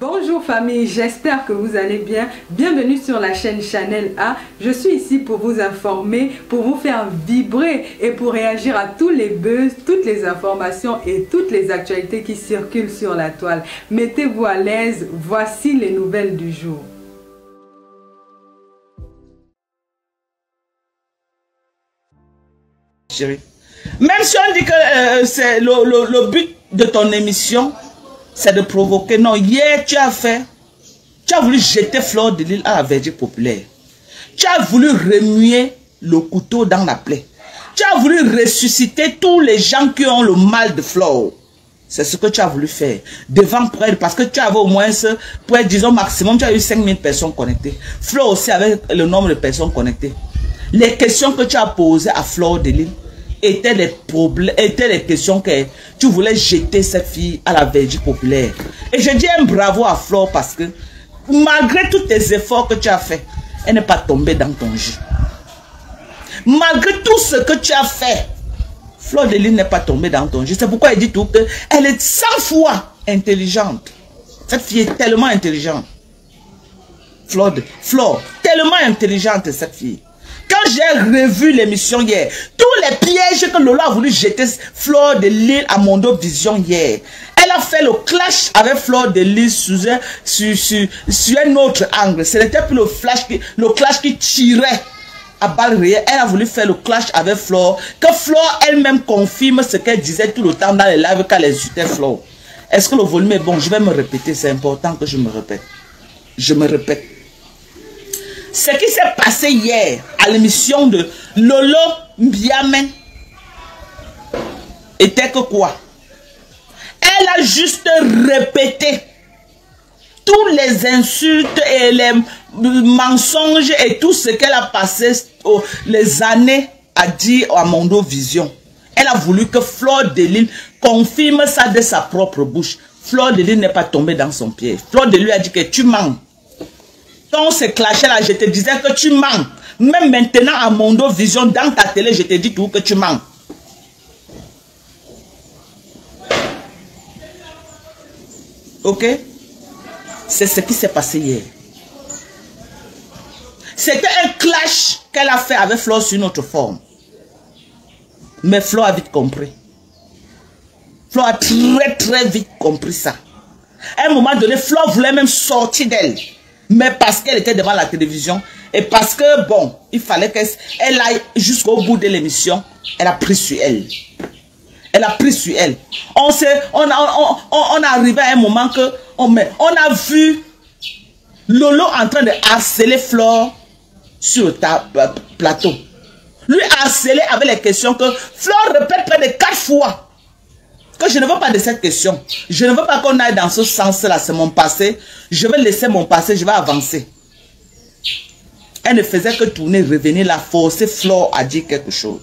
Bonjour famille, j'espère que vous allez bien. Bienvenue sur la chaîne Chanel A. Je suis ici pour vous informer, pour vous faire vibrer et pour réagir à tous les buzz, toutes les informations et toutes les actualités qui circulent sur la toile. Mettez-vous à l'aise, voici les nouvelles du jour. Chérie, même si on dit que c'est le but de ton émission, c'est de provoquer. Non, hier, tu as voulu jeter Fleur de Lys à la Verdict populaire. Tu as voulu remuer le couteau dans la plaie. Tu as voulu ressusciter tous les gens qui ont le mal de Fleur. C'est ce que tu as voulu faire. Devant près, parce que tu avais au moins, pour disons maximum, tu as eu 5000 personnes connectées. Fleur aussi avait le nombre de personnes connectées. Les questions que tu as posées à Fleur de Lys étaient les questions que tu voulais jeter cette fille à la Verdict populaire. Et je dis un bravo à Fleur parce que malgré tous tes efforts que tu as fait, elle n'est pas tombée dans ton jeu. Malgré tout ce que tu as fait, Fleur de Lys n'est pas tombée dans ton jeu. C'est pourquoi elle dit tout qu'elle est 100 fois intelligente. Cette fille est tellement intelligente. Fleur, tellement intelligente cette fille. Quand j'ai revu l'émission hier, tous les pièges que Lolo a voulu jeter Fleur de Lys à Mondo Vision hier, elle a fait le clash avec Fleur de Lys sur un autre angle. Ce n'était plus le clash qui tirait à balles réelles. Elle a voulu faire le clash avec Fleur, que Fleur elle-même confirme ce qu'elle disait tout le temps dans les lives quand elle insultait Fleur. Est-ce que le volume est bon? Je vais me répéter, c'est important que je me répète. Je me répète. Ce qui s'est passé hier à l'émission de Lolo Mbiamé était que quoi? Elle a juste répété tous les insultes et les mensonges et tout ce qu'elle a passé les années à dire à Mondo Vision. Elle a voulu que Fleur de Lys confirme ça de sa propre bouche. Fleur de Lys n'est pas tombée dans son pied. Fleur de Lys a dit que tu mens. Quand on s'est clashé là, je te disais que tu mens. Même maintenant à Mondo Vision, dans ta télé, je te dis tout que tu mens. Ok? C'est ce qui s'est passé hier. C'était un clash qu'elle a fait avec Fleur sur une autre forme. Mais Fleur a vite compris. Fleur a très vite compris ça. À un moment donné, Fleur voulait même sortir d'elle. Mais parce qu'elle était devant la télévision et parce que, bon, il fallait qu'elle aille jusqu'au bout de l'émission, elle a pris sur elle. Elle a pris sur elle. On est arrivé à un moment que on a vu Lolo en train de harceler Fleur sur le plateau. Lui harceler avec les questions que Fleur répète près de 4 fois. Que je ne veux pas de cette question. Je ne veux pas qu'on aille dans ce sens-là. C'est mon passé. Je vais laisser mon passé. Je vais avancer. Elle ne faisait que tourner, revenir, la forcer Fleur à dire quelque chose.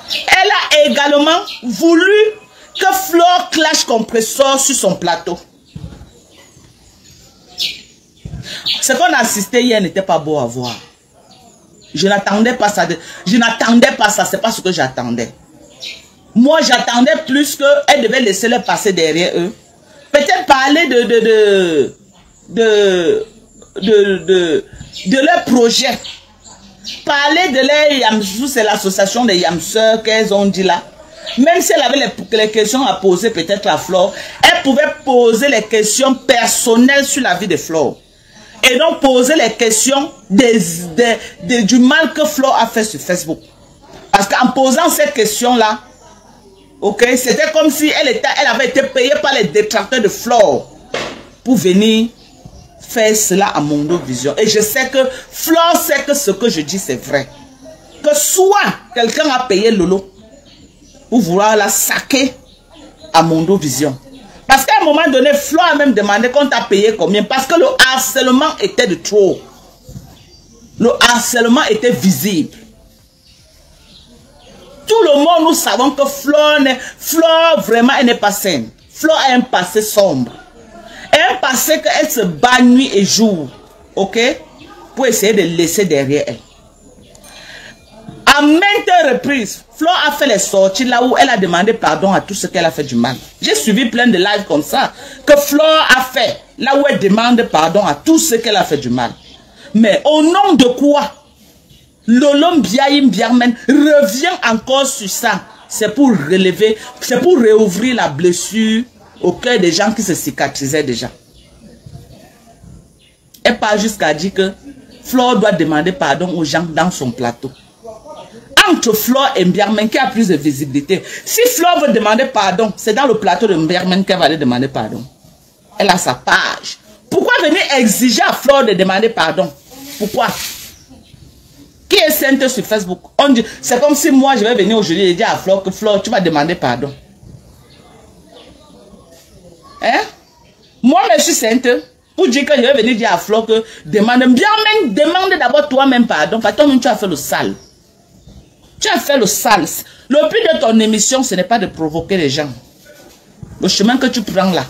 Elle a également voulu que Fleur clash compresseur sur son plateau. Ce qu'on a assisté hier n'était pas beau à voir. Je n'attendais pas ça. Je n'attendais pas ça. C'est pas ce que j'attendais. Moi, j'attendais plus qu'elle devait laisser leur passer derrière eux. Peut-être parler de leur projet. Parler de leur Yamsou, c'est l'association des Yamseurs qu'elles ont dit là. Même si elle avait les questions à poser peut-être à Fleur, elle pouvait poser les questions personnelles sur la vie de Fleur. Et donc poser les questions du mal que Fleur a fait sur Facebook. Parce qu'en posant ces questions-là, ok, c'était comme si elle avait été payée par les détracteurs de Fleur pour venir faire cela à Mondo Vision. Et je sais que Fleur sait que ce que je dis c'est vrai. Que soit quelqu'un a payé Lolo pour vouloir la saquer à Mondo Vision. Parce qu'à un moment donné, Fleur a même demandé qu'on t'a payé combien. Parce que le harcèlement était de trop. Le harcèlement était visible. Tout le monde, nous savons que Fleur vraiment, elle n'est pas saine. Fleur a un passé sombre. Et un passé qu'elle se bat nuit et jour. Ok? Pour essayer de laisser derrière elle. À maintes reprises, Flo a fait les sorties là où elle a demandé pardon à tout ce qu'elle a fait du mal. J'ai suivi plein de lives comme ça, que Flo a fait, là où elle demande pardon à tout ce qu'elle a fait du mal. Mais au nom de quoi Lolo Mbiaye Mbiarmen revient encore sur ça? C'est pour relever, c'est pour réouvrir la blessure au cœur des gens qui se cicatrisaient déjà. Elle part jusqu'à dire que Flo doit demander pardon aux gens dans son plateau. Entre Flo et Mbiarmen, qui a plus de visibilité. Si Flo veut demander pardon, c'est dans le plateau de Mbiarmen qu'elle va aller demander pardon. Elle a sa page. Pourquoi venir exiger à Flo de demander pardon? Pourquoi? Qui est sainte sur Facebook? C'est comme si moi je vais venir aujourd'hui et dire à Flo que Flo, tu vas demander pardon. Hein? Moi je suis sainte pour dire que je vais venir dire à Flo que demande d'abord toi-même pardon. Parce que toi-même tu as fait le sale. Tu as fait le sale. Le but de ton émission, ce n'est pas de provoquer les gens. Le chemin que tu prends là,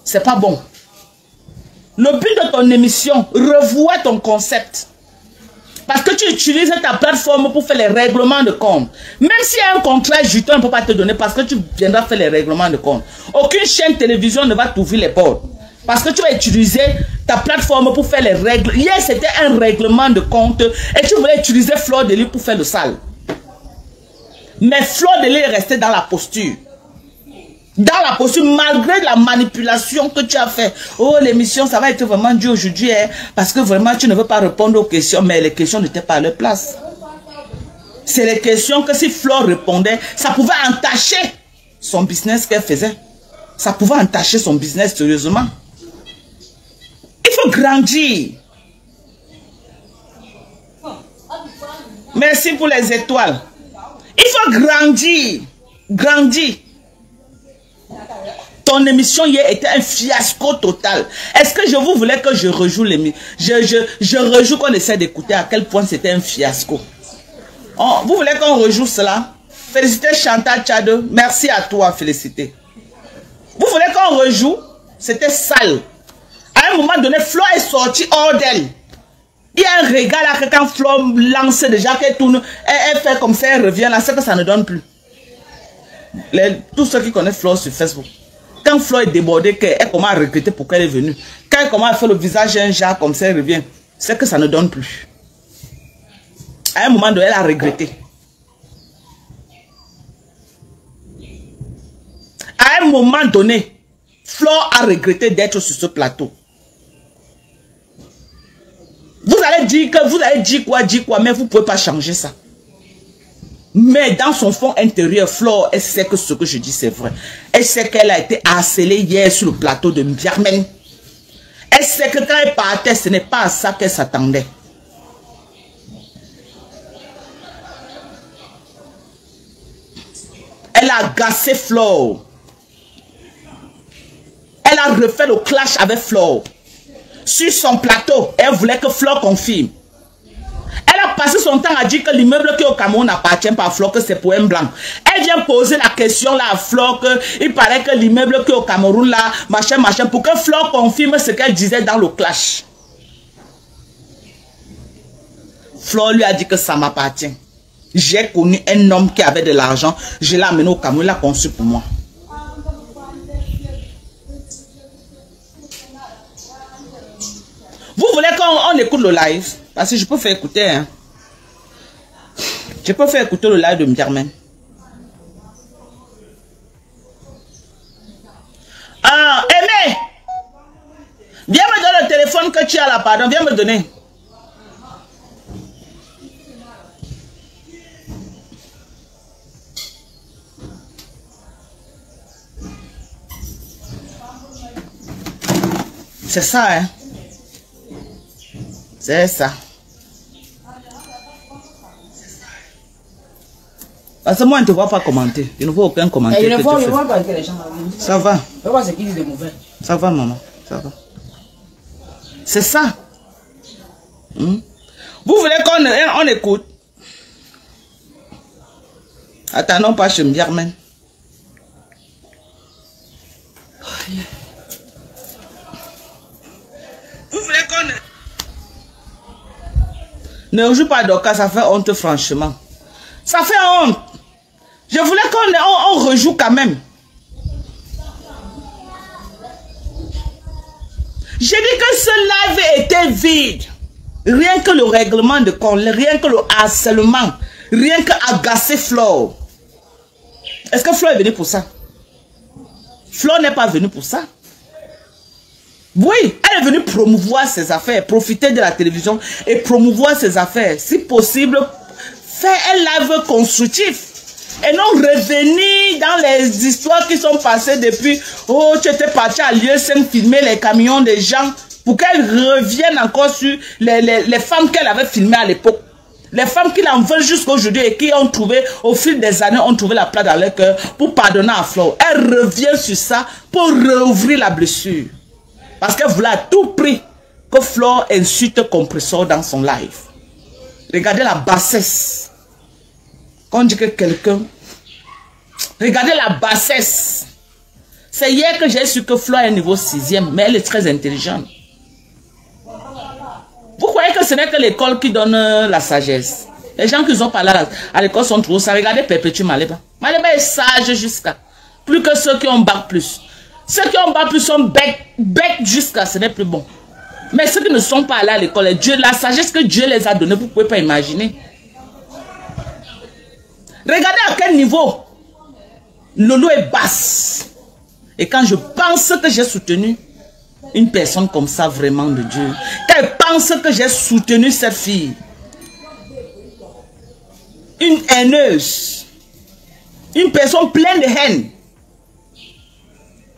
c'est pas bon. Le but de ton émission, revois ton concept. Parce que tu utilises ta plateforme pour faire les règlements de compte. Même s'il y a un contrat juteux, on ne peut pas te donner parce que tu viendras faire les règlements de compte. Aucune chaîne télévision ne va t'ouvrir les portes. Parce que tu vas utiliser ta plateforme pour faire les règles. Hier, c'était un règlement de compte et tu voulais utiliser Fleur de Lys pour faire le sale. Mais Fleur de Lys est restée dans la posture. Dans la posture, malgré la manipulation que tu as fait. Oh, l'émission, ça va être vraiment dur aujourd'hui, hein, parce que vraiment, tu ne veux pas répondre aux questions, mais les questions n'étaient pas à leur place. C'est les questions que si Fleur répondait, ça pouvait entacher son business qu'elle faisait. Ça pouvait entacher son business sérieusement. Il faut grandir. Merci pour les étoiles. Il faut grandir. Grandir. Ton émission hier était un fiasco total. Est-ce que je vous voulais que je rejoue l'émission? Je rejoue qu'on essaie d'écouter à quel point c'était un fiasco. Oh, vous voulez qu'on rejoue cela? Félicitez Chantal Tchade. Merci à toi, félicité. Vous voulez qu'on rejoue? C'était sale. À un moment donné, Flo est sortie hors d'elle. Il y a un regard là que quand Flo lance déjà, qu'elle tourne, elle fait comme ça, elle revient là, c'est que ça ne donne plus. Tous ceux qui connaissent Flo sur Facebook. Quand Flo est débordée, elle commence à regretter pourquoi elle est venue. Quand elle commence à faire le visage un genre comme ça, elle revient. C'est que ça ne donne plus. À un moment donné, elle a regretté. À un moment donné, Flo a regretté d'être sur ce plateau. Vous allez dire quoi, mais vous ne pouvez pas changer ça. Mais dans son fond intérieur, Flore, elle sait que ce que je dis c'est vrai. Elle sait qu'elle a été harcelée hier sur le plateau de Mbiarmen. Elle sait que quand elle partait, ce n'est pas à ça qu'elle s'attendait. Elle a agacé Flore. Elle a refait le clash avec Flore. Sur son plateau, elle voulait que Flore confirme. Elle a passé son temps à dire que l'immeuble qui est au Cameroun appartient pas à Flore, que c'est pour un blanc. Elle vient poser la question là à Flore qu'il paraît que l'immeuble qui est au Cameroun là, machin, pour que Flore confirme ce qu'elle disait dans le clash. Flore lui a dit que ça m'appartient. J'ai connu un homme qui avait de l'argent, je l'ai amené au Cameroun, il l'a conçu pour moi. Vous voulez qu'on écoute le live? Parce que je peux faire écouter. Hein. Je peux faire écouter le live de Mbiarmen. Ah, Aimé! Viens me donner le téléphone que tu as là, pardon. Viens me donner. C'est ça, hein? C'est ça. Parce que moi, je ne te vois pas commenter. Je ne vois aucun commentaire. Je ne vois pas que les gens. Ça va. Je vois ce qu'ils disent de mauvais. Ça va, maman. Ça va. C'est ça. Vous voulez qu'on écoute? Attendons pas chez Mbiarmen. Vous voulez qu'on... Ne joue pas d'Oka, ça fait honte franchement. Ça fait honte. Je voulais qu'on rejoue quand même. J'ai dit que ce live était vide. Rien que le règlement de compte, rien que le harcèlement, rien que agacer Flore. Est-ce que Flore est venue pour ça? Flore n'est pas venue pour ça. Oui, elle est venue promouvoir ses affaires, profiter de la télévision et promouvoir ses affaires. Si possible, faire un live constructif. Et non revenir dans les histoires qui sont passées depuis. Oh, tu étais parti à lieu 5 filmer les camions des gens. Pour qu'elle revienne encore sur les femmes qu'elle avait filmées à l'époque. Les femmes qui l'en veulent jusqu'aujourd'hui et qui ont trouvé, au fil des années, ont trouvé la place dans leur cœur pour pardonner à Flore. Elle revient sur ça pour rouvrir la blessure. Parce qu'elle voulait à tout prix que Flore insulte Compressor dans son live. Regardez la bassesse. Quand on dit que quelqu'un... Regardez la bassesse. C'est hier que j'ai su que Flore est niveau 6e, mais elle est très intelligente. Vous croyez que ce n'est que l'école qui donne la sagesse? Les gens qui ont parlé à l'école sont trop ça. Regardez Perpétue Maleba. Maleba est sage jusqu'à... Plus que ceux qui ont bac plus. Ceux qui ont bac plus sont bêtes jusqu'à... Ce n'est plus bon. Mais ceux qui ne sont pas allés à l'école, la sagesse que Dieu les a donnée, vous ne pouvez pas imaginer. Regardez à quel niveau Lolo est basse. Et quand je pense que j'ai soutenu une personne comme ça, vraiment de Dieu, quand elle pense que j'ai soutenu cette fille, une haineuse, une personne pleine de haine,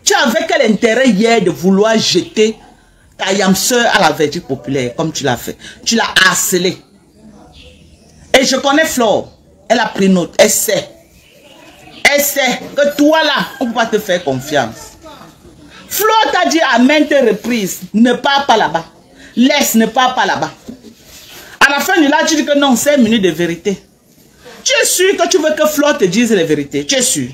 tu avais quel intérêt hier de vouloir jeter ta yamseur à la vertu populaire comme tu l'as fait? Tu l'as harcelé. Et je connais Flore. Elle a pris note. Elle sait. Elle sait que toi là, on ne peut pas te faire confiance. Flore t'a dit à maintes reprises, ne pars pas là-bas. Laisse, ne pars pas là-bas. À la fin du live, tu dis que non, 5 minutes de vérité. Tu es sûr que tu veux que Flore te dise les vérités? Tu es sûr?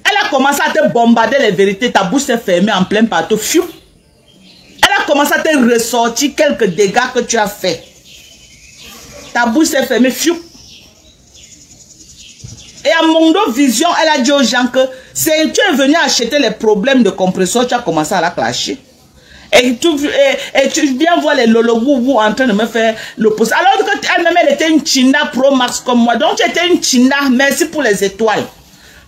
Elle a commencé à te bombarder les vérités, ta bouche s'est fermée en plein partout. Fiou. Elle a commencé à te ressortir quelques dégâts que tu as fait. Ta bouche s'est fermée. Fiou. Et à Mondo Vision, elle a dit aux gens que tu es venu acheter les problèmes de compresseur, tu as commencé à la clasher. Et tu viens voir les Lolo Woubou en train de me faire l'opposé. Alors qu'elle-même, elle était une China Pro Max comme moi. Donc tu étais une China, merci pour les étoiles.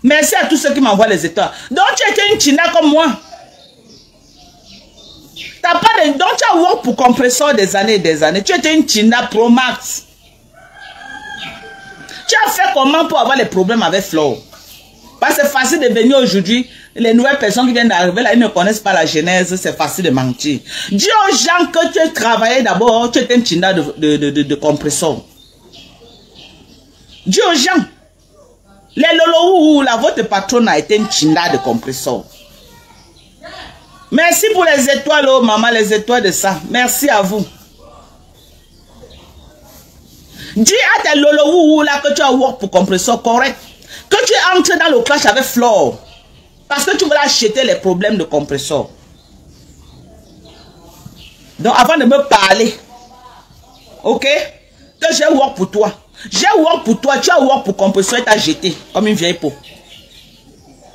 Merci à tous ceux qui m'envoient les étoiles. Donc tu étais une China comme moi. Donc tu as work pour compresseur des années et des années. Tu étais une China Pro Max. Tu as fait comment pour avoir les problèmes avec Flore? Parce que c'est facile de venir aujourd'hui. Les nouvelles personnes qui viennent d'arriver là, ils ne connaissent pas la genèse. C'est facile de mentir. Dis aux gens que tu travaillais d'abord, tu étais un China de compresseur. Dis aux gens. Les Lolo, là, votre patronne a été une China de compresseur. Merci pour les étoiles, oh maman, les étoiles de ça. Merci à vous. Dis à tes Lolo là que tu as work pour compresseur correct. Que tu es entré dans le clash avec Flore. Parce que tu voulais acheter les problèmes de compresseur. Donc avant de me parler, ok, que j'ai work pour toi. J'ai work pour toi, tu as work pour compresseur et t'as jeté comme une vieille peau.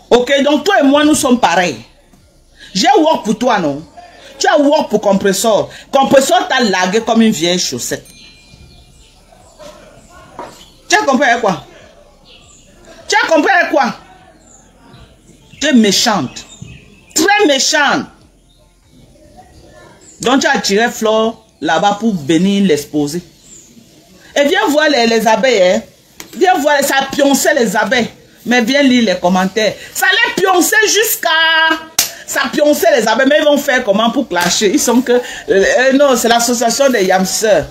Ok, donc toi et moi nous sommes pareils. J'ai work pour toi, non? Tu as work pour compresseur. Compresseur t'a lagué comme une vieille chaussette. Tu as compris avec quoi? Tu as compris avec quoi? Tu es méchante. Très méchante. Donc tu as tiré Flore là-bas pour venir l'exposer. Et viens voir les abeilles. Hein? Viens voir, ça pionçait les abeilles. Mais viens lire les commentaires. Ça les pionçait jusqu'à... Ça pionçait les abeilles. Mais ils vont faire comment pour clasher? Ils sont que... non, c'est l'association des yamseurs.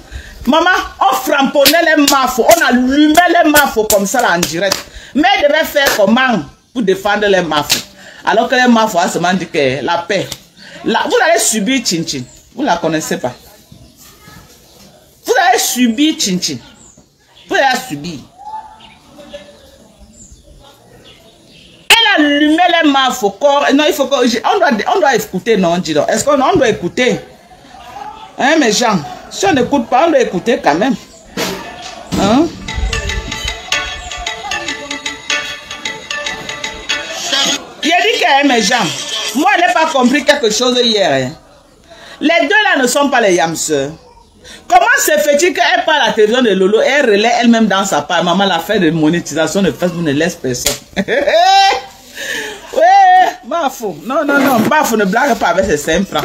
Maman, on framponnait les mafos. On allumait les mafos comme ça là en direct. Mais ils devaient faire comment pour défendre les mafos? Alors que les mafos a seulement dit que la paix. Là, vous allez subir Chin-Chin. Vous ne la connaissez pas. Vous allez subir Chin-Chin. Vous allez subir. Elle allumait les mafos. Non, il faut que... On doit écouter, non, dis donc. Est-ce qu'on doit écouter? Hein, mes gens? Si on n'écoute pas, on doit écouter quand même. Hein? que mes gens, moi je n'ai pas compris quelque chose hier. Hein. Les deux là ne sont pas les yamseurs. Comment se fait-il qu'elle parle à la télévision de Lolo et elle relaie elle-même dans sa part? Maman, l'affaire de monétisation de Facebook ne laisse personne. Oui, Bafou. Non, non, non. Bafou ne blague pas avec ses 5 francs.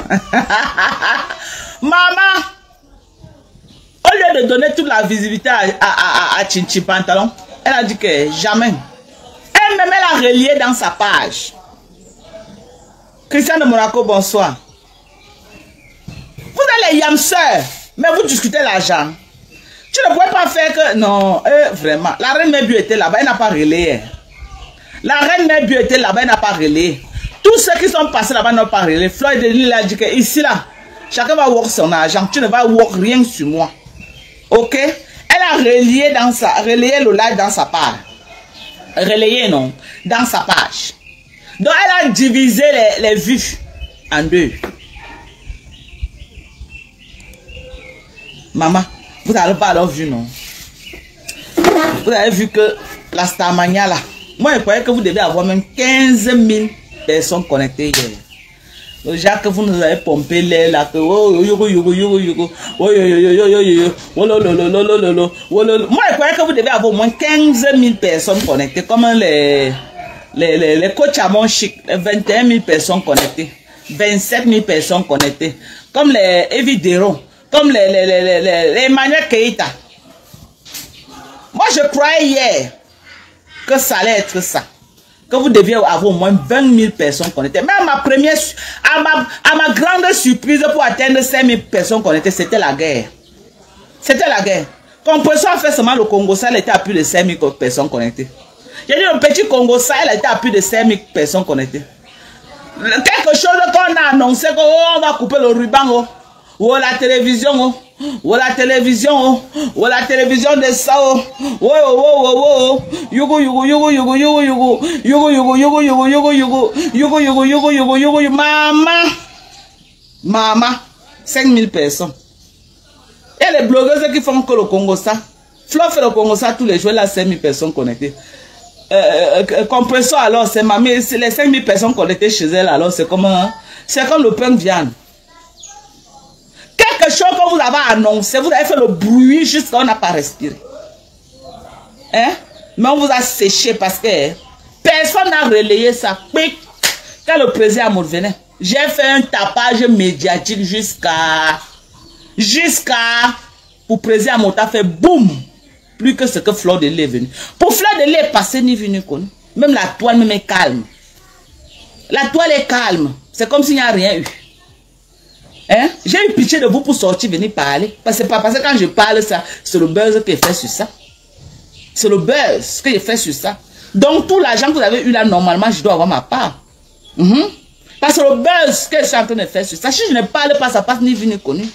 Maman, au lieu de donner toute la visibilité à Chinchi Pantalon, elle a dit que jamais. Elle-même, elle a relié dans sa page. Christian de Monaco, bonsoir. Vous êtes les yamseurs, mais vous discutez l'argent. Tu ne pouvais pas faire que... Non, vraiment. La reine Mébu était là-bas, elle n'a pas relayé. La reine Mébu était là-bas, elle n'a pas relayé. Tous ceux qui sont passés là-bas n'ont pas relayé. Floyd Denis a dit que ici, là, chacun va work son argent. Tu ne vas work rien sur moi. Ok? Elle a relayé le live dans sa part. Relayé, non? Dans sa page. Donc, elle a divisé les vues en deux. Maman, vous n'avez pas alors vu, non? Vous avez vu que la Starmania, là, moi, je croyais que vous devez avoir même 15 000 personnes connectées hier. Le genre que vous nous avez pompé l'air, là, que moi, je croyais que vous devez avoir au moins 15 000 personnes connectées, comme les coachs à mon chic, 21 000 personnes connectées, 27 000 personnes connectées, comme les Evidero. Comme les Emmanuel Keïta. Moi, je croyais hier que ça allait être ça. Que vous deviez avoir au moins 20 000 personnes connectées. Mais à ma grande surprise pour atteindre 5 000 personnes connectées, c'était la guerre. C'était la guerre. Compression a fait seulement le Congo, ça était à plus de 5 000 personnes connectées. J'ai dit le petit Congo, ça elle était à plus de 5 000 personnes connectées. Quelque chose qu'on a annoncé qu'on va couper le ruban. Ou la télévision, ou la télévision, ou la télévision de ça, yugo yugo yugo yugo yugo yugo yugo yugo yugo yugo yugo yugo yugo yugo yugo yugo yugo yugo maman 5000 personnes. Et les blogueuses qui font que le Congo ça, Flo fait le Congo ça tous les jours, là 5000 personnes connectées. Compression alors c'est mamie, les 5000 personnes connectées chez elle alors c'est comme le pain de viande. Quelque chose que vous avez annoncé, vous avez fait le bruit jusqu'à on n'a pas respiré. Hein? Mais on vous a séché parce que personne n'a relayé ça. Quand le président me venait, j'ai fait un tapage médiatique jusqu'à pour président Mota fait boum. Plus que ce que Fleur de Lait est venu. Pour Fleur de Lait est passé ni venu connu. Même la toile même est calme. La toile est calme. C'est comme s'il n'y a rien eu. Hein? J'ai eu pitié de vous pour sortir, venir parler. Parce que quand je parle, ça, c'est le buzz que j'ai fait sur ça. C'est le buzz que j'ai fait sur ça. Donc, tout l'argent que vous avez eu là, normalement, je dois avoir ma part. Parce que le buzz que je suis en train de faire sur ça, si je ne parle pas, ça passe ni vu ni connu.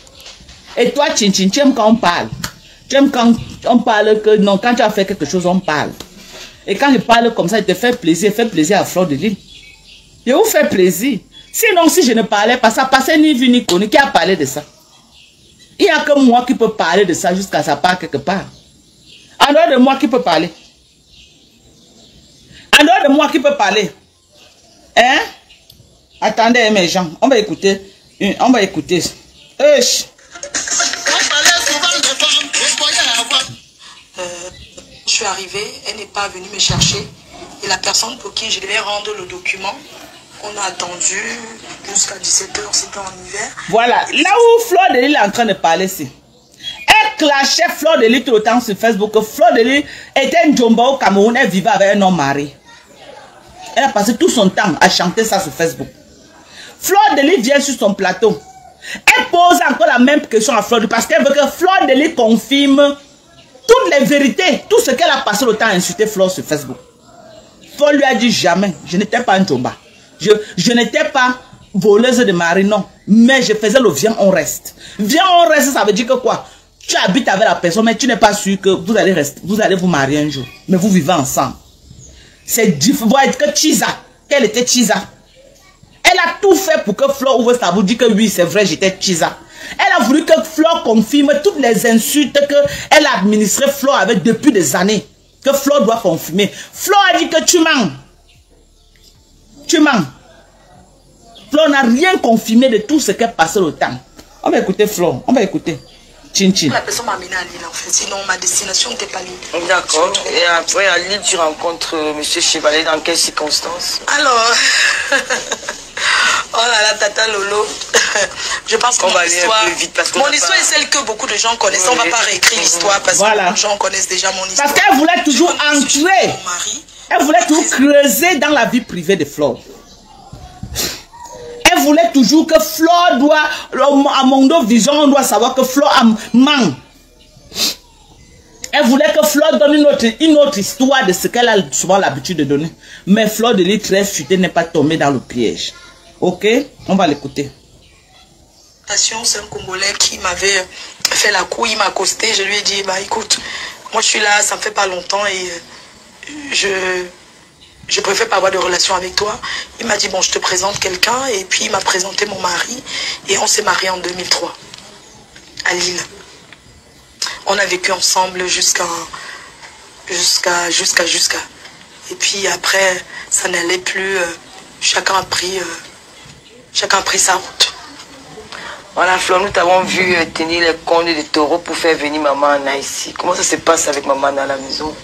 Et toi, tu aimes quand on parle. Tu aimes quand on parle que non, quand tu as fait quelque chose, on parle. Et quand je parle comme ça, il te fait plaisir à Fleur de Lille. Je vous fais plaisir. Sinon, si je ne parlais pas, ça passait ni vu ni connu. Qui a parlé de ça? Il n'y a que moi qui peux parler de ça jusqu'à sa part quelque part. En dehors de moi qui peut parler. En dehors de moi qui peut parler. Hein? Attendez mes gens, on va écouter. On va écouter. Je suis arrivée, elle n'est pas venue me chercher. Et la personne pour qui je devais rendre le document, on a attendu jusqu'à 17h, c'était en hiver. Voilà, là où Fleur de Lille est en train de parler, c'est. Elle clashait Fleur de Lille tout le temps sur Facebook. Fleur de Lille était une Djomba au Cameroun, elle vivait avec un homme marié. Elle a passé tout son temps à chanter ça sur Facebook. Fleur de Lille vient sur son plateau. Elle pose encore la même question à Fleur de Lille parce qu'elle veut que Fleur de Lille confirme toutes les vérités, tout ce qu'elle a passé le temps à insulter Fleur sur Facebook. Fleur lui a dit jamais, je n'étais pas un Djomba. Je n'étais pas voleuse de mari, non. Mais je faisais le viens, on reste. Viens, on reste, ça veut dire que quoi? Tu habites avec la personne, mais tu n'es pas sûr que vous allez rester, vous allez vous marier un jour. Mais vous vivez ensemble. C'est différent. Vous voyez que Chiza, qu'elle était Chiza. Elle a tout fait pour que Fleur ouvre sa bouche, dit que oui, c'est vrai, j'étais Chiza. Elle a voulu que Fleur confirme toutes les insultes qu'elle a administrées Fleur avec depuis des années. Que Fleur doit confirmer. Fleur a dit que tu mens. Tu mens. Flo n'a rien confirmé de tout ce qui est passé le temps. On va écouter Flo, on va écouter. Chin Chin. La personne m'a amené à Lille en fait, sinon ma destination n'était pas Lille. D'accord. Et après à Lille, tu rencontres M. Chevalier dans quelles circonstances? Alors, oh là là, Tata Lolo, je pense que mon histoire, mon histoire est celle que beaucoup de gens connaissent. On ne va pas réécrire l'histoire parce que beaucoup de gens connaissent déjà mon histoire. Parce qu'elle voulait toujours entrer. Elle voulait toujours creuser dans la vie privée de Flo. Elle voulait toujours que Flo doit, à Mondo Vision, on doit savoir que Flo ment. Elle voulait que Flo donne une autre histoire de ce qu'elle a souvent l'habitude de donner. Mais Flo de l'île très futée n'est pas tombée dans le piège. Ok, on va l'écouter. C'est un Congolais qui m'avait fait la cour, il m'a accosté, je lui ai dit, bah écoute, moi je suis là, ça me fait pas longtemps et je préfère pas avoir de relation avec toi. Il m'a dit, bon, je te présente quelqu'un, et puis il m'a présenté mon mari, et on s'est mariés en 2003, à Lille. On a vécu ensemble jusqu'à. Et puis après, ça n'allait plus, chacun a pris sa route. Voilà, Flo, nous t'avons vu tenir les cornes de taureau pour faire venir maman Anna ici. Comment ça se passe avec maman Anna à la maison?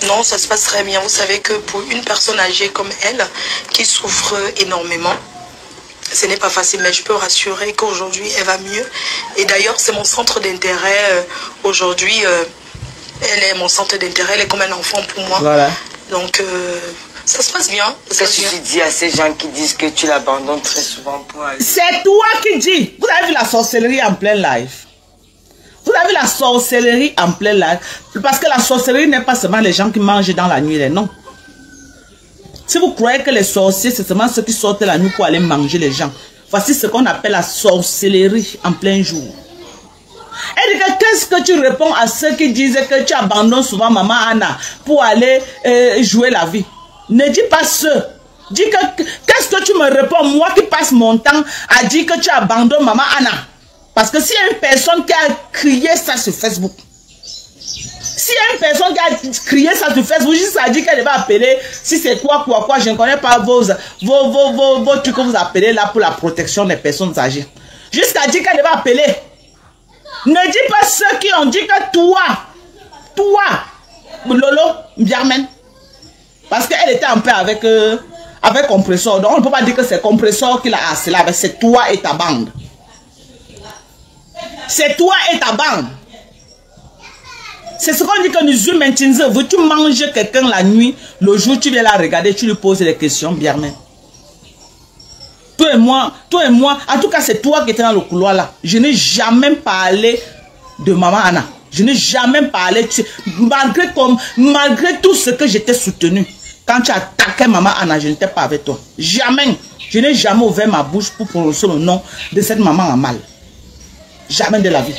Non, ça se passe très bien. Vous savez que pour une personne âgée comme elle, qui souffre énormément, ce n'est pas facile, mais je peux rassurer qu'aujourd'hui, elle va mieux. Et d'ailleurs, c'est mon centre d'intérêt. Aujourd'hui, elle est mon centre d'intérêt. Elle est comme un enfant pour moi. Voilà. Donc, ça se passe bien. Qu'est-ce que tu dis à ces gens qui disent que tu l'abandonnes très souvent pour aller? C'est toi qui dis. Vous avez vu la sorcellerie en plein live. Vous avez la sorcellerie en plein live. Parce que la sorcellerie n'est pas seulement les gens qui mangent dans la nuit, non. Si vous croyez que les sorciers, c'est seulement ceux qui sortent la nuit pour aller manger les gens. Voici ce qu'on appelle la sorcellerie en plein jour. Et qu'est-ce que tu réponds à ceux qui disent que tu abandonnes souvent maman Anna pour aller jouer la vie? Ne dis pas ce. Dis que, qu'est-ce que tu me réponds, moi qui passe mon temps à dire que tu abandonnes maman Anna? Parce que s'il y a une personne qui a crié ça sur Facebook, s'il y a une personne qui a crié ça sur Facebook, juste ça dit qu'elle va appeler, si c'est quoi, je ne connais pas vos trucs que vous appelez là pour la protection des personnes âgées. Jusqu'à dire qu'elle va appeler. Ne dis pas ceux qui ont dit que toi, Lolo, Biarmen, parce qu'elle était en paix avec Compressor. Donc on ne peut pas dire que c'est Compressor qui l'a harcelé, c'est toi et ta bande. C'est toi et ta bande. C'est ce qu'on dit que nous maintenant. Veux-tu manger quelqu'un la nuit, le jour tu viens la regarder, tu lui poses des questions, bien même. Toi et moi, en tout cas c'est toi qui étais dans le couloir là. Je n'ai jamais parlé de maman Anna. Je n'ai jamais parlé, malgré tout ce que j'étais soutenu. Quand tu attaquais maman Anna, je n'étais pas avec toi. Jamais. Je n'ai jamais ouvert ma bouche pour prononcer le nom de cette maman en mal. Jamais de la vie.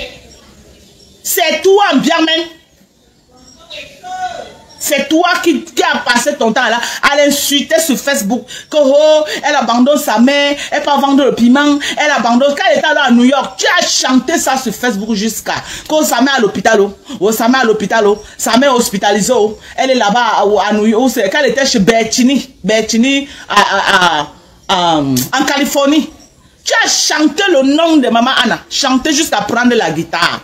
C'est toi, bien même. C'est toi qui a passé ton temps là à l'insulter sur Facebook. Que oh, elle abandonne sa mère, elle peut vendre le piment, elle abandonne. Quand elle était là à New York, tu as chanté ça sur Facebook jusqu'à quand sa mère à l'hôpital. Oh, sa mère à l'hôpital. Sa mère hospitalisée. Elle est là-bas à New York. Quand elle était chez Bertini en Californie. Tu as chanté le nom de maman Anna. Chanté jusqu'à prendre la guitare.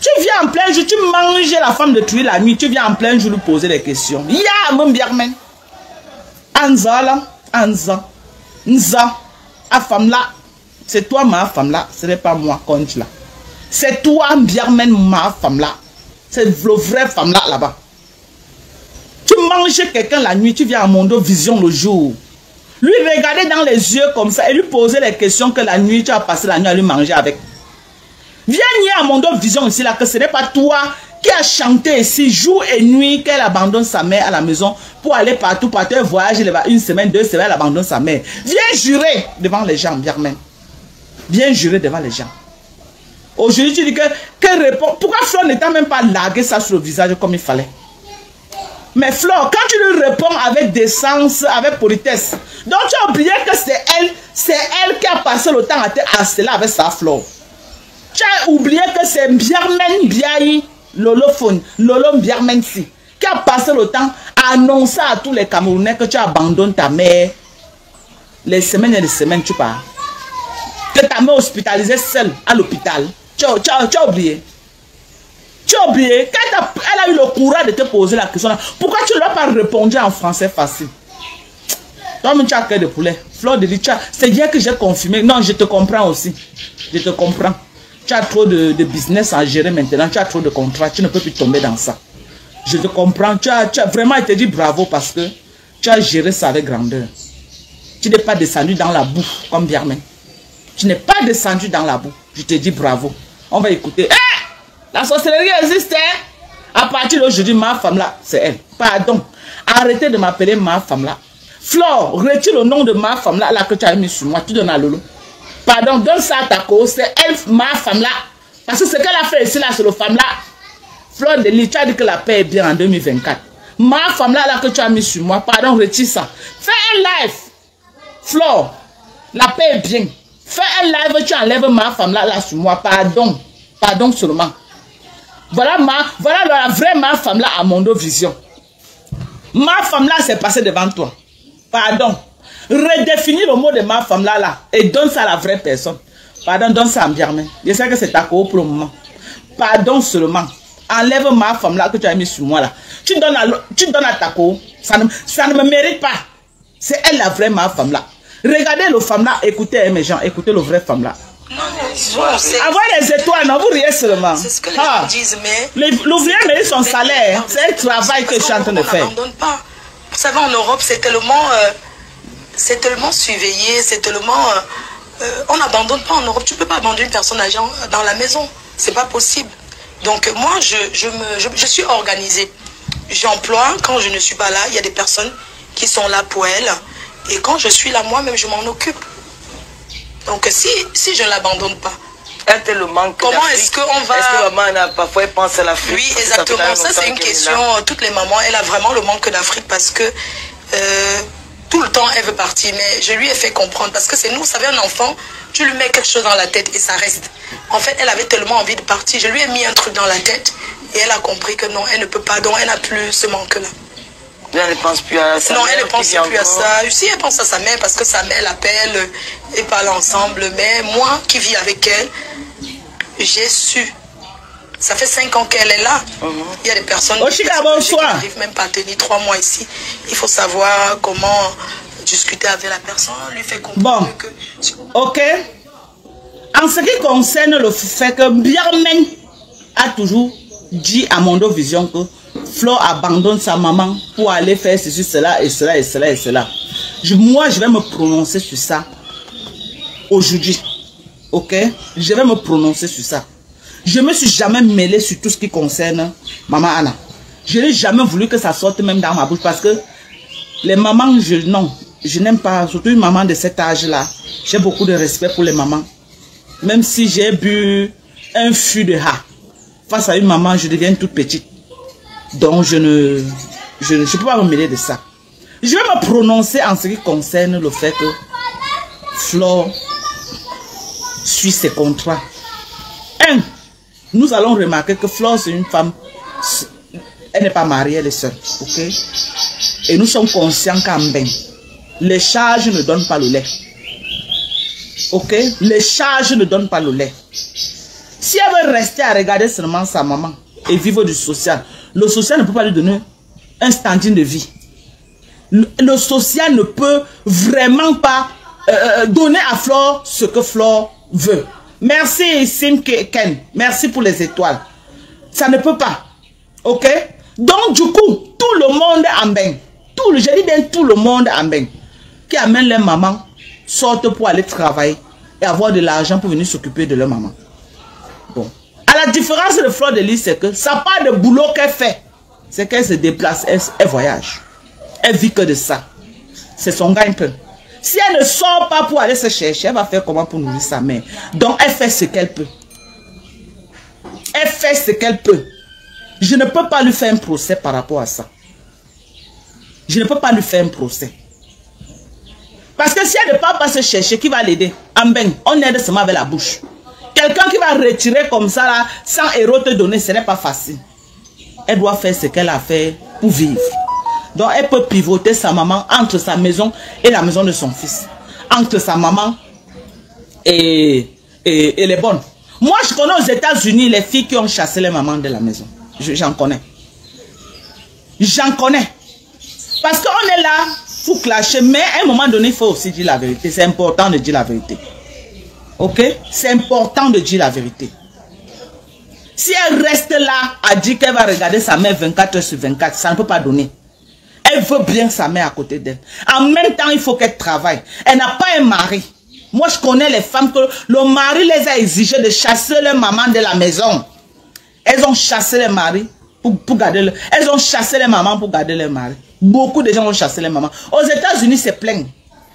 Tu viens en plein jour, tu manges la femme de tuer la nuit, tu viens en plein jour lui poser des questions. Ya, mon biarmen. Anza là, Anza. Nza. A femme là. C'est toi ma femme là, ce n'est pas moi, compte là. C'est toi, biarmen, ma femme là. C'est le vrai femme là, là-bas. Tu manges quelqu'un la nuit, tu viens à Mondo Vision le jour. Lui regarder dans les yeux comme ça et lui poser les questions que la nuit, tu as passé la nuit à lui manger avec. Viens nier à Mondo Vision ici là que ce n'est pas toi qui as chanté ici jour et nuit qu'elle abandonne sa mère à la maison pour aller partout, un voyage, une semaine, 2 semaines, elle abandonne sa mère. Viens jurer devant les gens, bien même. Viens jurer devant les gens. Aujourd'hui, tu dis que répond. Pourquoi Flo n'était même pas largué ça sur le visage comme il fallait? Mais Flo, quand tu lui réponds avec décence, avec politesse, donc tu as oublié que c'est elle qui a passé le temps à te harceler avec sa Flo. Tu as oublié que c'est Biarmen Biaï, Lolophone, Lolo Biarmen si, qui a passé le temps à annoncer à tous les Camerounais que tu abandonnes ta mère Les semaines et les semaines, tu pars. Que ta mère hospitalisée seule à l'hôpital. Tu as oublié. Tu as oublié. Quand elle a eu le courage de te poser la question là, pourquoi tu ne lui as pas répondu en français facile? Toi-même, tu as cœur de poulet. Fleur de Lys, c'est hier que j'ai confirmé. Non, je te comprends aussi. Je te comprends. Tu as trop de business à gérer maintenant. Tu as trop de contrats. Tu ne peux plus tomber dans ça. Je te comprends. Tu as vraiment été dit bravo parce que tu as géré ça avec grandeur. Tu n'es pas descendu dans la boue comme Birman. Tu n'es pas descendu dans la boue. Je te dis bravo. On va écouter. La sorcellerie existe. À partir d'aujourd'hui, ma femme là, c'est elle. Pardon. Arrêtez de m'appeler ma femme là. Flore, retire le nom de ma femme là, que tu as mis sur moi. Tu donnes à Lolo. Pardon, donne ça à ta cause. C'est elle, ma femme là. Parce que ce qu'elle a fait ici là, c'est le femme là. Fleur de Lys, tu as dit que la paix est bien en 2024. Ma femme là, que tu as mis sur moi. Pardon, retire ça. Fais un live. Flore, la paix est bien. Fais un live, tu enlèves ma femme là sur moi. Pardon. Pardon seulement. Voilà la vraie ma femme là à Mondo Vision. Ma femme là s'est passée devant toi. Pardon. Redéfinis le mot de ma femme là et donne ça à la vraie personne. Pardon, donne ça à Birman. Je sais que c'est ta co pour le moment. Pardon seulement. Enlève ma femme là que tu as mis sur moi là. Tu donnes à ta co. Ça ne me mérite pas. C'est elle la vraie ma femme là. Regardez le femme là. Écoutez mes gens. Écoutez le vrai femme là. Non, avoir les étoiles, non, vous riez seulement. C'est ce que les gens disent, mais... L'ouvrier mérite son salaire. C'est un travail que je suis en train de faire. On n'abandonne pas. Vous savez, en Europe, c'est tellement surveillé, c'est tellement... on n'abandonne pas en Europe. Tu ne peux pas abandonner une personne âgée dans la maison. C'est pas possible. Donc, moi, je suis organisée. J'emploie, quand je ne suis pas là, il y a des personnes qui sont là pour elle. Et quand je suis là, moi-même, je m'en occupe. Donc, si je ne l'abandonne pas, comment est-ce qu'on va... Est-ce que maman a parfois pensé à l'Afrique? Oui, exactement. Ça, c'est une question. Toutes les mamans, elle a vraiment le manque d'Afrique parce que tout le temps, elle veut partir. Mais je lui ai fait comprendre parce que c'est nous, vous savez, un enfant, tu lui mets quelque chose dans la tête et ça reste. En fait, elle avait tellement envie de partir. Je lui ai mis un truc dans la tête et elle a compris que non, elle ne peut pas. Donc, elle n'a plus ce manque-là. Elle ne pense plus à ça. Non, elle ne pense plus à ça. Si elle pense à sa mère, parce que sa mère l'appelle et parle ensemble. Mais moi qui vis avec elle, j'ai su. Ça fait 5 ans qu'elle est là. Il y a des personnes qui n'arrivent même pas à tenir 3 mois ici. Il faut savoir comment discuter avec la personne, lui faire comprendre que... Ok. En ce qui concerne le fait que Birman a toujours dit à Mondo Vision que Flore abandonne sa maman pour aller faire ceci, cela et cela et cela et cela. Moi, je vais me prononcer sur ça aujourd'hui. Ok? Je vais me prononcer sur ça. Je ne me suis jamais mêlé sur tout ce qui concerne maman Anna. Je n'ai jamais voulu que ça sorte même dans ma bouche parce que les mamans, non, je n'aime pas, surtout une maman de cet âge-là. J'ai beaucoup de respect pour les mamans. Même si j'ai bu un fût de ha, face à une maman, je deviens toute petite. Donc, je ne peux pas me mêler de ça. Je vais me prononcer en ce qui concerne le fait que Flore suit ses contrats. Nous allons remarquer que Flore, c'est une femme, elle n'est pas mariée, elle est seule. Ok? Et nous sommes conscients qu'en bain, les charges ne donnent pas le lait. Ok? Les charges ne donnent pas le lait. Si elle veut rester à regarder seulement sa maman et vivre du social, le social ne peut pas lui donner un standing de vie. Le social ne peut vraiment pas donner à Flore ce que Flore veut. Merci Sim Ken. Merci pour les étoiles. Ça ne peut pas. Ok? Donc du coup, tout le monde en bain. Je dis bien tout le monde en bain. Qui amène leur maman, sortent pour aller travailler et avoir de l'argent pour venir s'occuper de leur maman. Bon. À la différence de Fleur de Lys, c'est que ça part de boulot qu'elle fait. C'est qu'elle se déplace, elle voyage. Elle vit que de ça. C'est son gagne-pain. Si elle ne sort pas pour aller se chercher, elle va faire comment pour nourrir sa mère? Donc elle fait ce qu'elle peut. Elle fait ce qu'elle peut. Je ne peux pas lui faire un procès par rapport à ça. Je ne peux pas lui faire un procès. Parce que si elle ne part pas se chercher, qui va l'aider? On aide seulement avec la bouche. Quelqu'un qui va retirer comme ça, là, sans héros te donner, ce n'est pas facile. Elle doit faire ce qu'elle a fait pour vivre. Donc elle peut pivoter sa maman entre sa maison et la maison de son fils. entre sa maman et les bonnes. Moi, je connais aux États-Unis les filles qui ont chassé les mamans de la maison. J'en connais. J'en connais. Parce qu'on est là pour clasher, mais à un moment donné, il faut aussi dire la vérité. C'est important de dire la vérité. Ok? C'est important de dire la vérité. Si elle reste là à dire qu'elle va regarder sa mère 24 heures sur 24, ça ne peut pas donner. Elle veut bien sa mère à côté d'elle. En même temps, il faut qu'elle travaille. Elle n'a pas un mari. Moi, je connais les femmes que le mari les a exigées de chasser leur maman de la maison. Elles ont chassé les maris pour garder le... Elles ont chassé les mamans pour garder leur mari. Beaucoup de gens ont chassé les mamans. Aux États-Unis, c'est plein.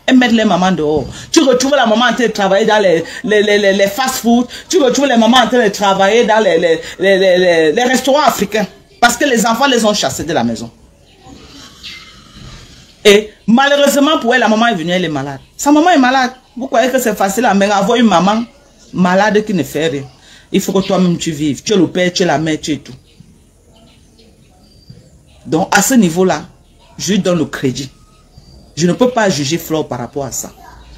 Elles mettent les mamans dehors. Tu retrouves la maman en train de travailler dans les fast-food. Tu retrouves les mamans en train de travailler dans les restaurants africains. Parce que les enfants les ont chassés de la maison. Et malheureusement pour elle, la maman est venue, elle est malade. Sa maman est malade. Vous croyez que c'est facile à avoir une maman malade qui ne fait rien? Il faut que toi-même tu vives. Tu es le père, tu es la mère, tu es tout. Donc à ce niveau-là, je lui donne le crédit. Je ne peux pas juger Flore par rapport à ça.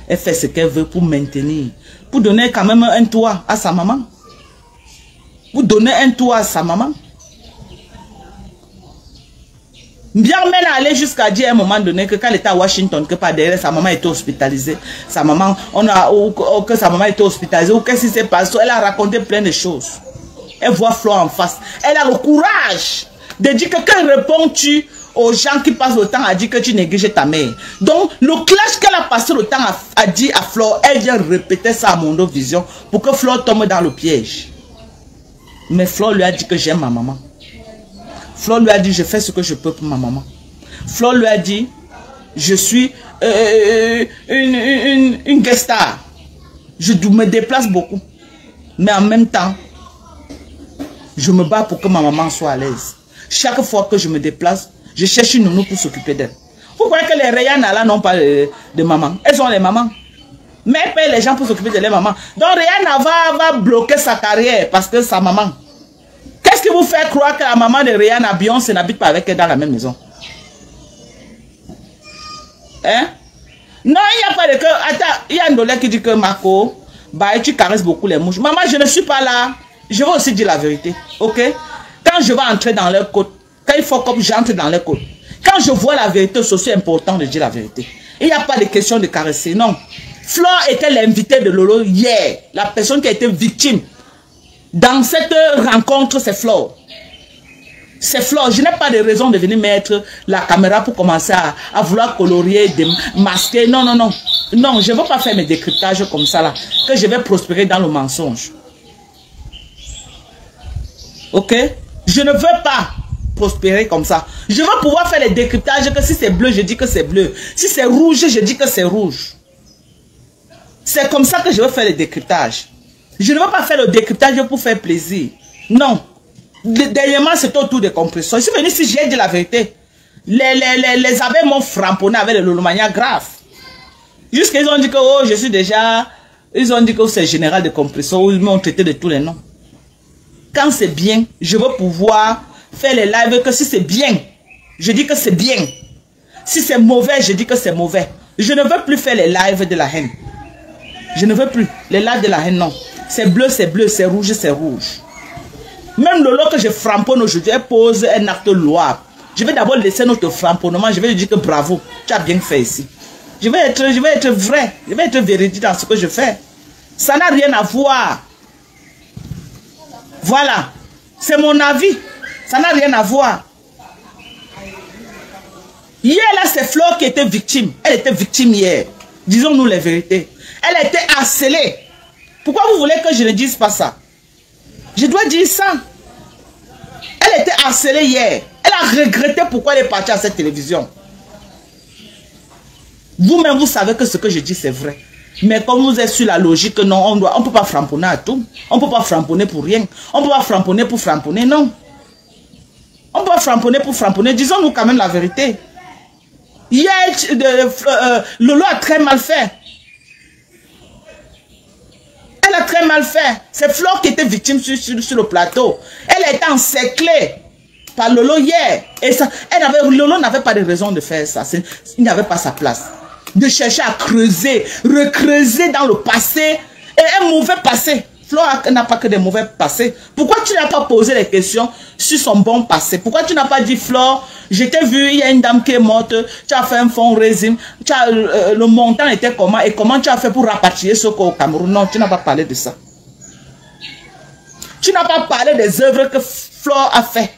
Elle fait ce qu'elle veut pour maintenir. Pour donner quand même un toit à sa maman. Pour donner un toit à sa maman. Bien même aller jusqu'à dire à un moment donné que quand elle était à Washington, que par derrière sa maman était hospitalisée, sa maman, que sa maman était hospitalisée, ou qu'est-ce qui s'est passé, elle a raconté plein de choses. Elle voit Flore en face. Elle a le courage de dire que quand réponds-tu aux gens qui passent le temps à dire que tu négliges ta mère. Donc le clash qu'elle a passé le temps à dire à Flore, elle vient répéter ça à Mondo Vision pour que Flore tombe dans le piège. Mais Flore lui a dit que j'aime ma maman. Flore lui a dit, je fais ce que je peux pour ma maman. Flore lui a dit, je suis une guest star. Je me déplace beaucoup. Mais en même temps, je me bats pour que ma maman soit à l'aise. Chaque fois que je me déplace, je cherche une nounou pour s'occuper d'elle. Vous croyez que les Rihanna là n'ont pas de maman? Elles ont les mamans. Mais elles payent les gens pour s'occuper de leur maman. Donc Rihanna va bloquer sa carrière parce que sa maman. Qu'est-ce qui vous fait croire que la maman de Rihanna, Beyoncé, n'habite pas avec elle dans la même maison? Hein? Non, il n'y a pas de cœur. Attends, il y a un dollar qui dit que Marco, bah, tu caresses beaucoup les mouches. Maman, je ne suis pas là. Je vais aussi dire la vérité. Ok? Quand je vais entrer dans leur côte, quand il faut que j'entre dans leur côte, quand je vois la vérité, c'est aussi important de dire la vérité. Il n'y a pas de question de caresser. Non. Flore était l'invité de Lolo hier. La personne qui a été victime. Dans cette rencontre, c'est Flore. C'est Flore. Je n'ai pas de raison de venir mettre la caméra pour commencer à vouloir colorier, masquer. Non, non, non. Non, je ne veux pas faire mes décryptages comme ça là. Que je vais prospérer dans le mensonge. Ok? Je ne veux pas prospérer comme ça. Je veux pouvoir faire les décryptages que si c'est bleu, je dis que c'est bleu. Si c'est rouge, je dis que c'est rouge. C'est comme ça que je veux faire les décryptages. Je ne veux pas faire le décryptage pour faire plaisir. Non. Dernièrement, c'était autour des compressions. Je suis venu si j'ai dit la vérité. Les abeilles m'ont framponné avec le lolomania grave. Jusqu'à ils ont dit que oh, je suis déjà... Ils ont dit que c'est général de compression. Ils m'ont traité de tous les noms. Quand c'est bien, je veux pouvoir faire les lives que si c'est bien, je dis que c'est bien. Si c'est mauvais, je dis que c'est mauvais. Je ne veux plus faire les lives de la haine. Je ne veux plus. Les lives de la haine, non. C'est bleu, c'est rouge, c'est rouge. Même Lolo que je framponne aujourd'hui, elle pose un acte louable. Je vais d'abord laisser notre framponnement. Je vais lui dire que bravo, tu as bien fait ici. Je vais être vrai. Je vais être véridique dans ce que je fais. Ça n'a rien à voir. Voilà. C'est mon avis. Ça n'a rien à voir. Hier, là, c'est Flore qui était victime. Elle était victime hier. Disons-nous les vérités. Elle était harcelée. Pourquoi vous voulez que je ne dise pas ça? Je dois dire ça. Elle était harcelée hier. Elle a regretté pourquoi elle est partie à cette télévision. Vous-même, vous savez que ce que je dis, c'est vrai. Mais comme vous êtes sur la logique, non, on ne peut pas framponner à tout. On ne peut pas framponner pour rien. On ne peut pas framponner pour framponner, non. On peut pas framponner pour framponner. Disons-nous quand même la vérité. Hier, Lolo a très mal fait. Elle a très mal fait. C'est Flore qui était victime sur le plateau. Elle a été encerclée par Lolo hier. Et ça, Lolo n'avait pas de raison de faire ça. Il n'y avait pas sa place. de chercher à creuser, recreuser dans le passé et un mauvais passé. Flore n'a pas que des mauvais passés. Pourquoi tu n'as pas posé les questions sur son bon passé? Pourquoi tu n'as pas dit, Flore, je t'ai vu, il y a une dame qui est morte, tu as fait un fundraising, le montant était comment et comment tu as fait pour rapatrier ce corps au Cameroun? Non, tu n'as pas parlé de ça. Tu n'as pas parlé des œuvres que Flore a fait.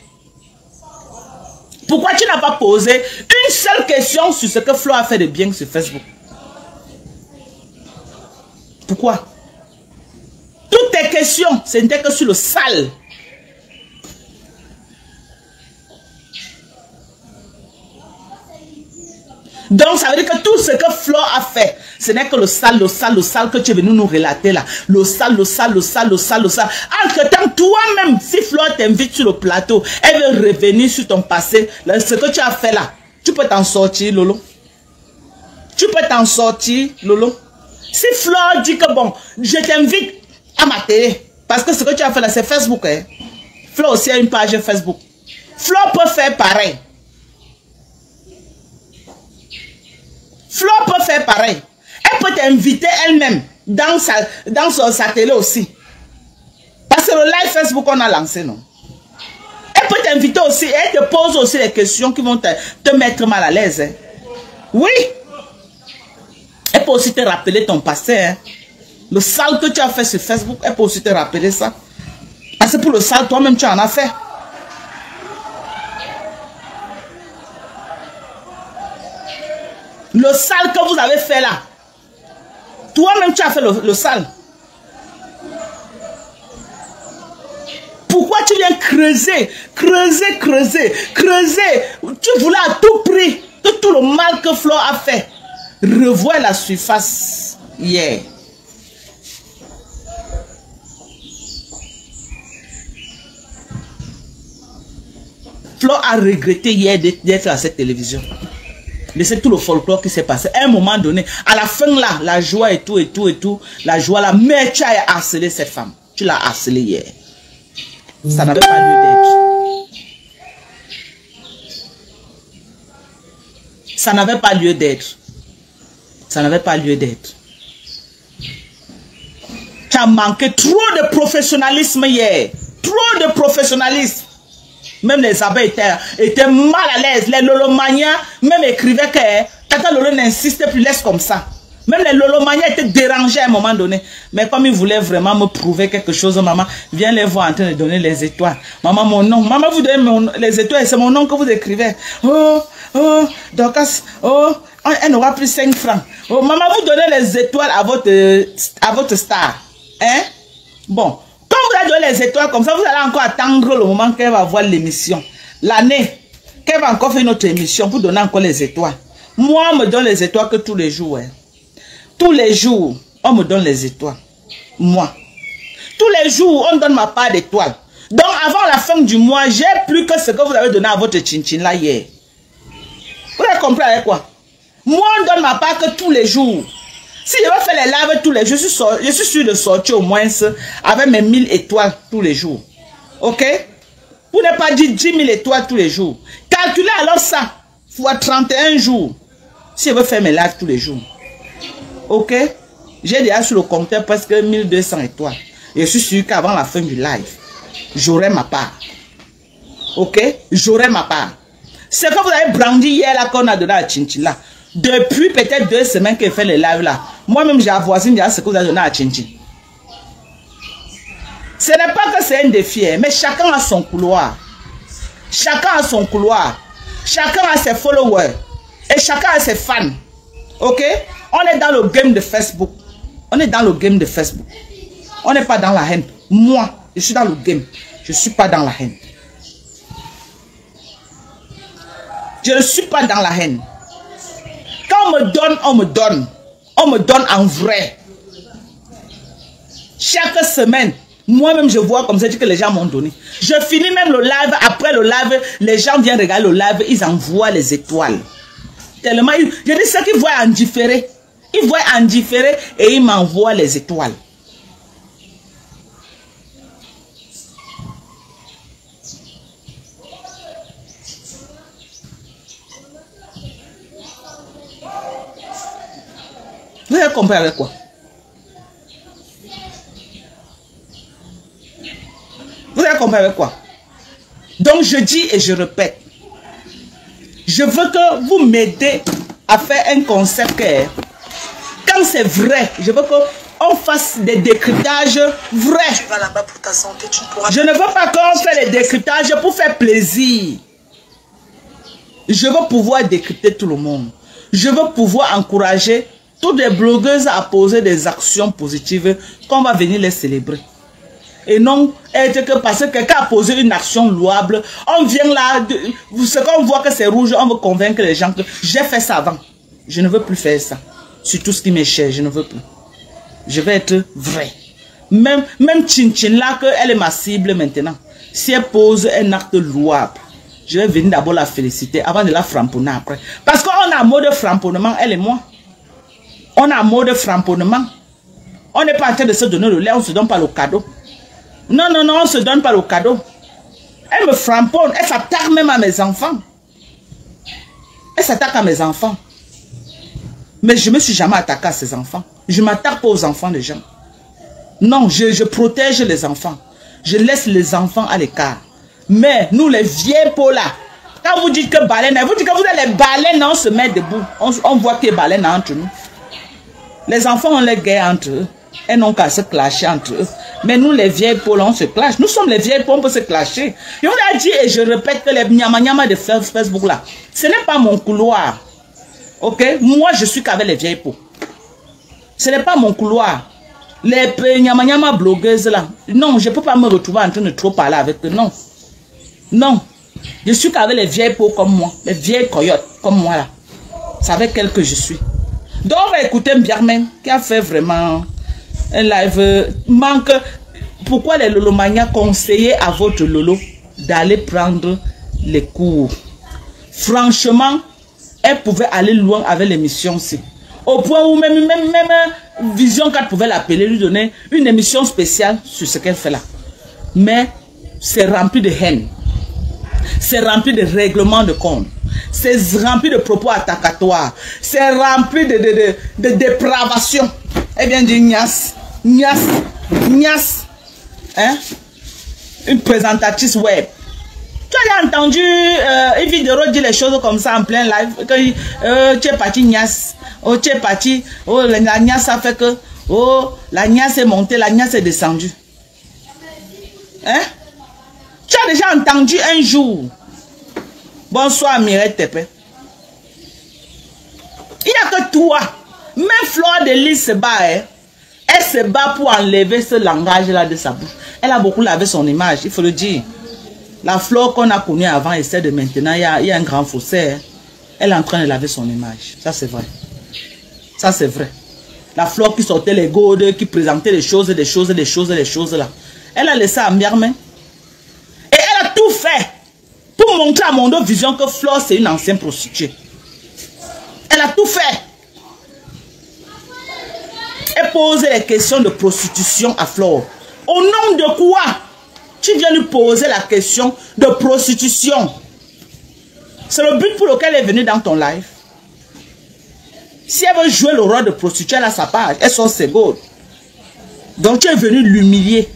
Pourquoi tu n'as pas posé une seule question sur ce que Flore a fait de bien sur Facebook? Pourquoi? Toutes tes questions, ce n'était que sur le sale. Donc, ça veut dire que tout ce que Flore a fait, ce n'est que le sale que tu es venu nous relater là. Le sale. Entre-temps, toi-même, si Flore t'invite sur le plateau, elle veut revenir sur ton passé, là, ce que tu as fait là, tu peux t'en sortir, Lolo. Tu peux t'en sortir, Lolo. Si Flore dit que bon, je t'invite à ma télé, parce que ce que tu as fait là, c'est Facebook. Hein. Flore aussi a une page Facebook. Flore peut faire pareil. Flore peut faire pareil. Elle peut t'inviter elle-même dans sa télé aussi. Parce que le live Facebook qu'on a lancé, non? Elle peut t'inviter aussi et elle te pose aussi les questions qui vont te mettre mal à l'aise. Hein. Oui. Elle peut aussi te rappeler ton passé. Hein. Le sale que tu as fait sur Facebook, elle peut aussi te rappeler ça. Parce que pour le sale, toi-même, tu en as fait. Le sale que vous avez fait là. Toi-même, tu as fait le sale. Pourquoi tu viens creuser? Tu voulais à tout prix que tout le mal que Flore a fait. Revois la surface hier. Flore a regretté hier d'être à cette télévision. C'est tout le folklore qui s'est passé. À un moment donné, à la fin là, la joie et tout, la joie là, mais tu as harcelé cette femme. Tu l'as harcelée hier. Ça n'avait pas lieu d'être. Ça n'avait pas lieu d'être. Ça n'avait pas lieu d'être. Tu as manqué trop de professionnalisme hier. Trop de professionnalisme. Même les abeilles étaient mal à l'aise. Les lolomaniens même écrivaient que Tata Lolo n'insiste plus, laisse comme ça. Même les lolomaniens étaient dérangés à un moment donné. Mais comme ils voulaient vraiment me prouver quelque chose, maman, viens les voir en train de donner les étoiles. Maman, mon nom. Maman, vous donnez les étoiles, c'est mon nom que vous écrivez. Oh, Dorcas, elle n'aura plus 5 francs. Oh, maman, vous donnez les étoiles à votre star. Hein? Bon. Quand vous allez donner les étoiles comme ça, vous allez encore attendre le moment qu'elle va voir l'émission. L'année, qu'elle va encore faire une autre émission pour donner encore les étoiles. Moi, on me donne les étoiles que tous les jours. Hein. Tous les jours, on me donne les étoiles. Moi. Tous les jours, on donne ma part d'étoiles. Donc, avant la fin du mois, j'ai plus que ce que vous avez donné à votre chin-chin là hier. Vous avez compris avec quoi? Moi, on donne ma part que tous les jours. Si je vais faire les lives tous les jours, je suis sûr de sortir au moins avec mes 1000 étoiles tous les jours. Ok? Vous n'avez pas dit 10 000 étoiles tous les jours. Calculez alors ça fois 31 jours. Si je veux faire mes lives tous les jours. Ok? J'ai déjà sur le compteur presque 1200 étoiles. Et je suis sûr qu'avant la fin du live, j'aurai ma part. Ok? J'aurai ma part. Ce que vous avez brandi hier là qu'on a donné à Chinchilla. Depuis peut-être 2 semaines que je fais les lives là. Moi-même, j'ai avoisiné ce que vous avez donné à Chinchi. Ce n'est pas que c'est un défi, mais chacun a son couloir. Chacun a son couloir. Chacun a ses followers. Et chacun a ses fans. Ok? On est dans le game de Facebook. On est dans le game de Facebook. On n'est pas dans la haine. Moi, je suis dans le game. Je ne suis pas dans la haine. Je ne suis pas dans la haine. Quand on me donne, on me donne. On me donne en vrai. Chaque semaine, moi-même, je vois comme ça que les gens m'ont donné. Je finis même le live. Après le live, les gens viennent regarder le live. Ils envoient les étoiles. Tellement, je dis ce qu'ils voient en différé. Ils voient en différé et ils m'envoient les étoiles. Vous avez compris avec quoi? Vous avez compris avec quoi? Donc je dis et je répète. Je veux que vous m'aidez à faire un concept clair. Quand c'est vrai, je veux qu'on fasse des décryptages vrais. Tu vas là-bas pour ta santé, tu ne pourras pas. Je ne veux pas qu'on fasse des décryptages pour faire plaisir. Je veux pouvoir décrypter tout le monde. Je veux pouvoir encourager toutes les blogueuses à poser des actions positives qu'on va venir les célébrer. Et non être que parce que quelqu'un a posé une action louable, on vient là, ce qu'on voit que c'est rouge, on veut convaincre les gens que j'ai fait ça avant. Je ne veux plus faire ça. Sur tout ce qui m'est cher, je ne veux plus. Je vais être vrai. Même Chin-Chin là, elle est ma cible maintenant. Si elle pose un acte louable, je vais venir d'abord la féliciter avant de la framponner après. Parce qu'on a un mot de framponnement, elle et moi. On a un mot de framponnement. On n'est pas en train de se donner le lait, on ne se donne pas le cadeau. Non, non, non, on ne se donne pas le cadeau. Elle me framponne, elle s'attaque même à mes enfants. Elle s'attaque à mes enfants. Mais je ne me suis jamais attaqué à ses enfants. Je ne m'attaque pas aux enfants des gens. Non, je protège les enfants. Je laisse les enfants à l'écart. Mais nous, les vieilles peaux là, quand vous dites que baleine, vous dites que vous êtes les baleines, on se met debout. On voit qu'il y a baleine entre nous. Les enfants ont les guerres entre eux. Elles n'ont qu'à se clasher entre eux. Mais nous, les vieilles peaux là, on se clash. Nous sommes les vieilles peaux, on peut se clasher. Je vous ai dit et je répète que les nyama de Facebook là, ce n'est pas mon couloir. Ok? Moi, je suis qu'avec les vieilles peaux. Ce n'est pas mon couloir. Les nyama blogueuses là, non, je ne peux pas me retrouver en train de trop parler avec eux. Non. Non. Je suis qu'avec les vieilles peaux comme moi. Les vieilles coyotes comme moi là. C'est avec elles que je suis. Donc, on va écouter Mbiarmen qui a fait vraiment un live. Manque. Pourquoi les Lolomania conseillent à votre Lolo d'aller prendre les cours? Franchement, elle pouvait aller loin avec l'émission-ci. Au point où même Vision 4 pouvait l'appeler, lui donner une émission spéciale sur ce qu'elle fait là. Mais c'est rempli de haine. C'est rempli de règlements de compte. C'est rempli de propos attacatoires. C'est rempli de dépravation. Eh bien, dit Nias, Nias, Nias. Hein? Une présentatrice web. Tu as entendu une vidéo dire les choses comme ça en plein live. Que tu es parti Nias. Oh, tu es parti. Oh, la Nias a fait que. Oh, la Nias est montée, la Nias est descendue. Hein? Tu as déjà entendu un jour. Bonsoir, Mireille Tepe. Il n'y a que toi. Même Fleur de Lys se bat. Hein? Elle se bat pour enlever ce langage-là de sa bouche. Elle a beaucoup lavé son image, il faut le dire. La Fleur qu'on a connue avant et celle de maintenant, il y a un grand fossé. Hein? Elle est en train de laver son image. Ça, c'est vrai. Ça, c'est vrai. La Fleur qui sortait les gourdes, qui présentait les choses là. Elle a laissé à Mbiarmen. Et elle a tout fait pour montrer à Mondo Vision que Fleur, c'est une ancienne prostituée. Elle a tout fait. Elle pose les questions de prostitution à Fleur. Au nom de quoi tu viens lui poser la question de prostitution? C'est le but pour lequel elle est venue dans ton live. Si elle veut jouer le rôle de prostituée, elle a sa page. Elle sort ses gourdes. Donc tu es venu l'humilier.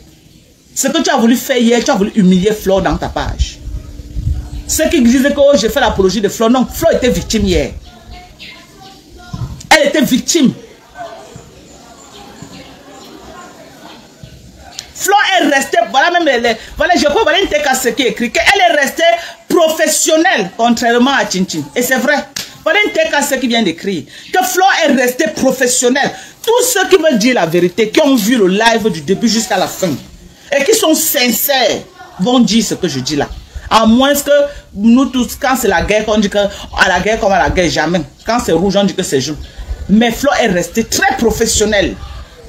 Ce que tu as voulu faire hier, tu as voulu humilier Fleur dans ta page. Ceux qui disaient que oh, j'ai fait l'apologie de Fleur, non, Fleur était victime hier. Elle était victime. Fleur est restée, voilà même voilà, je peux voir une tête à ce qui est écrit, qu'elle est restée professionnelle, contrairement à Chin-Chin. Et c'est vrai. Voilà une tête à ce qui vient d'écrire. Que Fleur est restée professionnelle. Tous ceux qui veulent dire la vérité, qui ont vu le live du début jusqu'à la fin, et qui sont sincères, vont dire ce que je dis là. À moins que nous tous, quand c'est la guerre, on dit que à la guerre comme à la guerre, jamais. Quand c'est rouge, on dit que c'est jaune. Mais Fleur est restée très professionnelle.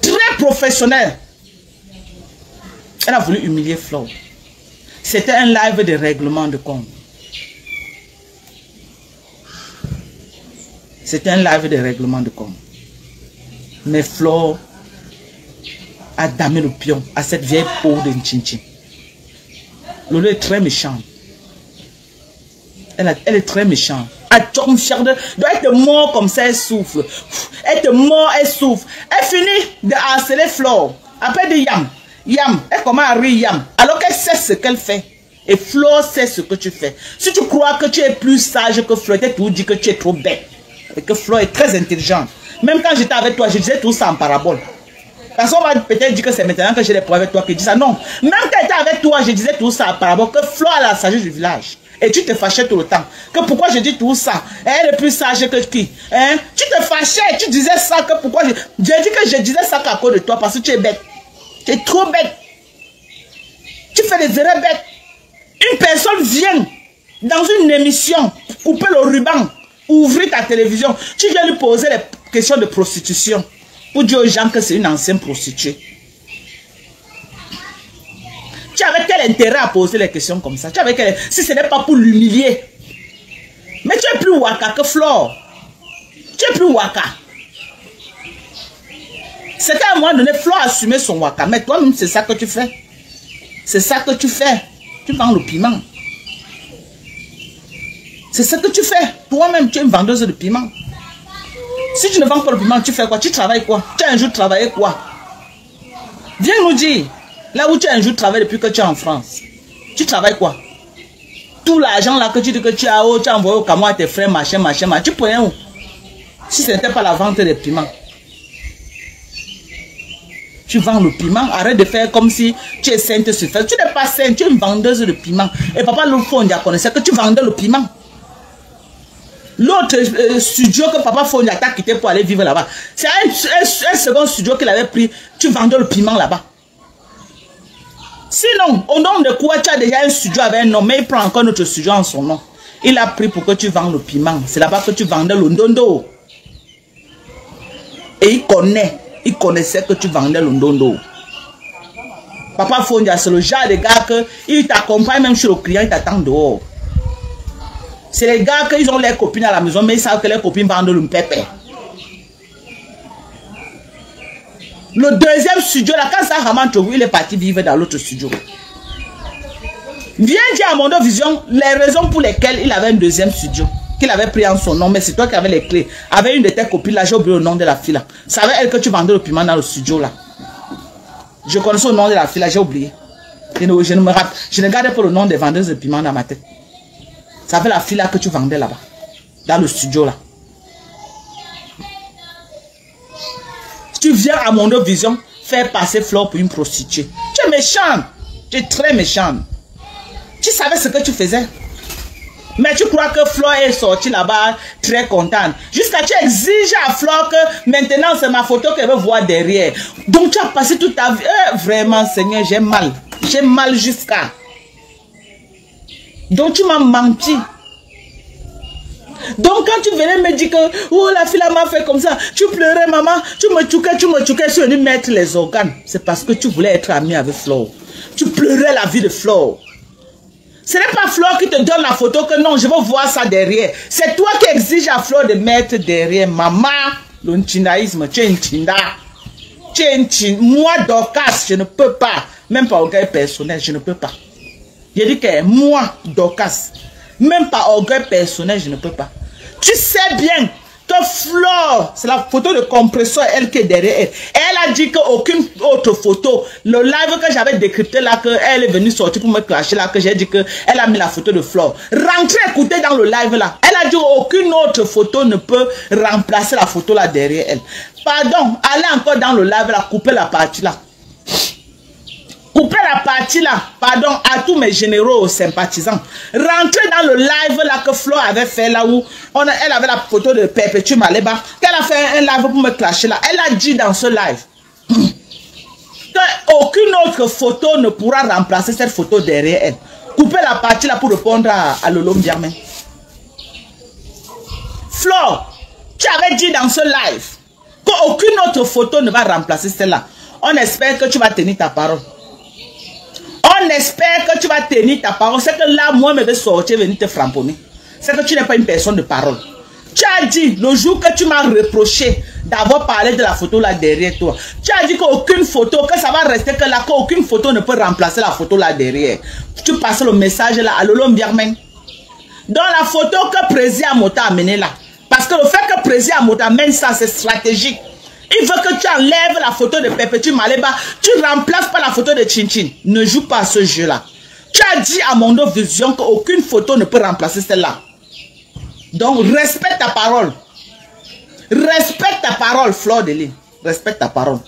Très professionnelle. Elle a voulu humilier Fleur. C'était un live de règlement de compte. C'était un live de règlement de compte. Mais Fleur a damé le pion à cette vieille peau de Chin-Chin. Lolo est très méchante. Elle est très méchante. doit être mort comme ça, elle souffle. Être mort, elle souffle. Elle finit de harceler Flore. Après de Yam, elle commence à rire Yam. Alors qu'elle sait ce qu'elle fait. Et Flore sait ce que tu fais. Si tu crois que tu es plus sage que Flore, tu tout dit que tu es trop bête. Et que Flore est très intelligente. Même quand j'étais avec toi, je disais tout ça en parabole. Parce qu'on va peut-être dire que c'est maintenant que j'ai les preuves avec toi qui dis ça. Non. Même quand j'étais avec toi, je disais tout ça en parabole. Que Flore a la sagesse du village. Et tu te fâchais tout le temps. Que pourquoi je dis tout ça? Elle est plus sage que qui? Hein? Tu te fâchais, tu disais ça. Que pourquoi je dis que je disais ça qu'à cause de toi. Parce que tu es bête. Tu es trop bête. Tu fais des erreurs bêtes. Une personne vient dans une émission, couper le ruban, ouvrir ta télévision. Tu viens lui poser les questions de prostitution. Pour dire aux gens que c'est une ancienne prostituée. Tu avais quel intérêt à poser les questions comme ça? Si ce n'est pas pour l'humilier. Mais tu es plus waka que Flore. Tu es plus waka. C'est qu'à un moment donné, Flore a assumé son waka. Mais toi-même, c'est ça que tu fais. C'est ça que tu fais. Tu vends le piment. C'est ce que tu fais. Toi-même, tu es une vendeuse de piment. Si tu ne vends pas le piment, tu fais quoi? Tu travailles quoi? Tu as un jour travaillé quoi? Viens nous dire. Là où tu as un jour travaillé depuis que tu es en France. Tu travailles quoi? Tout l'argent là que tu dis que tu as envoyé au Cameroun à tes frères, machin. Tu prenais où? Si ce n'était pas la vente des piments. Tu vends le piment. Arrête de faire comme si tu es sainte sur fait. Tu n'es pas sainte, tu es une vendeuse de piment. Et papa Fondia connaissait que tu vendais le piment. L'autre studio que papa Fondia t'a quitté pour aller vivre là-bas. C'est un second studio qu'il avait pris. Tu vendais le piment là-bas. Sinon, au nom de quoi tu as déjà un studio avec un nom, mais il prend encore notre studio en son nom. Il a pris pour que tu vendes le piment. C'est là-bas que tu vendais le ndondo. Et il connaissait que tu vendais le ndondo. Papa Fondia, c'est le genre de gars que il t'accompagne même chez le client, il t'attend dehors. C'est les gars qu'ils ont leurs copines à la maison, mais ils savent que leurs copines vendent le pépé. Le deuxième studio, là, quand ça Ramantourou, il est parti vivre dans l'autre studio. Viens dire à Mondo Vision les raisons pour lesquelles il avait un deuxième studio. Qu'il avait pris en son nom, mais c'est toi qui avais les clés. Avec une de tes copines, là, j'ai oublié le nom de la fille, là. C'est avec elle que tu vendais le piment dans le studio, là. Je connaissais le nom de la fille, là, j'ai oublié. Je ne me rappelle. Je ne gardais pas le nom des vendeuses de piment dans ma tête. C'est avec la fille, là, que tu vendais là-bas. Dans le studio, là. Tu viens à Mondo Vision faire passer Flore pour une prostituée. Tu es méchant. Tu es très méchant. Tu savais ce que tu faisais. Mais tu crois que Flore est sortie là-bas très contente. Jusqu'à tu exiges à Flore que maintenant c'est ma photo qu'elle veut voir derrière. Donc tu as passé toute ta vie. Vraiment Seigneur, j'ai mal. J'ai mal jusqu'à. Donc tu m'as menti. Donc quand tu venais me dire que oh la fille m'a fait comme ça, tu pleurais maman, tu me choquais, je suis venu mettre les organes. C'est parce que tu voulais être ami avec Flore. Tu pleurais la vie de Flore. Ce n'est pas Flore qui te donne la photo que non, je veux voir ça derrière. C'est toi qui exiges à Flore de mettre derrière. Maman, le nchinaïsme, tu es un chinda. Tu es un chin. Moi, Dorcas, je ne peux pas. Même pas orgueil personnel, je ne peux pas. Je dis que moi, Dorcas, même pas orgueil personnel, je ne peux pas. Tu sais bien que Flore, c'est la photo de compresseur, elle qui est derrière elle. Elle a dit qu'aucune autre photo, le live que j'avais décrypté là, qu'elle est venue sortir pour me clasher là, que j'ai dit qu'elle a mis la photo de Flore. Rentrez écouter dans le live là. Elle a dit qu'aucune autre photo ne peut remplacer la photo là derrière elle. Pardon, allez encore dans le live là, couper la partie là. Couper la partie là, pardon, à tous mes généraux sympathisants. Rentrez dans le live là que Flore avait fait là où elle avait la photo de Perpétue Maleba. Qu'elle a fait un live pour me clasher là. Elle a dit dans ce live qu'aucune autre photo ne pourra remplacer cette photo derrière elle. Coupez la partie là pour répondre à Lolo Mdiamé. Flore, tu avais dit dans ce live qu'aucune autre photo ne va remplacer celle-là. On espère que tu vas tenir ta parole. On espère que tu vas tenir ta parole. C'est que là, moi, je vais sortir, venir te framponner. C'est que tu n'es pas une personne de parole. Tu as dit, le jour que tu m'as reproché d'avoir parlé de la photo là derrière toi, tu as dit qu'aucune photo, que ça va rester que là, qu'aucune photo ne peut remplacer la photo là derrière. Tu passes le message là à Lolo Mbiarmen. Dans la photo que Président t'a amené là. Parce que le fait que Président t'amène ça, c'est stratégique. Il veut que tu enlèves la photo de Perpétue Maleba. Tu remplaces pas la photo de Chinchin. Ne joue pas à ce jeu-là. Tu as dit à Mondo Vision qu'aucune photo ne peut remplacer celle-là. Donc, respecte ta parole. Respecte ta parole, Fleur de Lys. Respecte ta parole.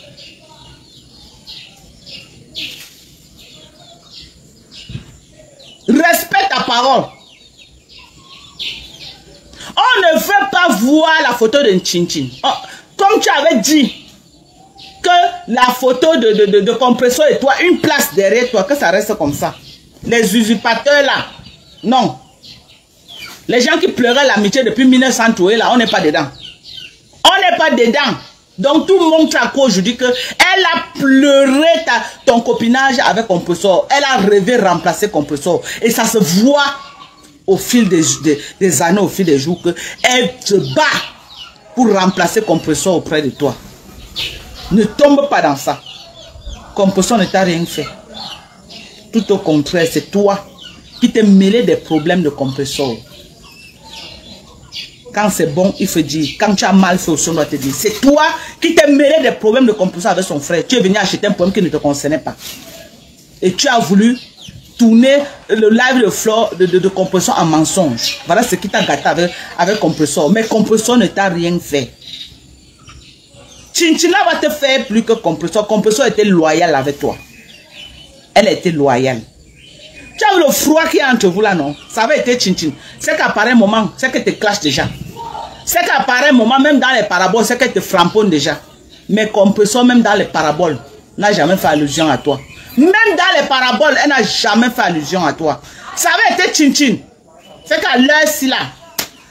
Respecte ta parole. On ne veut pas voir la photo de Chinchin. Oh, comme tu avais dit que la photo de compresseur et toi, une place derrière toi, que ça reste comme ça. Les usurpateurs là, non. Les gens qui pleuraient l'amitié depuis 1900 là, on n'est pas dedans. On n'est pas dedans. Donc tout le monde t'a aujourd'hui que elle a pleuré ton copinage avec compresseur. Elle a rêvé remplacer compresseur. Et ça se voit au fil des années, au fil des jours, qu'elle se bat pour remplacer compresseur auprès de toi. Ne tombe pas dans ça. Compresseur ne t'a rien fait. Tout au contraire, c'est toi qui t'es mêlé des problèmes de compresseur. Quand c'est bon, il faut dire. Quand tu as mal fait aussi, on doit te dire. C'est toi qui t'es mêlé des problèmes de compresseur avec son frère. Tu es venu acheter un problème qui ne te concernait pas. Et tu as voulu tourner le live de Fleur de compresseur en mensonge. Voilà ce qui t'a gâté avec compresseur. Mais compresseur ne t'a rien fait. Chinchina va te faire plus que compresseur. Compresseur était loyal avec toi. Elle était loyale. Tu as vu le froid qui est entre vous là, non? Ça avait été Chinchin. C'est qu'à pareil moment, c'est que te clash déjà. C'est qu'à pareil moment, même dans les paraboles, c'est que te framponne déjà. Mais compresseur, même dans les paraboles, n'a jamais fait allusion à toi. Même dans les paraboles, elle n'a jamais fait allusion à toi. Ça avait été Chinchin. C'est qu'à l'heure-ci là.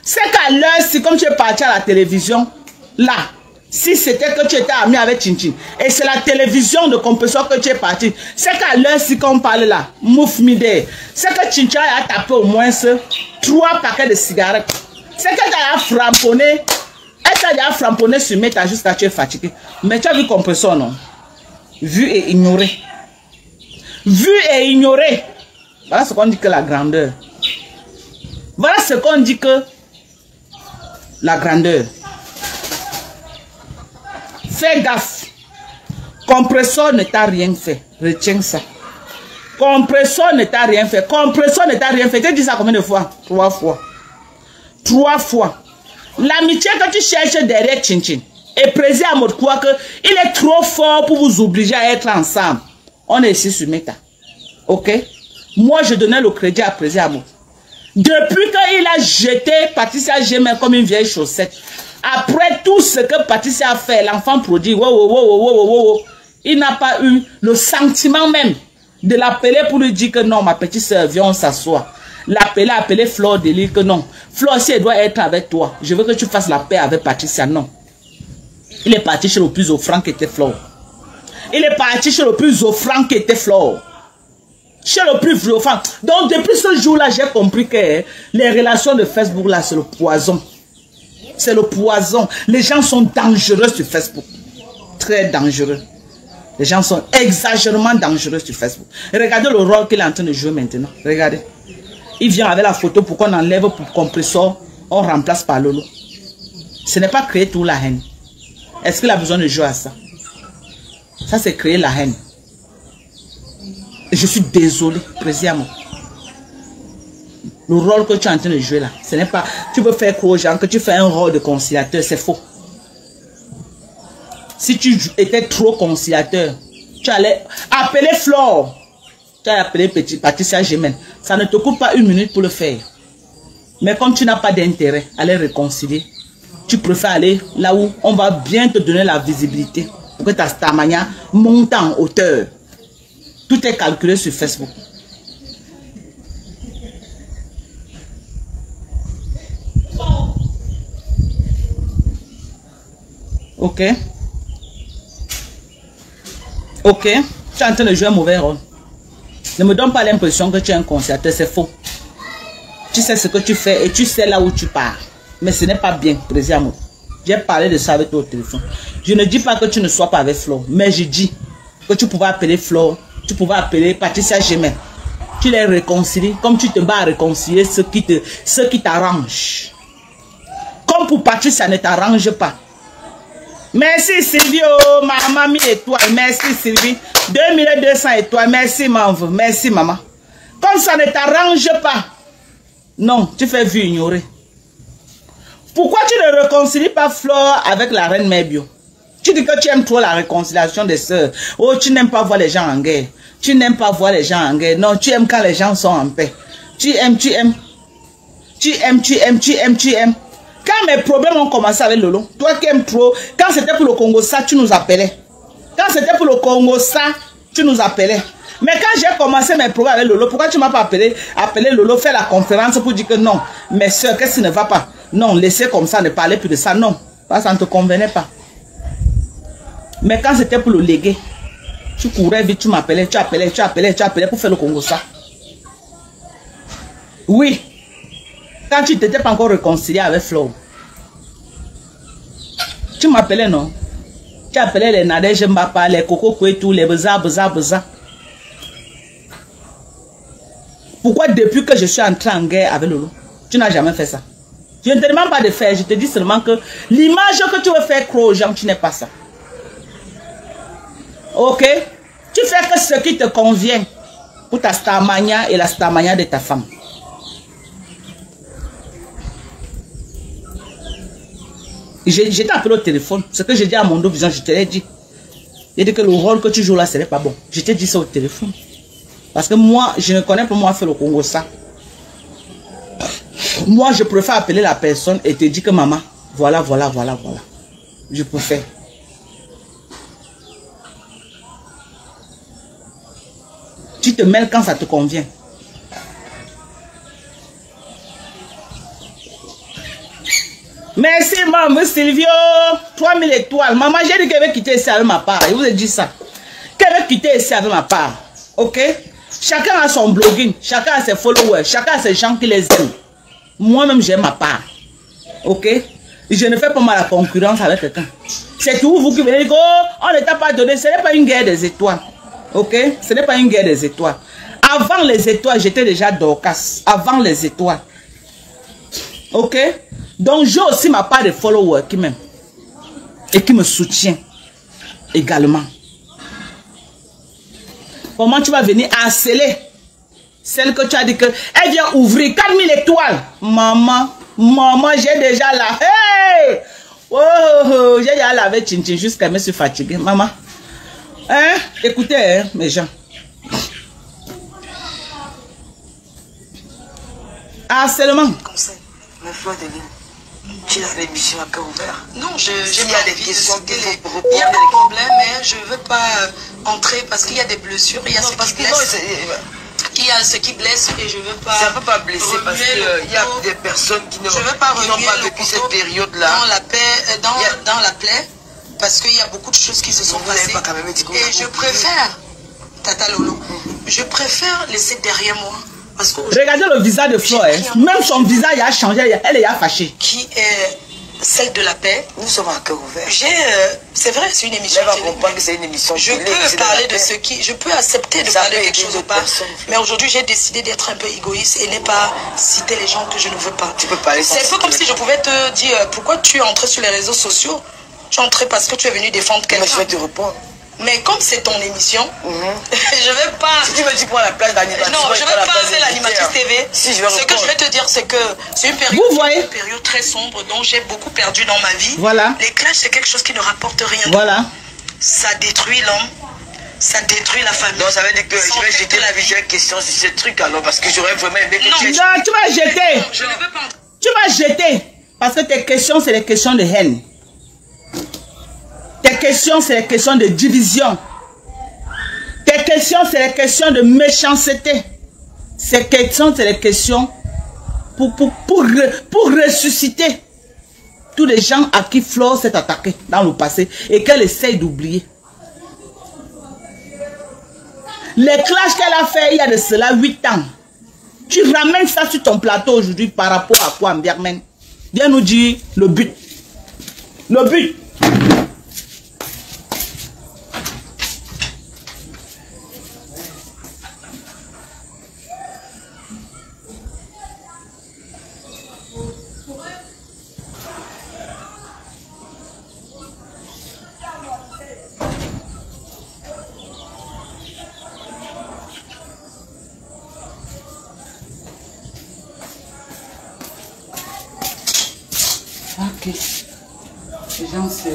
C'est qu'à l'heure-ci, comme tu es parti à la télévision, là. Si c'était que tu étais ami avec Chinchin, et c'est la télévision de compresseur que tu es parti, c'est qu'à l'heure-ci qu'on parle là, mouf mide, c'est que Chinchin a tapé au moins 3 paquets de cigarettes. C'est qu'elle t'a framponné, elle t'a framponné sur Meta jusqu'à tu es fatigué. Mais tu as vu compresseur, non? Vu et ignoré. Vu et ignoré. Voilà ce qu'on dit que la grandeur. Voilà ce qu'on dit que la grandeur. Fais gaffe. Compresseur ne t'a rien fait. Retiens ça. Compresseur ne t'a rien fait. Compresseur ne t'a rien fait. Tu dis ça combien de fois? 3 fois. 3 fois. L'amitié que tu cherches derrière Chinchin. Et Président Amod croit qu'il est trop fort pour vous obliger à être ensemble. On est ici sur Meta. Ok? Moi, je donnais le crédit à Président Amod. Depuis qu'il a jeté Patricia Gémel comme une vieille chaussette. Après tout ce que Patricia a fait, l'enfant prodigue, il n'a pas eu le sentiment même de l'appeler pour lui dire que non, ma petite soeur, viens, on s'assoit. Appeler Fleur de Lys que non. Fleur, si elle doit être avec toi, je veux que tu fasses la paix avec Patricia. Non. Il est parti chez le plus offrant qui était Fleur. Il est parti chez le plus offrant qui était Fleur. Chez le plus offrant. Donc, depuis ce jour-là, j'ai compris que les relations de Facebook, là, c'est le poison. C'est le poison. Les gens sont dangereux sur Facebook. Très dangereux. Les gens sont exagérément dangereux sur Facebook. Et regardez le rôle qu'il est en train de jouer maintenant. Regardez. Il vient avec la photo pour qu'on enlève pour compresseur. On remplace par Lolo. Ce n'est pas créer toute la haine. Est-ce qu'il a besoin de jouer à ça? Ça, c'est créer la haine. Et je suis désolé, précisément. Le rôle que tu es en train de jouer là, ce n'est pas... Tu veux faire croire aux gens que tu fais un rôle de conciliateur, c'est faux. Si tu étais trop conciliateur, tu allais appeler Flore. Tu allais appeler Patricia Gémel. Ça ne te coûte pas 1 minute pour le faire. Mais comme tu n'as pas d'intérêt à les réconcilier, tu préfères aller là où on va bien te donner la visibilité pour que ta stamania monte en hauteur. Tout est calculé sur Facebook. Ok. Ok. Tu es en train de jouer un mauvais rôle. Ne me donne pas l'impression que tu es un conciliateur, c'est faux. Tu sais ce que tu fais et tu sais là où tu pars. Mais ce n'est pas bien, précisément. J'ai parlé de ça avec toi au téléphone. Je ne dis pas que tu ne sois pas avec Flo, mais je dis que tu pouvais appeler Flo, tu pouvais appeler Patricia Gémel. Tu les réconcilies comme tu te bats à réconcilier ce qui t'arrange. Comme pour Patrice, ça ne t'arrange pas. Merci Sylvie, oh, maman 1000 étoiles. Merci Sylvie. 2200 étoiles. Merci maman. Merci maman. Comme ça ne t'arrange pas. Non, tu fais vu ignorer. Pourquoi tu ne réconcilies pas Flore avec la reine Mébio? Tu dis que tu aimes trop la réconciliation des sœurs. Oh, tu n'aimes pas voir les gens en guerre. Tu n'aimes pas voir les gens en guerre. Non, tu aimes quand les gens sont en paix. Tu aimes, tu aimes. Tu aimes, tu aimes, tu aimes, tu aimes. Quand mes problèmes ont commencé avec Lolo, toi qui aimes trop, quand c'était pour le Congo ça, tu nous appelais. Quand c'était pour le Congo ça, tu nous appelais. Mais quand j'ai commencé mes problèmes avec Lolo, pourquoi tu m'as pas appelé Lolo, faire la conférence pour dire que non, mes soeurs, qu'est-ce qui ne va pas? Non, laissez comme ça, ne parlez plus de ça. Non, ça ne te convenait pas. Mais quand c'était pour le léguer, tu courais vite, tu m'appelais, tu appelais pour faire le Congo ça. Oui. Quand tu t'étais pas encore réconcilié avec Flo, tu m'appelais, non? Tu appelais les Nadège Mbapa, les Coco Kouetou, les Beza. Pourquoi depuis que je suis entré en guerre avec Lolo, tu n'as jamais fait ça? Je ne te demande pas de faire, je te dis seulement que l'image que tu veux faire croire aux gens, tu n'es pas ça. Ok? Tu fais que ce qui te convient pour ta starmania et la starmania de ta femme. J'étais appelé au téléphone. Ce que j'ai dit à mon dos, je te l'ai dit. J'ai dit que le rôle que tu joues là, ce n'est pas bon. Je t'ai dit ça au téléphone. Parce que moi, je ne connais pas moi faire le Congo ça. Moi, je préfère appeler la personne et te dire que maman, voilà. Je préfère. Tu te mêles quand ça te convient. Merci, maman Silvio. 3000 étoiles. Maman, j'ai dit qu'elle veut quitter ici avec ma part. Je vous ai dit ça. Qu'elle veut quitter ici avec ma part. Ok? Chacun a son blogging. Chacun a ses followers. Chacun a ses gens qui les aiment. Moi-même, j'ai ma part. Ok? Je ne fais pas mal la concurrence avec quelqu'un. C'est tout vous qui venez dire, oh, on ne t'a pas donné. Ce n'est pas une guerre des étoiles. Ok? Ce n'est pas une guerre des étoiles. Avant les étoiles, j'étais déjà Dorcas. Avant les étoiles. Ok? Donc, j'ai aussi ma part de followers qui m'aiment. Et qui me soutient. Également. Comment tu vas venir harceler celle que tu as dit que elle vient ouvrir 4000 étoiles. Maman, j'ai déjà la... Hey! Oh, j'ai déjà lavé Tchin-Tchin jusqu'à me suis fatiguée. Maman. Hein? Écoutez, hein, mes gens. Harcèlement. Comme ça, ma foi de l'île. Tu as l'émission à cœur ouvert. Non, j'ai y a des questions il n'y a pas de problème, mais je ne veux pas entrer parce qu'il y a des blessures, il y a ce qui blesse. Il y a ce qui blesse et je ne veux pas... Ça ne peut pas blesser parce qu'il y a des personnes qui n'ont pas vécu cette période-là. Dans la plaie, parce qu'il y a beaucoup de choses qui se sont passées. Et je préfère, Tata Lolo, je préfère laisser derrière moi. Regardez le visage de Flore. Même son visage a changé, elle est fâchée. Qui est celle de la paix. Nous sommes à cœur ouvert. C'est vrai, c'est une émission. Elle va comprendre que c'est une émission. Je peux parler de ce qui... Je peux accepter de parler de quelque chose ou pas. Mais aujourd'hui, j'ai décidé d'être un peu égoïste et ne pas citer les gens que je ne veux pas. Tu peux parler. C'est un peu comme si je pouvais te dire pourquoi tu es entré sur les réseaux sociaux. Tu es entré parce que tu es venu défendre quelqu'un. Mais je vais te répondre. Mais comme c'est ton émission, je vais pas... Si tu veux, tu prends la place d'animatrice. Non, je vais pas faire l'animatrice TV. Si, je vais Ce que je vais te dire, c'est que c'est une période, une période très sombre dont j'ai beaucoup perdu dans ma vie. Voilà. Les clashs, c'est quelque chose qui ne rapporte rien. Voilà. Ça détruit l'homme. Ça détruit la famille. Donc ça veut dire que je vais jeter la vision question sur ce truc alors parce que j'aurais vraiment aimé que tu... Non, tu vas jeter. Je ne veux pas. Tu vas jeter. Parce que tes questions, c'est des questions de haine. Tes questions, c'est des questions de division. Tes questions, c'est des questions de méchanceté. Ces questions, c'est des questions pour ressusciter tous les gens à qui Flore s'est attaqué dans le passé et qu'elle essaye d'oublier. Les clashs qu'elle a fait il y a de cela 8 ans. Tu ramènes ça sur ton plateau aujourd'hui par rapport à quoi, Mbiermen? Viens nous dire le but. Le but. Ok. Les gens se...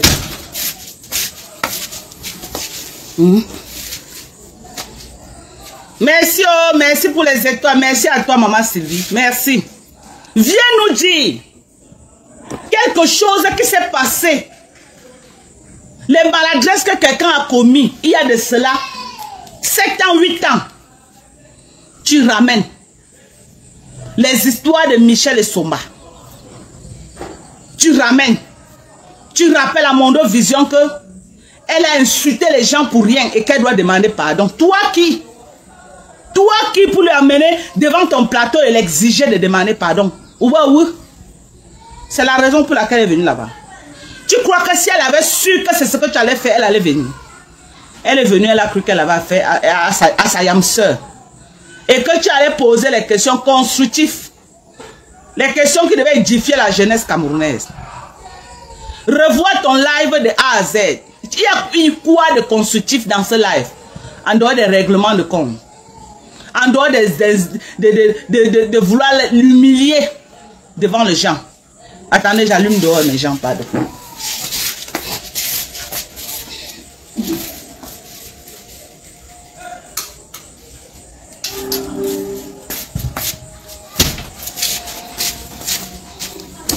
Merci, oh, merci pour les étoiles. Merci à toi, maman Sylvie. Merci. Viens nous dire quelque chose qui s'est passé. Les maladresses que quelqu'un a commis, il y a de cela 7 ans, 8 ans. Tu ramènes les histoires de Michel et Soma. Tu ramènes. Tu rappelles à Mondo Vision que elle a insulté les gens pour rien et qu'elle doit demander pardon. Toi qui pour lui amener devant ton plateau et l'exiger de demander pardon. Oui. C'est la raison pour laquelle elle est venue là-bas. Tu crois que si elle avait su que c'est ce que tu allais faire, elle allait venir. Elle est venue, elle a cru qu'elle avait fait à sa yam sœur. Et que tu allais poser les questions constructives. Les questions qui devaient édifier la jeunesse camerounaise. Revois ton live de A à Z. Il y a eu quoi de constructif dans ce live? En dehors des règlements de compte. En dehors de vouloir l'humilier devant les gens. Attendez, j'allume dehors mes gens, pardon.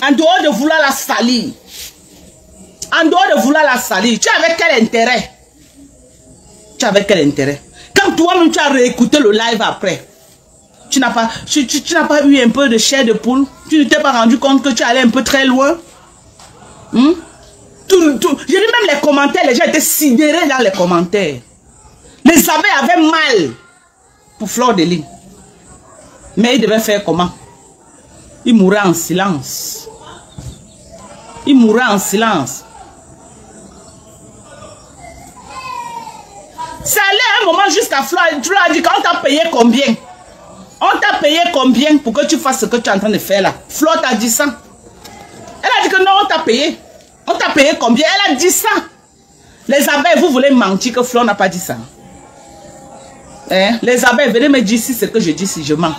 En dehors de vouloir la salir. En dehors de vouloir la salir, tu avais quel intérêt? Tu avais quel intérêt? Quand toi-même tu as réécouté le live après, tu n'as pas eu un peu de chair de poule? Tu ne t'es pas rendu compte que tu allais un peu très loin? J'ai vu même les commentaires, les gens étaient sidérés dans les commentaires. Les abeilles avaient mal pour Fleur de Lys. Mais ils devaient faire comment? Ils mouraient en silence. Ils mouraient en silence. Ça allait un moment jusqu'à Fleur. Tu leur as dit qu'on t'a payé combien? On t'a payé combien pour que tu fasses ce que tu es en train de faire là? Fleur t'a dit ça. Elle a dit que non, on t'a payé. On t'a payé combien? Elle a dit ça. Les abeilles, vous voulez mentir que Fleur n'a pas dit ça. Hein? Les abeilles, venez me dire si c'est ce que je dis, si je mens.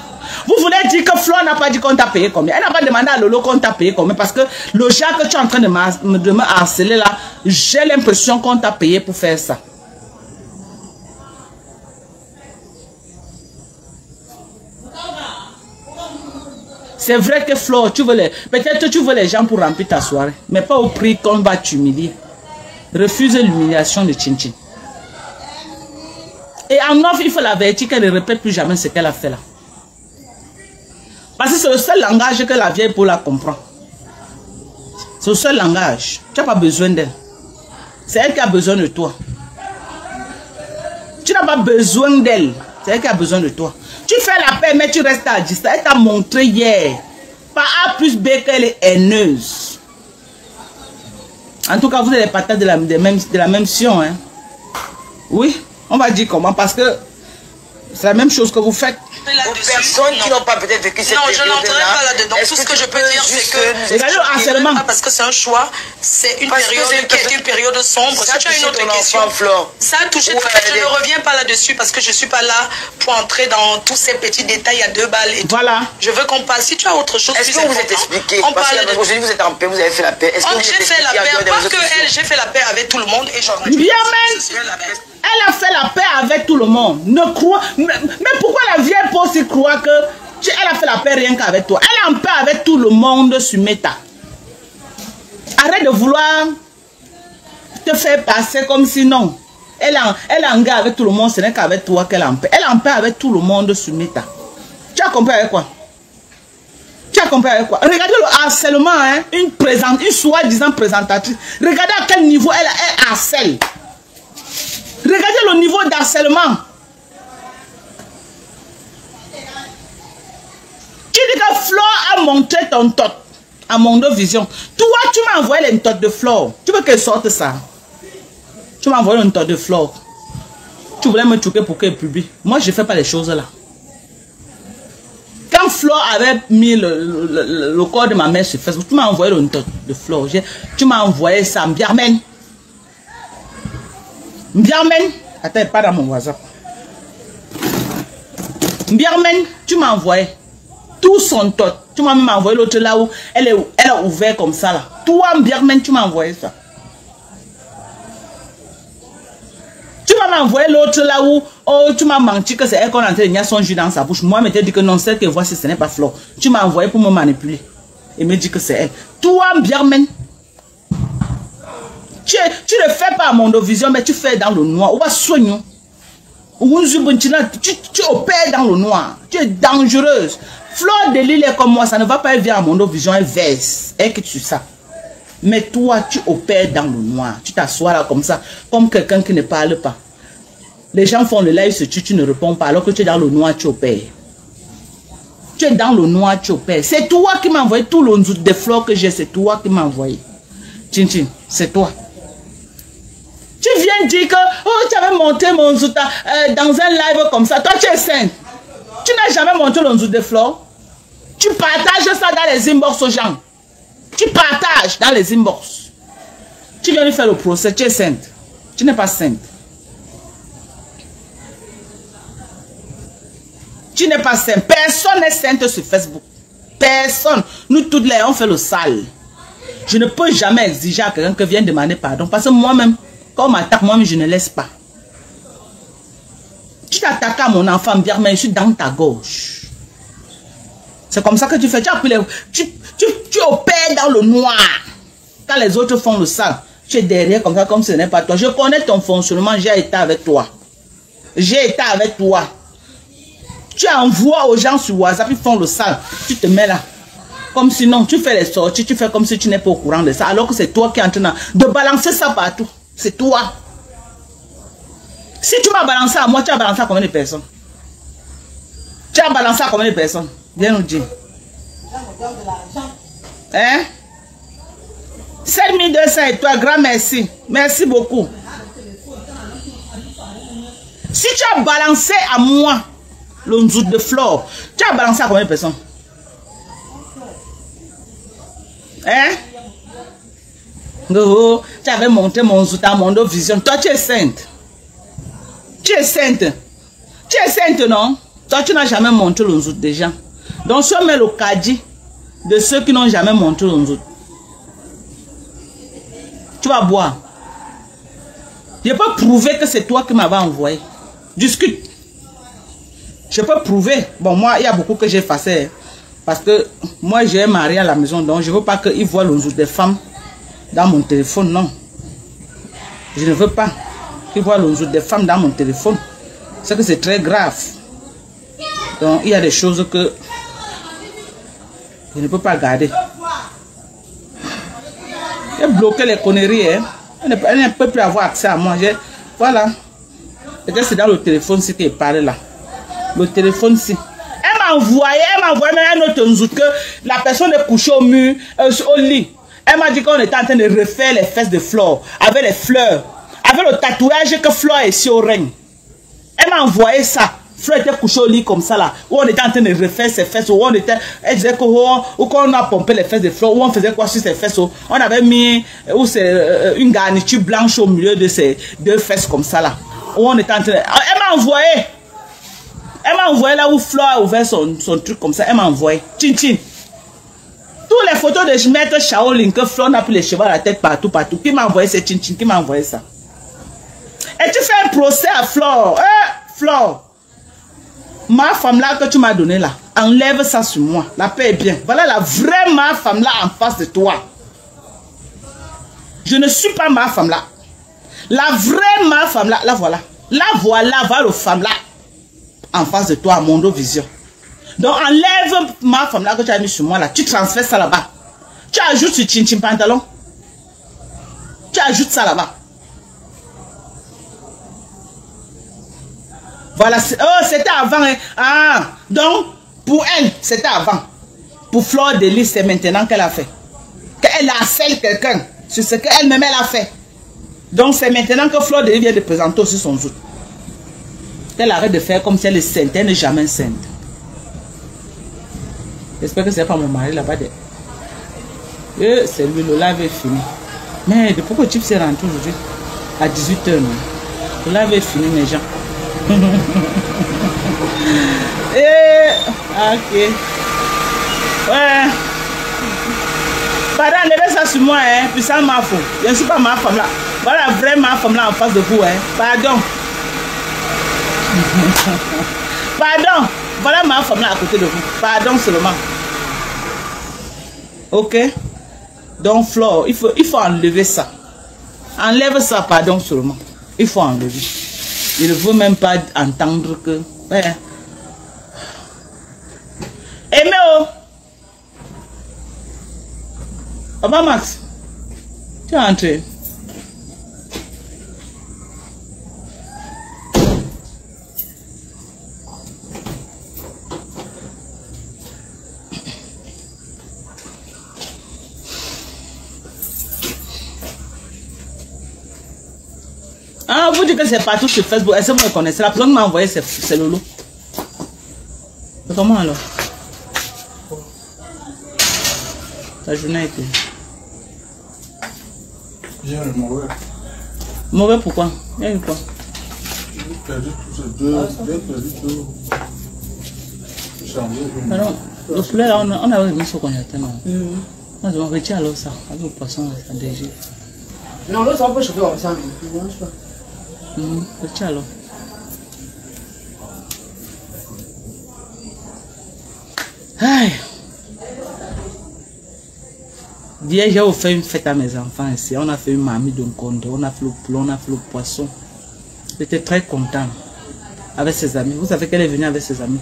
Vous voulez dire que Fleur n'a pas dit qu'on t'a payé combien? Elle n'a pas demandé à Lolo qu'on t'a payé combien, parce que le genre que tu es en train de me harceler là, j'ai l'impression qu'on t'a payé pour faire ça. C'est vrai que Fleur, peut-être tu veux les gens pour remplir ta soirée, mais pas au prix qu'on va t'humilier. Refuse l'humiliation de Chin-Chin. Et en offre, il faut l'avertir qu'elle ne répète plus jamais ce qu'elle a fait là. Parce que c'est le seul langage que la vieille pour la comprendre. C'est le seul langage. Tu n'as pas besoin d'elle. C'est elle qui a besoin de toi. Tu n'as pas besoin d'elle. C'est elle qui a besoin de toi. Tu fais la paix, mais tu restes à distance. Elle t'a montré hier, par A plus B, qu'elle est haineuse. En tout cas, vous êtes les patates de la même sion. Hein? Oui, on va dire comment, parce que c'est la même chose que vous faites. Aux personnes qui n'ont pas peut-être vécu cette période-là. Non, je n'entrerai pas là-dedans. Tout ce que je peux dire, c'est que... Regardez le harcèlement. Parce que c'est un choix, c'est une période qui est une période sombre. Si tu as une autre question, ça a touché... Je ne reviens pas là-dessus parce que je ne suis pas là pour entrer dans tous ces petits détails à 2 balles et voilà. Tout. Je veux qu'on parle. Si tu as autre chose... Est-ce que vous êtes expliqué? Parce qu'aujourd'hui, vous êtes en paix, vous avez fait la paix. J'ai fait la paix, pas que elle, j'ai fait la paix avec tout le monde et je continue. Bien, même. Elle a fait la paix avec tout le monde. Ne crois... Mais pourquoi la vieille peut aussi croire que elle a fait la paix rien qu'avec toi? Elle est en paix avec tout le monde sur Meta. Arrête de vouloir te faire passer comme si non. Elle est en guerre avec tout le monde, ce n'est qu'avec toi qu'elle est en paix. Elle est en paix avec tout le monde sur Meta. Tu as compris avec quoi? Tu as compris avec quoi? Regardez le harcèlement, hein? Une soi-disant présentatrice. Regardez à quel niveau elle harcèle. Regardez le niveau d'harcèlement. Tu dis que Fleur a montré ton tot à Mondo Vision. Toi, tu m'as envoyé les tot de Fleur. Tu veux qu'elle sorte ça? Tu m'as envoyé une tot de Fleur. Tu voulais me choquer pour qu'elle publie. Moi, je ne fais pas les choses là. Quand Fleur avait mis le corps de ma mère sur Facebook, tu m'as envoyé une tot de Fleur. Tu m'as envoyé ça, Mbiarmen. Mbiarmen. Attends, pas dans mon WhatsApp. Mbiarmen, tu m'as envoyé tout son tot. Tu m'as même envoyé l'autre là où elle a ouvert comme ça là. Toi, Birman, tu m'as envoyé ça. Tu m'as envoyé l'autre là où tu m'as menti que c'est elle qu'on a entré, il y a son jus dans sa bouche. Moi, je t'ai dit que non, celle que voici, ce n'est pas Flore. Tu m'as envoyé pour me manipuler. Et me dit que c'est elle. Toi, Birman, tu ne fais pas à Mondovision, mais tu fais dans le noir. Ou à soigner. Tu opères dans le noir. Tu es dangereuse. Flore de Lille est comme moi. Ça ne va pas être à Mondovision. Elle verse. Elle quitte sur ça. Mais toi, tu opères dans le noir. Tu t'assois là comme ça. Comme quelqu'un qui ne parle pas. Les gens font le live, tu ne réponds pas. Alors que tu es dans le noir, tu opères. Tu es dans le noir, tu opères. C'est toi qui m'as envoyé tout le des fleurs que j'ai. C'est toi qui m'as envoyé. Tchin, c'est toi. Tu viens dire que tu avais monté mon zouta dans un live comme ça. Toi, tu es sainte. Tu n'as jamais monté le zouta des fleurs. Tu partages ça dans les inbox aux gens. Tu partages dans les inbox. Tu viens lui faire le procès. Tu es sainte. Tu n'es pas sainte. Tu n'es pas sainte. Personne n'est sainte sur Facebook. Personne. Nous toutes les on fait le sale. Je ne peux jamais exiger à quelqu'un qui vient demander pardon. Parce que moi-même, quand on m'attaque, moi-même, je ne laisse pas. Tu t'attaques à mon enfant, bien, mais je suis dans ta gauche. C'est comme ça que tu fais. Tu opères dans le noir. Quand les autres font le sale, tu es derrière comme ça, comme ce n'est pas toi. Je connais ton fonctionnement, j'ai été avec toi. J'ai été avec toi. Tu envoies aux gens sur WhatsApp, ils font le sale. Tu te mets là. Comme sinon, tu fais les sorties, tu fais comme si tu n'es pas au courant de ça. Alors que c'est toi qui es en train de balancer ça partout. C'est toi. Si tu m'as balancé à moi, tu as balancé à combien de personnes? Tu as balancé à combien de personnes? Viens nous dire. Hein? 7200 et toi, grand merci. Merci beaucoup. Si tu as balancé à moi le nzout de Flore, tu as balancé à combien de personnes? Hein? Oh, tu avais monté mon zout à Mondovision. Toi, tu es sainte. Tu es sainte. Tu es sainte, non? Toi, tu n'as jamais monté le zout des gens. Donc, si on met le caddie de ceux qui n'ont jamais monté le zout, tu vas boire. Je peux prouver que c'est toi qui m'avais envoyé. Discute. Je peux prouver. Bon, moi, il y a beaucoup que j'ai effacé. Parce que moi, j'ai un mari à la maison. Donc, je ne veux pas qu'il voit le zout des femmes dans mon téléphone, non. Je ne veux pas qu'il voit le jour des femmes dans mon téléphone. C'est que c'est très grave. Donc, il y a des choses que je ne peux pas garder. J'ai bloqué les conneries. Hein. Elle ne peut plus avoir accès à moi. Voilà. C'est dans le téléphone-ci qu'elle parle là. Le téléphone-ci. Elle m'a envoyé même un autre nzout que la personne est couchée au mur, au lit. Elle m'a dit qu'on était en train de refaire les fesses de Flore avec les fleurs, avec le tatouage que Flore est sur au règne. Elle m'a envoyé ça. Flore était couché au lit comme ça là, où on était en train de refaire ses fesses, où on était, elle disait qu'on a pompé les fesses de Flore, où on faisait quoi sur ses fesses, on avait mis une garniture blanche au milieu de ses deux fesses comme ça là, où on était en train de... Elle m'a envoyé là où Flore a ouvert son truc comme ça, elle m'a envoyé. Tchin tchin. Toutes les photos de maître Shaolin que Flore n'a plus les cheveux à la tête partout. Qui m'a envoyé ces tchin-tchin? Qui m'a envoyé ça? Et tu fais un procès à Flore. Flore, ma femme là que tu m'as donné là, enlève ça sur moi. La paix est bien. Voilà la vraie ma femme là en face de toi. Je ne suis pas ma femme là. La vraie ma femme là, la voilà. La voilà, voilà le femme là en face de toi à Mondovision. Donc enlève ma femme là que tu as mis sur moi là. Tu transfères ça là-bas. Tu ajoutes sur Chin Chin Pantalon. Tu ajoutes ça là-bas. Voilà. Oh, c'était avant. Hein. Ah, donc pour elle, c'était avant. Pour Flore de Lille, c'est maintenant qu'elle a fait. Qu'elle harcèle quelqu'un sur ce qu'elle-même elle a fait. Donc c'est maintenant que Flore de Lille vient de présenter aussi son zout. Qu'elle arrête de faire comme si elle est sainte. Elle n'est jamais sainte. J'espère que ce n'est pas mon mari là-bas. C'est lui, le live est fini. Mais depuis que Chief s'est rentré aujourd'hui à 18h, non? Le live est fini, mes gens. Ok. Ouais. Pardon, levez ça sur moi, hein. Puis ça m'a faux. Je ne suis pas ma femme là. Voilà, vraiment ma femme là en face de vous, hein. Pardon. Pardon. Voilà ma femme là à côté de vous. Pardon seulement. Ok. Donc, Flore, il faut enlever ça. Enlève ça, pardon seulement. Il faut enlever. Il ne veut même pas entendre que... Ouais. Aimé, Papa Max, tu es entré. Ah, vous dites que c'est partout sur Facebook. Est-ce que vous me connaissez? La personne m'a envoyé, c'est Lolo. Comment alors? La journée a été. Bien mauvais. Mauvais pourquoi? Il y a eu quoi? J'ai perdu tout ça. J'ai perdu tout. Alors, le poulet là, on avait mis sur congélateur. On a retiré alors ça. Avec le poisson, ça déjà. Non, l'autre, on peut chauffer comme ça. Retiré alors. Aïe. Hier, j'ai fait une fête à mes enfants ici. On a fait une mamie d'un compte. On a fait le poulet, on a fait le poisson. J'étais très content avec ses amis. Vous savez qu'elle est venue avec ses amis.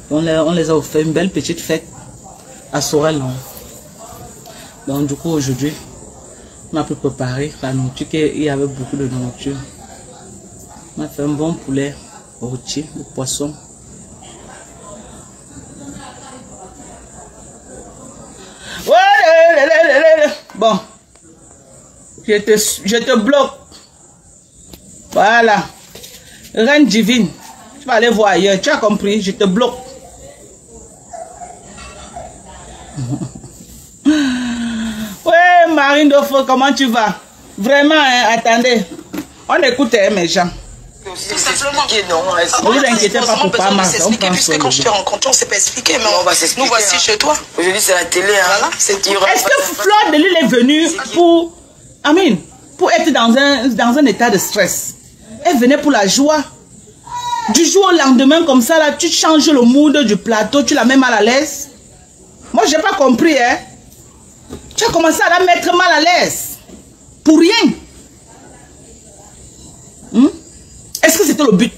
On les a offert une belle petite fête à Sorel. Donc du coup aujourd'hui, on a pu préparer la nourriture. Il y avait beaucoup de nourriture. On a fait un bon poulet rôti, le poisson. Bon, je te bloque. Voilà. Reine divine, tu vas aller voir ailleurs. Tu as compris, je te bloque. Ouais, Marine Dofo, comment tu vas? Vraiment, hein, attendez. On écoute mes gens. Tout simplement. Ne vous inquiétez pas pour pas mal. Puisque quand je t'ai rencontré, on ne s'est pas expliqué, mais on va s'expliquer. Nous voici chez toi. Aujourd'hui, c'est la télé. Hein. Voilà, est-ce que Flore de Lille est venue pour être dans un état de stress? Elle venait pour la joie. Du jour au lendemain, comme ça, là, tu changes le mood du plateau, tu la mets mal à l'aise. Moi, je n'ai pas compris, hein. Tu as commencé à la mettre mal à l'aise. Pour rien. Est-ce que c'était le but?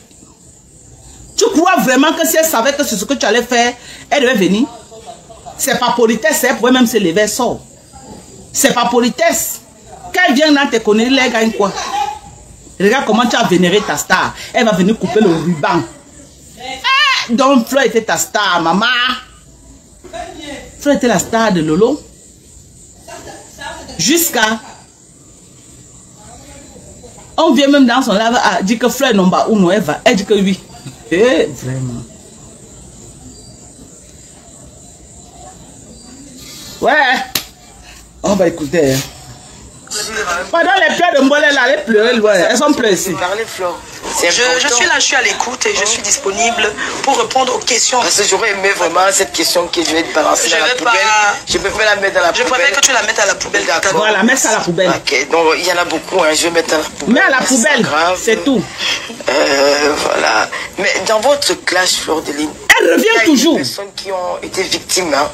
Tu crois vraiment que si elle savait que c'est ce que tu allais faire, elle devait venir? C'est pas politesse, elle pouvait même se lever, sort. C'est pas politesse. Quand elle vient dans tes conneries, elle gagne quoi? Regarde comment tu as vénéré ta star. Elle va venir couper le ruban. Donc Flore était ta star, maman. Flore était la star de Lolo. Jusqu'à... On vient même dans son live à dire que Flore non va ou non, elle va. Elle dit que oui. Vraiment. Ouais. On va écouter. Pendant les pleurs de Mbolé là, elles pleuraient loin. Elles sont pleurées ici. Je suis là, je suis à l'écoute et je suis disponible pour répondre aux questions. Parce que j'aurais aimé vraiment cette question que je vais te balancer dans la poubelle. Je préfère la mettre dans la poubelle. Je préfère que tu la mettes à la poubelle. Voilà, mets ça à la poubelle. Ok, donc il y en a beaucoup, hein. Je vais mettre à la poubelle. Mets à la poubelle, c'est tout. Voilà. Mais dans votre clash, Flore de Lille, elle revient toujours. Il y a des personnes qui ont été victimes, hein.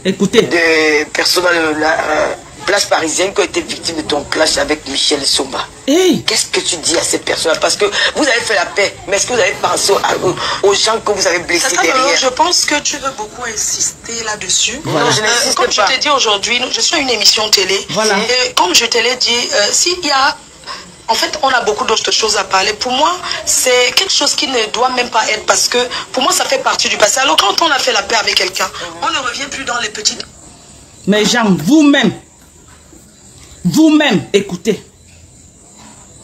Écoutez. Des personnes dans la place parisienne qui ont été victimes de ton clash avec Michel Somba. Hey. Qu'est-ce que tu dis à ces personnes? Parce que vous avez fait la paix, mais est-ce que vous avez pensé aux gens que vous avez blessés derrière? Je pense que tu veux beaucoup insister là-dessus. Voilà. Comme je t'ai dit aujourd'hui, je suis à une émission télé. Voilà. Et comme je te l'ai dit, s'il y a... En fait, on a beaucoup d'autres choses à parler. Pour moi, c'est quelque chose qui ne doit même pas être parce que pour moi, ça fait partie du passé. Alors, quand on a fait la paix avec quelqu'un, on ne revient plus dans les petites... Mais Jean, vous-même, écoutez.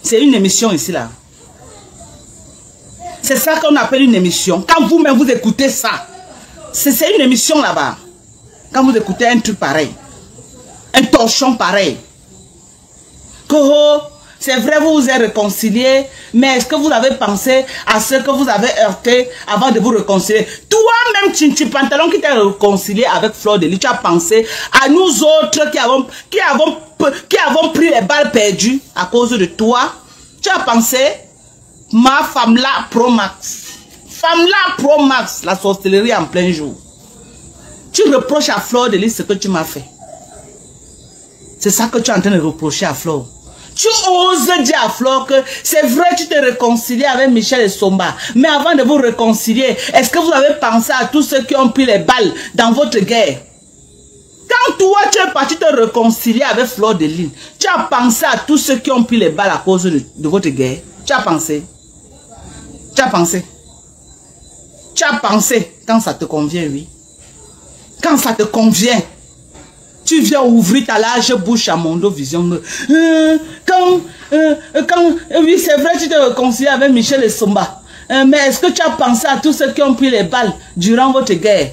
C'est une émission ici, là. C'est ça qu'on appelle une émission. Quand vous-même, vous écoutez ça, c'est une émission là-bas. Quand vous écoutez un truc pareil, un torchon pareil, que C'est vrai, vous vous êtes réconciliés, mais est-ce que vous avez pensé à ce que vous avez heurté avant de vous réconcilier? Toi-même, Chinchi Pantalon, qui t'es réconcilié avec Fleur de Lys, tu as pensé à nous autres qui avons pris les balles perdues à cause de toi. Tu as pensé, ma femme là, Pro Max. Femme là, Pro Max, la sorcellerie en plein jour. Tu reproches à Fleur de Lys ce que tu m'as fait. C'est ça que tu es en train de reprocher à Fleur. Tu oses dire à Fleur que c'est vrai, tu t'es réconcilié avec Michel et Somba. Mais avant de vous réconcilier, est-ce que vous avez pensé à tous ceux qui ont pris les balles dans votre guerre? Quand toi, tu es parti te réconcilier avec Fleur de Lys, tu as pensé à tous ceux qui ont pris les balles à cause de votre guerre? Tu as pensé? Tu as pensé? Tu as pensé quand ça te convient, oui. Quand ça te convient. Tu viens ouvrir ta large bouche à Mondo Vision. Oui, c'est vrai, tu t'es réconcilié avec Michel et Somba. Mais est-ce que tu as pensé à tous ceux qui ont pris les balles durant votre guerre?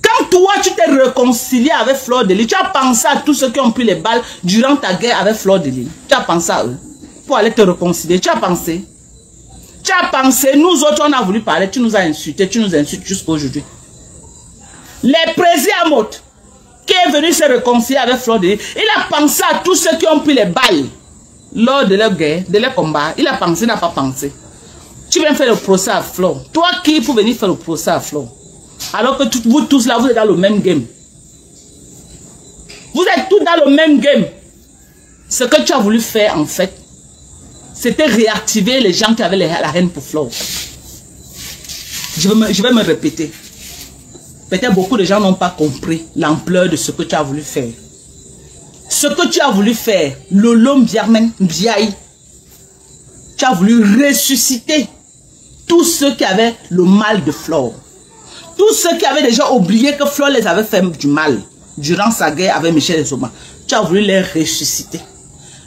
Quand toi, tu t'es réconcilié avec Fleur de Lys, tu as pensé à tous ceux qui ont pris les balles durant ta guerre avec Fleur de Lys. Tu as pensé à eux pour aller te réconcilier. Tu as pensé? Tu as pensé, nous autres, on a voulu parler, tu nous as insultés, tu nous insultes jusqu'à aujourd'hui. Les présidents qui est venu se réconcilier avec Fleur de Lys, il a pensé à tous ceux qui ont pris les balles lors de leur guerre, de leur combat. Il a pensé, il n'a pas pensé. Tu viens faire le procès à Fleur. Toi qui pour venir faire le procès à Fleur? Alors que vous tous là, vous êtes dans le même game. Vous êtes tous dans le même game. Ce que tu as voulu faire en fait, c'était réactiver les gens qui avaient la haine pour Fleur. Je vais me répéter. Peut-être beaucoup de gens n'ont pas compris l'ampleur de ce que tu as voulu faire. Ce que tu as voulu faire, Lolo Mbiaï, tu as voulu ressusciter tous ceux qui avaient le mal de Fleur. Tous ceux qui avaient déjà oublié que Fleur les avait fait du mal durant sa guerre avec Michel et Somba. Tu as voulu les ressusciter.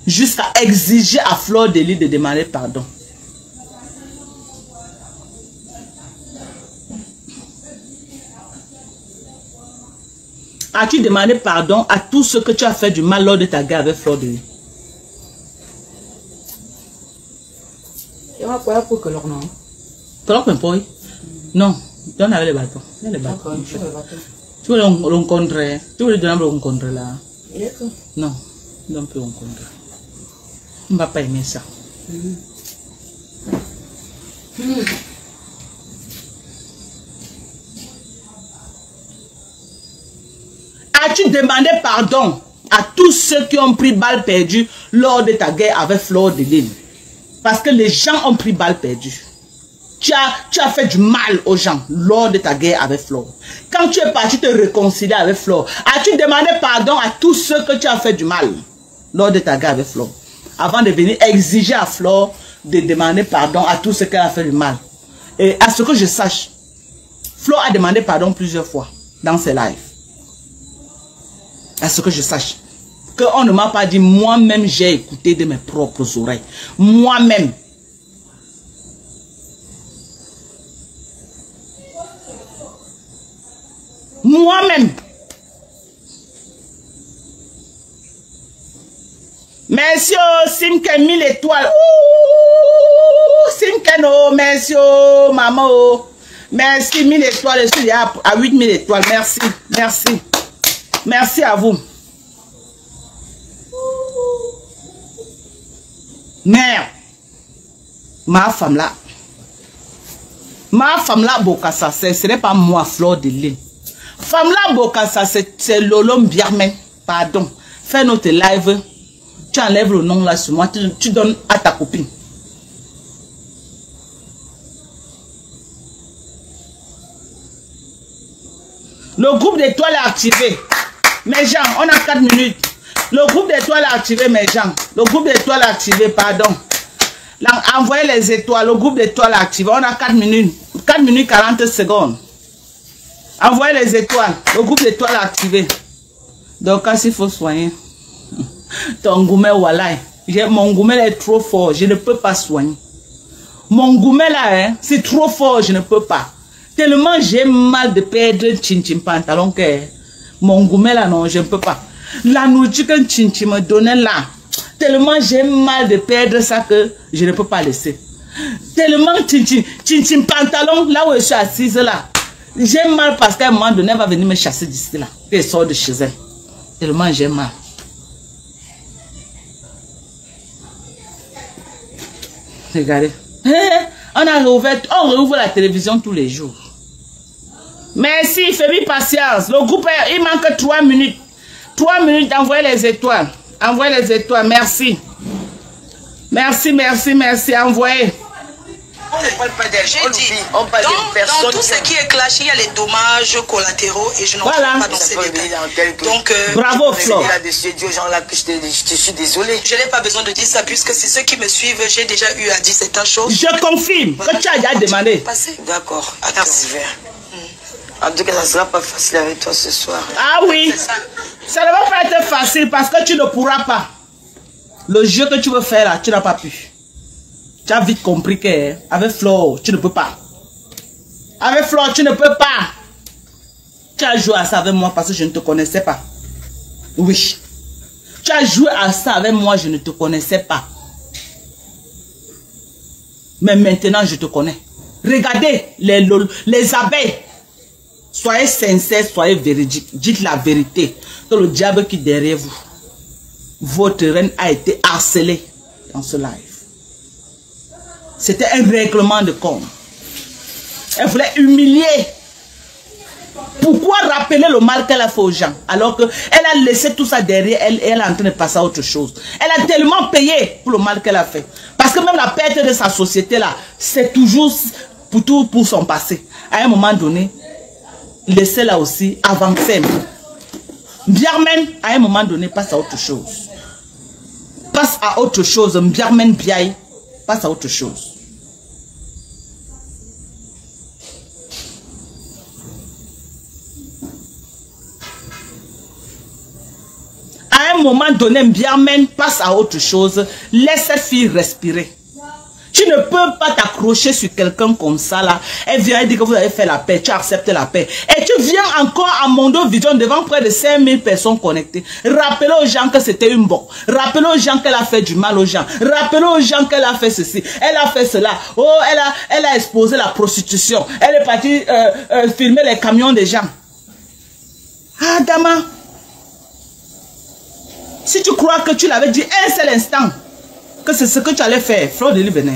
Jusqu'à exiger à Fleur de Lys de demander pardon. As-tu demandé pardon à tous ceux que tu as fait du mal lors de ta guerre avec Fleur de Lys? Non, donne avec les bâtons. Il y a les bâtons. Tu veux le rencontrer? Tu veux lui donner le rencontrer là? Non, on peut rencontrer. On ne va pas aimer ça. As-tu demandé pardon à tous ceux qui ont pris balle perdue lors de ta guerre avec Fleur de Lys? Parce que les gens ont pris balle perdue. Tu as fait du mal aux gens lors de ta guerre avec Fleur. Quand tu es parti te réconcilier avec Fleur, as-tu demandé pardon à tous ceux que tu as fait du mal lors de ta guerre avec Fleur? Avant de venir exiger à Fleur de demander pardon à tous ceux qui ont fait du mal. Et à ce que je sache, Fleur a demandé pardon plusieurs fois dans ses lives. À ce que je sache. Qu'on ne m'a pas dit, moi-même j'ai écouté de mes propres oreilles. Moi-même. Moi-même. Merci oh, Simken 1000 étoiles. Ouh, Simken oh, merci oh, maman oh. Merci 1000 étoiles. Je suis à 8000 étoiles. Merci, merci. Merci à vous. Merde. Ma femme là, Bokassa, ce n'est pas moi, Fleur de Lys. Femme là, Bokassa, c'est Lolo Mbiamen. Pardon. Fais notre live. Tu enlèves le nom là sur moi. Tu donnes à ta copine. Le groupe d'étoiles est activé. Mes gens, on a 4 minutes. Le groupe d'étoiles est activé, mes gens. Le groupe d'étoiles est activé, pardon. Là, envoyez les étoiles. Le groupe d'étoiles est activé. On a 4 minutes. 4 minutes 40 secondes. Envoyez les étoiles. Le groupe d'étoiles est activé. Donc, quand il faut soigner. Ton gourmet, voilà. Mon gourmet est trop fort. Je ne peux pas soigner. Mon gourmet là, hein, c'est trop fort. Je ne peux pas. Tellement j'ai mal de perdre Chinchim pantalon que mon gourmet là, non, je ne peux pas. La nourriture que Chinchim me donnait là, Tellement j'ai mal de perdre ça que je ne peux pas laisser. Tellement chin pantalon, là où je suis assise là. J'ai mal parce qu'à un moment donné, elle va venir me chasser d'ici là. Elle sort de chez elle. Tellement j'ai mal. Regardez. On réouvre la télévision tous les jours. Merci, fais-moi patience. Le groupe, il manque 3 minutes. 3 minutes d'envoyer les étoiles. Envoyez les étoiles, merci. Merci, envoyez. On ne parle pas d'elle, J'ai dit, on parle de personnes. dans tout ce qui est clash, il y a les dommages collatéraux et je n'en parle pas dans ces détails. Donc, bravo, Flo. Là-dessus, dis aux gens là que je suis désolé. Je n'ai pas besoin de dire ça puisque c'est ceux qui me suivent, j'ai déjà eu à dire certaines choses. Je confirme que tu as déjà demandé. D'accord, merci. En tout cas, ça ne sera pas facile avec toi ce soir. Ah oui, ça ne va pas être facile parce que tu ne pourras pas. Le jeu que tu veux faire là, tu n'as pas pu. Tu as vite compris qu'avec Flo, tu ne peux pas. Avec Flo, tu ne peux pas. Tu as joué à ça avec moi parce que je ne te connaissais pas. Oui. Tu as joué à ça avec moi, je ne te connaissais pas. Mais maintenant, je te connais. Regardez les abeilles. Soyez sincères, soyez véridiques. Dites la vérité. Que le diable qui est derrière vous, votre reine a été harcelée dans ce live. C'était un règlement de compte. Elle voulait humilier. Pourquoi rappeler le mal qu'elle a fait aux gens alors qu'elle a laissé tout ça derrière elle et elle est en train de passer à autre chose. Elle a tellement payé pour le mal qu'elle a fait. Parce que même la perte de sa société là, c'est toujours pour son passé. À un moment donné, laissez-la aussi avancer. Biarmen, à un moment donné, passe à autre chose. Passe à autre chose. Biarmen Biaï, passe à autre chose. À un moment donné, Biarmen passe à autre chose. Laisse cette fille respirer. Tu ne peux pas t'accrocher sur quelqu'un comme ça là. Elle vient dire que vous avez fait la paix, tu acceptes la paix. Et tu viens encore à Mondo Vision devant près de 5000 personnes connectées. Rappelez aux gens que c'était une bombe. Rappelez aux gens qu'elle a fait du mal aux gens. Rappelez aux gens qu'elle a fait ceci. Elle a fait cela. Oh, elle a exposé la prostitution. Elle est partie filmer les camions des gens. Ah, Dama. Si tu crois que tu l'avais dit un seul instant, que c'est ce que tu allais faire, Flo de venait.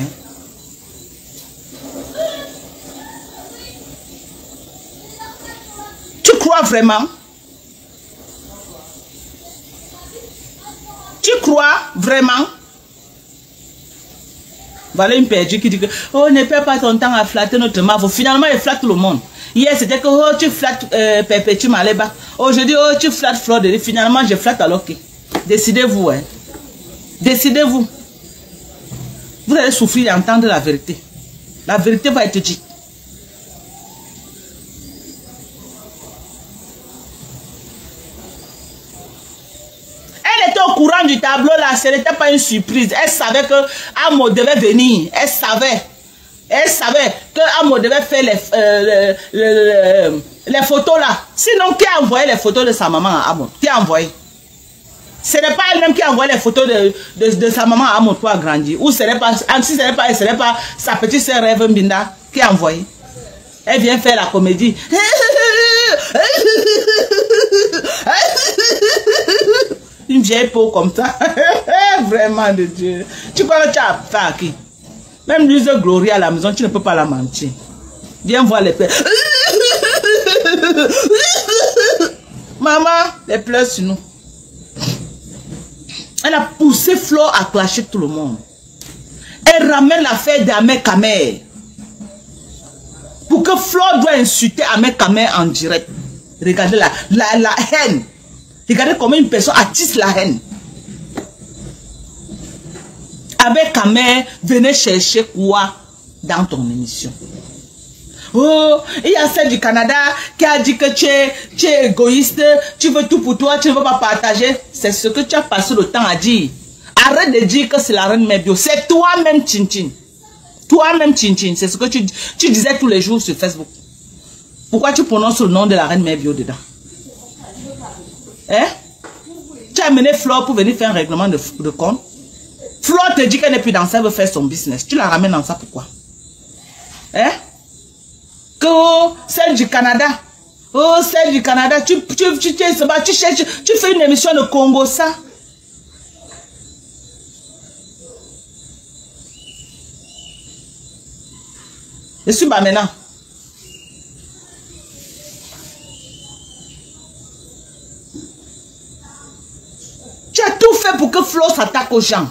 Tu crois vraiment? Tu crois vraiment? Voilà une perdue qui dit que oh, ne perds pas ton temps à flatter notre marveau. Finalement, elle flatte tout le monde. Hier, c'était que oh, tu flattes Perpétue Maléba. Aujourd'hui, oh, tu flattes Flo de. Finalement, je flatte alors que. Décidez-vous, hein. Décidez-vous. Vous allez souffrir d'entendre la vérité. La vérité va être dite. Elle était au courant du tableau là, ce n'était pas une surprise. Elle savait que Amo devait venir. Elle savait. Elle savait que Amo devait faire les photos là. Sinon, qui a envoyé les photos de sa maman à Amo? Qui a envoyé? Ce n'est pas elle-même qui a envoyé les photos de sa maman à Amo pour agrandir. Ou si ce n'est pas sa petite sœur Rêve Mbinda qui a envoyé. Elle vient faire la comédie. Une vieille peau comme ça. Vraiment de Dieu. Tu crois que tu as fait à qui? Même l'use de Gloria à la maison, tu ne peux pas la mentir. Viens voir les pleurs. Maman, les pleurs sur nous. Elle a poussé Flo à clasher tout le monde. Elle ramène l'affaire d'Ahmed Kamer. Pour que Flo doit insulter Ahmed Kamer en direct. Regardez la haine. Regardez comment une personne attise la haine. Ahmed Kamer venait chercher quoi dans ton émission? Oh, il y a celle du Canada qui a dit que tu es égoïste, tu veux tout pour toi, tu ne veux pas partager. C'est ce que tu as passé le temps à dire. Arrête de dire que c'est la reine Mebio. C'est toi-même, Chinchin. Toi-même, Chinchin. C'est ce que tu disais tous les jours sur Facebook. Pourquoi tu prononces le nom de la reine Mebio dedans? Hein? Tu as amené Flo pour venir faire un règlement de compte? Flo te dit qu'elle n'est plus dans ça, elle veut faire son business. Tu la ramènes dans ça, pourquoi? Hein? Que celle du Canada. Oh, celle du Canada. Tu cherches, tu fais une émission de Congo, ça. Je suis bas maintenant. Tu as tout fait pour que Flo s'attaque aux gens.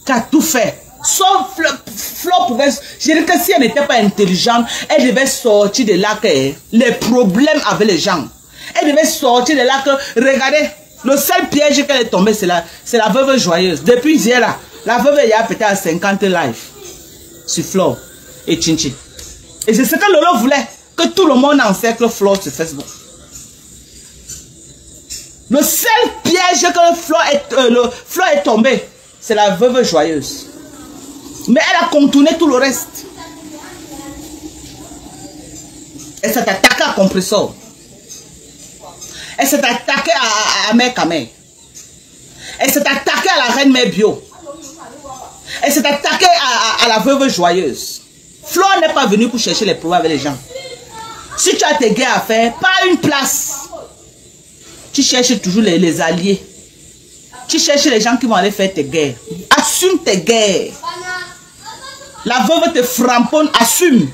Tu as tout fait. Sauf Flo pouvait... Je dis que si elle n'était pas intelligente, elle devait sortir de là que les problèmes avec les gens. Elle devait sortir de là que... Regardez, le seul piège qu'elle est tombée, c'est la veuve joyeuse. Depuis hier, là, la veuve il y a peut-être à 50 lives sur Flo et Chinchin. Et c'est ce que Lolo voulait, que tout le monde encercle Flo sur Facebook. Le seul piège que Flo est tombé, c'est la veuve joyeuse. Mais elle a contourné tout le reste. Elle s'est attaquée à Compressor. Elle s'est attaquée à Mère Kamé. Elle s'est attaquée à la reine Mère Bio. Elle s'est attaquée à la veuve joyeuse. Flo n'est pas venu pour chercher les problèmes avec les gens. Si tu as tes guerres à faire, pas une place. Tu cherches toujours les alliés. Tu cherches les gens qui vont aller faire tes guerres. Assume tes guerres. La veuve te framponne, assume.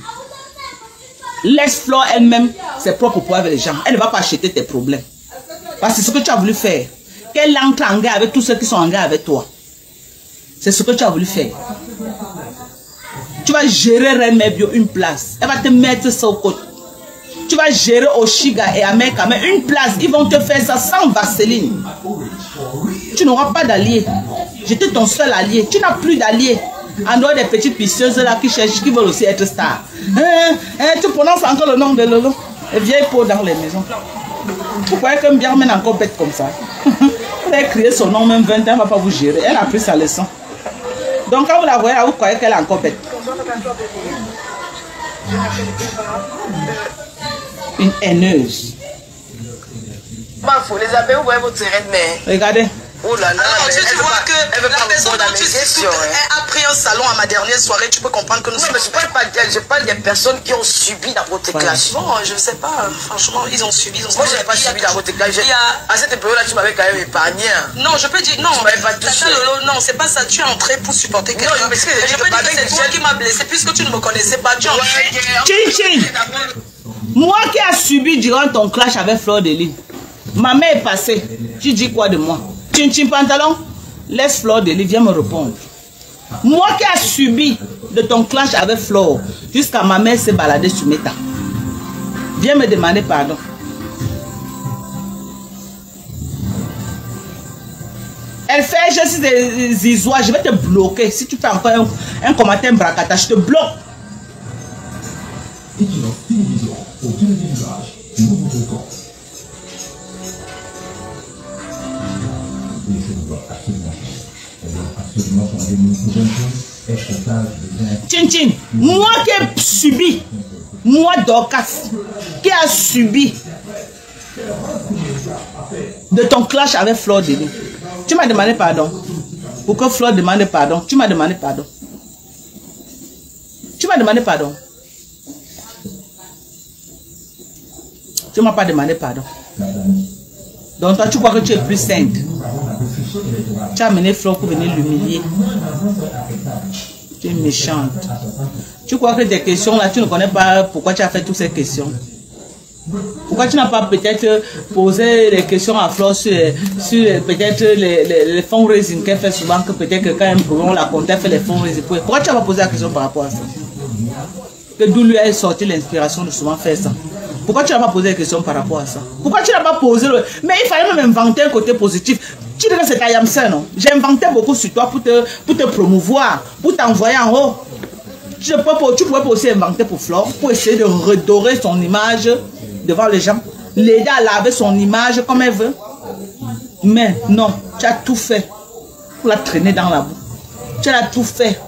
Laisse Flo elle-même ses propres problèmes avec les gens. Elle ne va pas acheter tes problèmes. Parce que c'est ce que tu as voulu faire. Qu'elle entre en guerre avec tous ceux qui sont en guerre avec toi. C'est ce que tu as voulu faire. Tu vas gérer Reine Bio une place. Elle va te mettre ça au côté. Tu vas gérer Oshiga et Ameka, mais une place, ils vont te faire ça sans vaseline. Tu n'auras pas d'alliés. J'étais ton seul allié. Tu n'as plus d'alliés. En dehors des petites pisseuses là qui cherchent, qui veulent aussi être stars. Tu prononces encore le nom de Lolo. Et vieille peau dans les maisons. Vous croyez que Mbiar mène encore bête comme ça? Vous avez crié son nom même 20 ans, elle ne va pas vous gérer. Elle a pris sa leçon. Donc quand vous la voyez, vous croyez qu'elle est encore bête. Une haineuse. Les abeilles, vous voyez votre reine, mais... Regardez. Oh là là, alors, tu vois que la personne dont tu sais a pris un salon à ma dernière soirée, tu peux comprendre que nous sommes... Je parle des personnes qui ont subi la route clash. Bon, je sais pas, franchement, ils ont subi. Moi, je n'ai pas subi la route clash. À cette période-là, tu m'avais quand même épargné. Non, je peux dire, non, non, c'est pas ça, tu es entré pour supporter quelqu'un. Non, je peux dire que c'est toi qui m'as blessé, puisque tu ne me connaissais pas. Tu Chinchin, moi qui ai subi durant ton clash avec Fleur de Lys, ma mère est passée. Tu dis quoi de moi? Chinchin pantalon, laisse Fleur de Lys, viens me répondre. Moi qui ai subi de ton clash avec Fleur, jusqu'à ma mère s'est baladée sur Meta. Viens me demander pardon. Elle fait juste des isoires, je vais te bloquer. Si tu fais encore un commentaire bracata, je te bloque. Chinchin, moi qui ai subi, moi Dorcas, qui a subi de ton clash avec Fleur de Lys, tu m'as demandé pardon. Pourquoi Fleur demande pardon? Tu m'as demandé pardon. Tu m'as demandé pardon. Tu ne m'as pas demandé pardon. Donc toi, tu crois que tu es plus sainte. Tu as amené Fleur pour venir l'humilier. Tu es méchante. Tu crois que tes questions là, tu ne connais pas pourquoi tu as fait toutes ces questions. Pourquoi tu n'as pas peut-être posé les questions à Fleur sur peut-être les fundraising qu'elle fait souvent, que peut-être que quand un problème la compte, elle fait les fundraising. Pourquoi tu n'as pas posé la question par rapport à ça? Que d'où lui est sorti l'inspiration de souvent faire ça? Pourquoi tu n'as pas posé la question par rapport à ça? Pourquoi tu n'as pas posé le... Mais il fallait même inventer un côté positif. Tu dis que c'est ta Yamsen, non? J'ai inventé beaucoup sur toi pour te promouvoir, pour t'envoyer en haut. Tu pourrais aussi inventer pour Fleur, pour essayer de redorer son image devant les gens. L'aider à laver son image comme elle veut. Mais non, tu as tout fait pour la traîner dans la boue. Tu as tout fait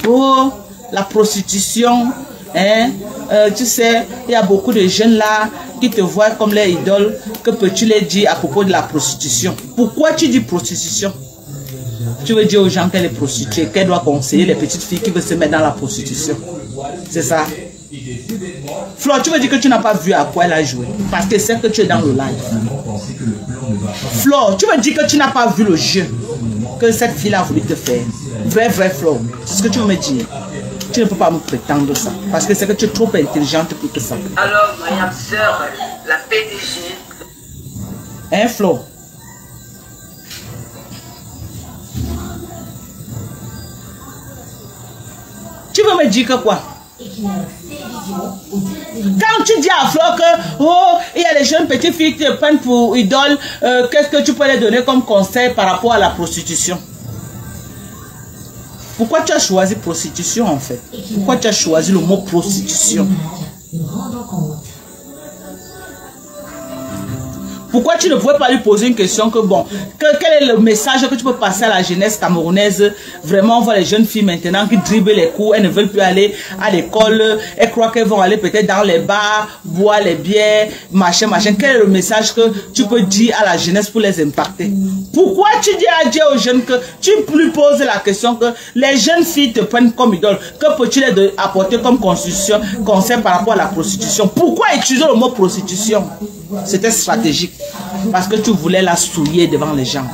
pour la prostitution. Hein? Tu sais, il y a beaucoup de jeunes là qui te voient comme les idoles. Que peux-tu les dire à propos de la prostitution? Pourquoi tu dis prostitution? Tu veux dire aux gens qu'elle est prostituée, qu'elle doit conseiller les petites filles qui veulent se mettre dans la prostitution. C'est ça. Flo, tu veux dire que tu n'as pas vu à quoi elle a joué parce que c'est que tu es dans le live. Flo, tu veux dire que tu n'as pas vu le jeu que cette fille a voulu te faire. Vrai Flo, c'est ce que tu veux me dire. Tu ne peux pas me prétendre ça parce que c'est que tu es trop intelligente pour tout ça. Alors, ma soeur, la PDG. Hein, Flo? Tu veux me dire que quoi? Quand tu dis à Flo que oh, il y a des jeunes petites filles qui te prennent pour idole, qu'est-ce que tu peux leur donner comme conseil par rapport à la prostitution? Pourquoi tu as choisi prostitution en fait? Pourquoi tu as choisi le mot prostitution? Pourquoi tu ne pouvais pas lui poser une question que bon, quel est le message que tu peux passer à la jeunesse camerounaise? Vraiment, on voit les jeunes filles maintenant qui dribblent les cours, elles ne veulent plus aller à l'école, elles croient qu'elles vont aller peut-être dans les bars, boire les bières, machin. Quel est le message que tu peux dire à la jeunesse pour les impacter? Pourquoi tu dis aux jeunes que tu lui poses la question que les jeunes filles te prennent comme idole? Que peux-tu leur apporter comme conseil par rapport à la prostitution? Pourquoi utiliser le mot prostitution? C'était stratégique. Parce que tu voulais la souiller devant les gens.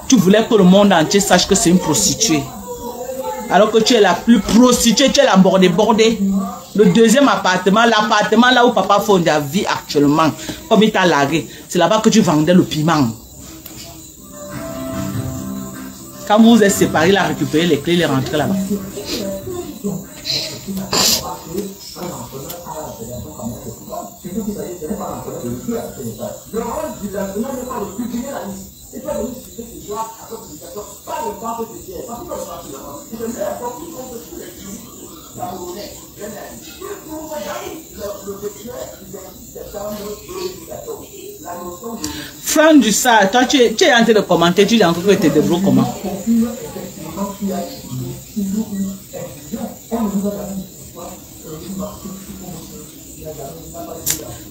Tu voulais que le monde entier sache que c'est une prostituée. Alors que tu es la plus prostituée, tu es la bordée. Le deuxième appartement, l'appartement là où papa fonde la vie actuellement, comme il t'a largué, c'est là-bas que tu vendais le piment. Quand vous vous êtes séparés, il a récupéré les clés, il est rentré là-bas. Franck Dussard, toi tu es en train de commenter, tu dis encore que tu te débrouilles comment?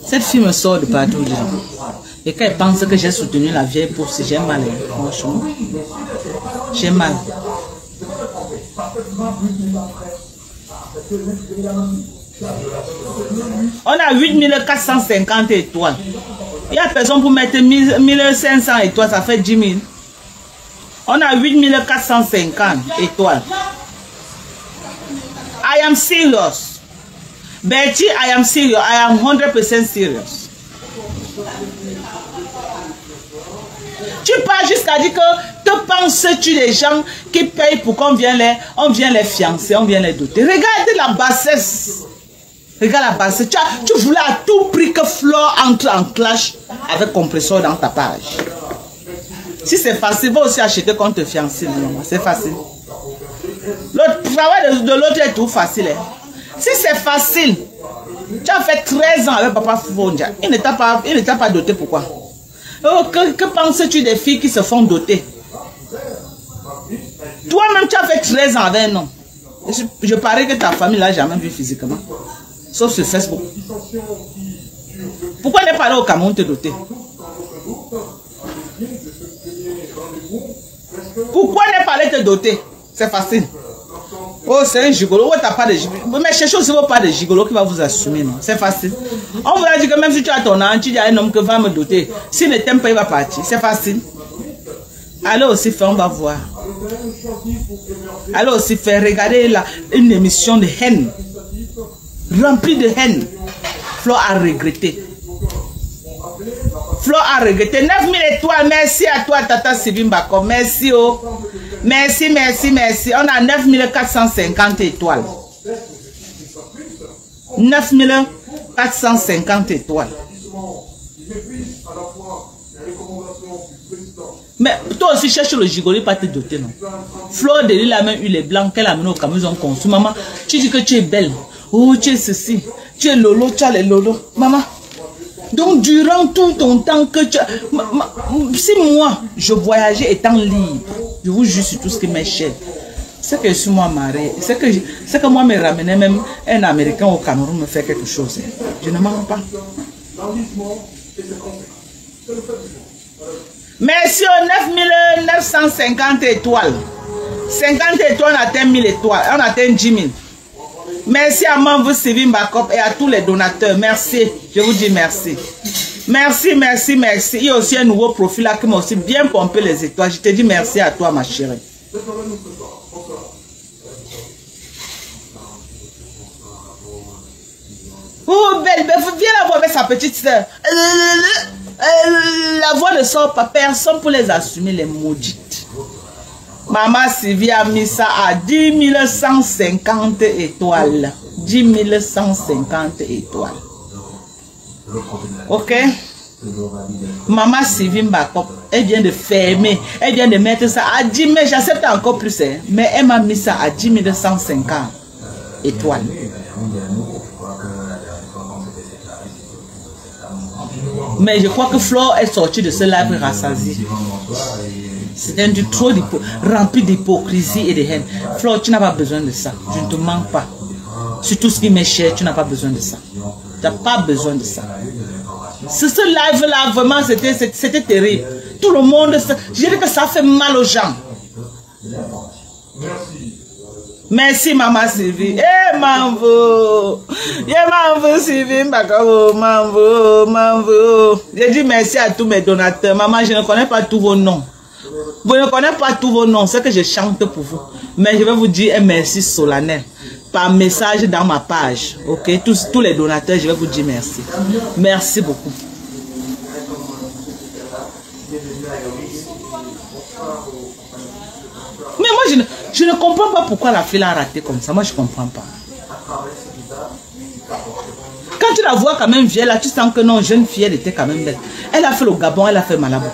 Cette fille me sort de partout. Et quand elle pense que j'ai soutenu la vieille bourse, j'ai mal, franchement. J'ai mal. On a 8450 étoiles. Il n'y a personne pour mettre 1500 étoiles, ça fait 10 000. On a 8450 étoiles. I am serious. Betty, I am serious. I am 100% serious. Tu parles jusqu'à dire que te penses-tu des gens qui payent pour qu'on vienne les fiancer, on vient les doter. Regarde la bassesse. Regarde la bassesse. Tu voulais à tout prix que Flore entre en clash avec compresseur dans ta page. Si c'est facile, va aussi acheter quand te fiancer. C'est facile. Le travail de l'autre est tout facile. Hein. Si c'est facile, tu as fait 13 ans avec papa Fondia. Il ne t'a pas doté, pourquoi? Oh, que penses-tu des filles qui se font doter? Toi-même, tu as fait 13 ans avec un homme. Je parie que ta famille l'a jamais vu physiquement. Sauf sur Facebook. Pourquoi n'est pas allé au Cameroun te doter? Pourquoi n'est pas allé te doter? C'est facile. Oh, c'est un gigolo. Oh, t'as pas de gigolo. Mais cherchez aussi pas de gigolo qui va vous assumer, non? C'est facile. On vous a dit que même si tu as ton âme, tu dis à un homme que va me doter. S'il ne t'aime pas, il va partir. C'est facile. Allez aussi faire, on va voir. Allez aussi faire, regarder une émission de haine. Remplie de haine. Flo a regretté. Flo a regretté. 9000 étoiles. Merci à toi, Tata Sylvie Mbako. Merci, oh. Merci, merci, merci. On a 9450 étoiles. 9450 étoiles. Mais toi aussi, cherche le gigolo, pas te doter, non? Flore de Lille a même eu les blancs qu'elle a amené au Cameroun, ils ont conçu. Maman, tu dis que tu es belle. Oh, tu es ceci. Tu es lolo, tu as les lolo. Maman. Donc, durant tout ton temps que tu as... Si moi, je voyageais étant libre, je vous jure sur tout ce qui m'est cher. C'est que je suis moi mariée. C'est que moi me ramener même un Américain au Cameroun me fait quelque chose. Je ne mens pas. Merci aux 9950 étoiles. 50 étoiles, on atteint 1000 étoiles. On atteint 10 000. Merci à Mamvou Sylvie Mbakop et à tous les donateurs. Merci. Je vous dis merci. Merci, merci, merci. Il y a aussi un nouveau profil là qui m'a aussi bien pompé les étoiles. Je te dis merci à toi, ma chérie. Oh, belle, viens la voir avec sa petite soeur. La voix ne sort pas. Personne pour les assumer, les maudites. Maman Sylvie a mis ça à 10 150 étoiles. 10 150 étoiles. Ok? Maman Sylvie Mbakop, elle vient de fermer. Elle vient de mettre ça à 10 000. J'accepte encore plus. Hein, mais elle m'a mis ça à 10 150 étoiles. Mais je crois que Flore est sortie de ce live rassasié. C'est un du trop rempli d'hypocrisie et de haine. Flore, tu n'as pas besoin de ça. Je ne te manque pas. Sur tout ce qui m'est cher, tu n'as pas besoin de ça. Tu n'as pas besoin de ça. Ce live-là, vraiment, c'était terrible. Tout le monde, je dirais que ça fait mal aux gens. Merci, Maman Sylvie. Eh, Mamvo. Mamvo Sylvie, Mamvo. J'ai dit merci à tous mes donateurs. Maman, je ne connais pas tous vos noms. Vous ne connaissez pas tous vos noms. C'est que je chante pour vous. Mais je vais vous dire un merci solennel. Par message dans ma page. Ok? Tous les donateurs, je vais vous dire merci. Merci beaucoup. Mais moi, je ne comprends pas pourquoi la fille a raté comme ça. Moi, je ne comprends pas. Quand tu la vois quand même vieille, là, tu sens que non, jeune fille, elle était quand même belle. Elle a fait le Gabon, elle a fait Malabo.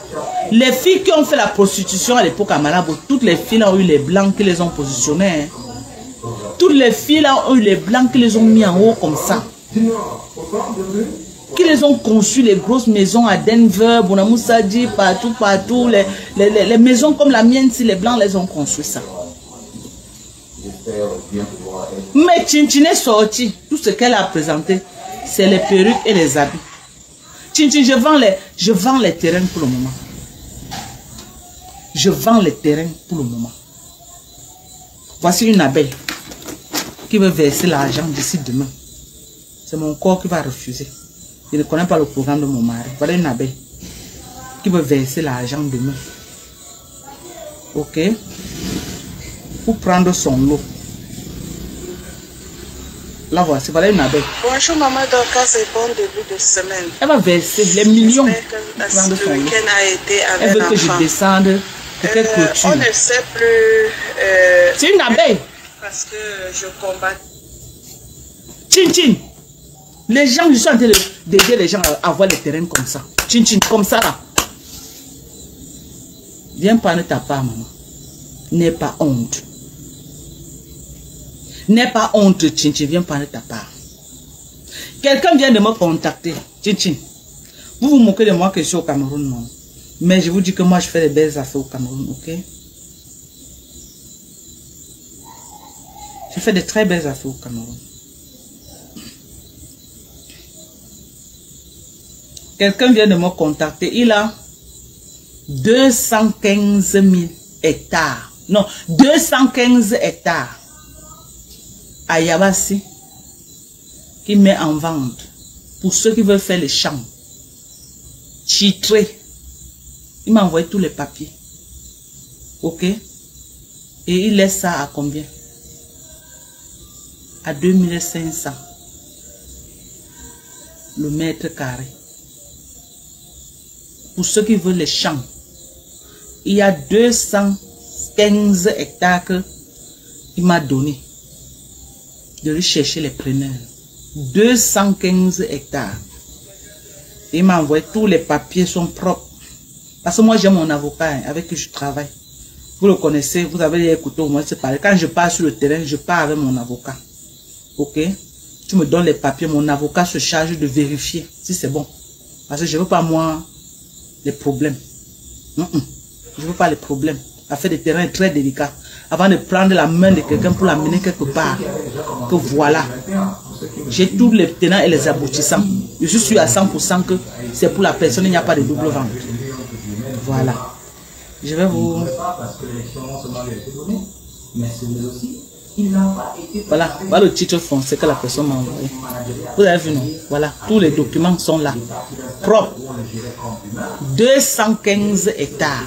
Les filles qui ont fait la prostitution à l'époque à Malabo, toutes les filles là ont eu les blancs qui les ont positionnés. Hein. Toutes les filles là ont eu les blancs qui les ont mis en haut comme ça. Qui les ont conçu, les grosses maisons à Denver, Bonamoussadi, partout. Les maisons comme la mienne, si les blancs les ont construit ça. Mais Chinchin est sorti. Tout ce qu'elle a présenté, c'est les perruques et les habits. Chinchin, je vends les terrains pour le moment. Je vends les terrains pour le moment. Voici une abeille qui veut verser l'argent d'ici demain. C'est mon corps qui va refuser. Je ne connais pas le programme de mon mari. Voilà une abeille qui veut verser l'argent demain. Ok? Pour prendre son lot. Là voici, voilà une abeille. Bonjour maman Dorcas, c'est bon début de semaine. Elle va verser les millions. Pour prendre son lot. Elle veut que je descende. On ne sait plus. C'est une abeille. Parce que je combats. Chin. Les gens, je suis en train d'aider les gens à avoir les terrains comme ça. Chin, comme ça là. Viens prendre ta part, maman. N'aie pas honte. N'aie pas honte, Chin, viens prendre ta part. Quelqu'un vient de me contacter. Chin. Vous vous moquez de moi que je suis au Cameroun, non? Mais je vous dis que moi, je fais des belles affaires au Cameroun, ok? Je fais de très belles affaires au Cameroun. Quelqu'un vient de me contacter. Il a 215 000 hectares. Non, 215 hectares à Yabassi qui met en vente pour ceux qui veulent faire les champs. Titré. Il m'a envoyé tous les papiers. Ok? Et il laisse ça à combien? À 2500. Le mètre carré. Pour ceux qui veulent les champs, il y a 215 hectares qu'il m'a donné de lui chercher les preneurs. 215 hectares. Il m'a envoyé, tous les papiers sont propres. Parce que moi j'ai mon avocat avec qui je travaille. Vous le connaissez, vous avez écouté au moins se parler. Quand je pars sur le terrain, je pars avec mon avocat. Ok? Tu me donnes les papiers, mon avocat se charge de vérifier si c'est bon. Parce que je ne veux pas moi les problèmes. Je ne veux pas les problèmes. Affaire de terrain est très délicat. Avant de prendre la main de quelqu'un pour l'amener quelque part. Que voilà. J'ai tous les tenants et les aboutissants. Je suis sûr à 100% que c'est pour la personne, il n'y a pas de double vente. Voilà. Je vais vous... Voilà, voilà le titre foncé que la personne m'a envoyé. Vous avez vu, non? Voilà, tous les documents sont là. Propres. 215 hectares.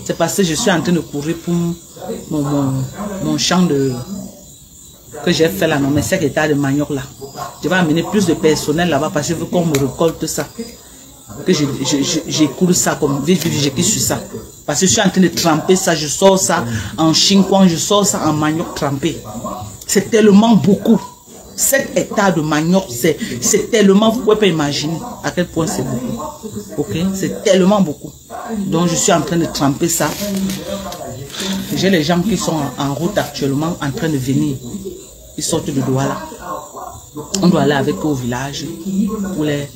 C'est parce que je suis en train de courir pour mon champ de... que j'ai fait là, non, mais 5 hectares de manioc là. Je vais amener plus de personnel là-bas parce que je veux qu'on me récolte ça. Que j'écoule ça comme j'écris sur ça. Parce que je suis en train de tremper ça, je sors ça en chingouang, je sors ça en manioc trempé. C'est tellement beaucoup. 7 hectares de manioc, c'est tellement, vous ne pouvez pas imaginer à quel point c'est beaucoup. Ok, c'est tellement beaucoup. Donc je suis en train de tremper ça. J'ai les gens qui sont en route actuellement en train de venir. Ils sortent de Douala. On doit aller avec eux au village pour les...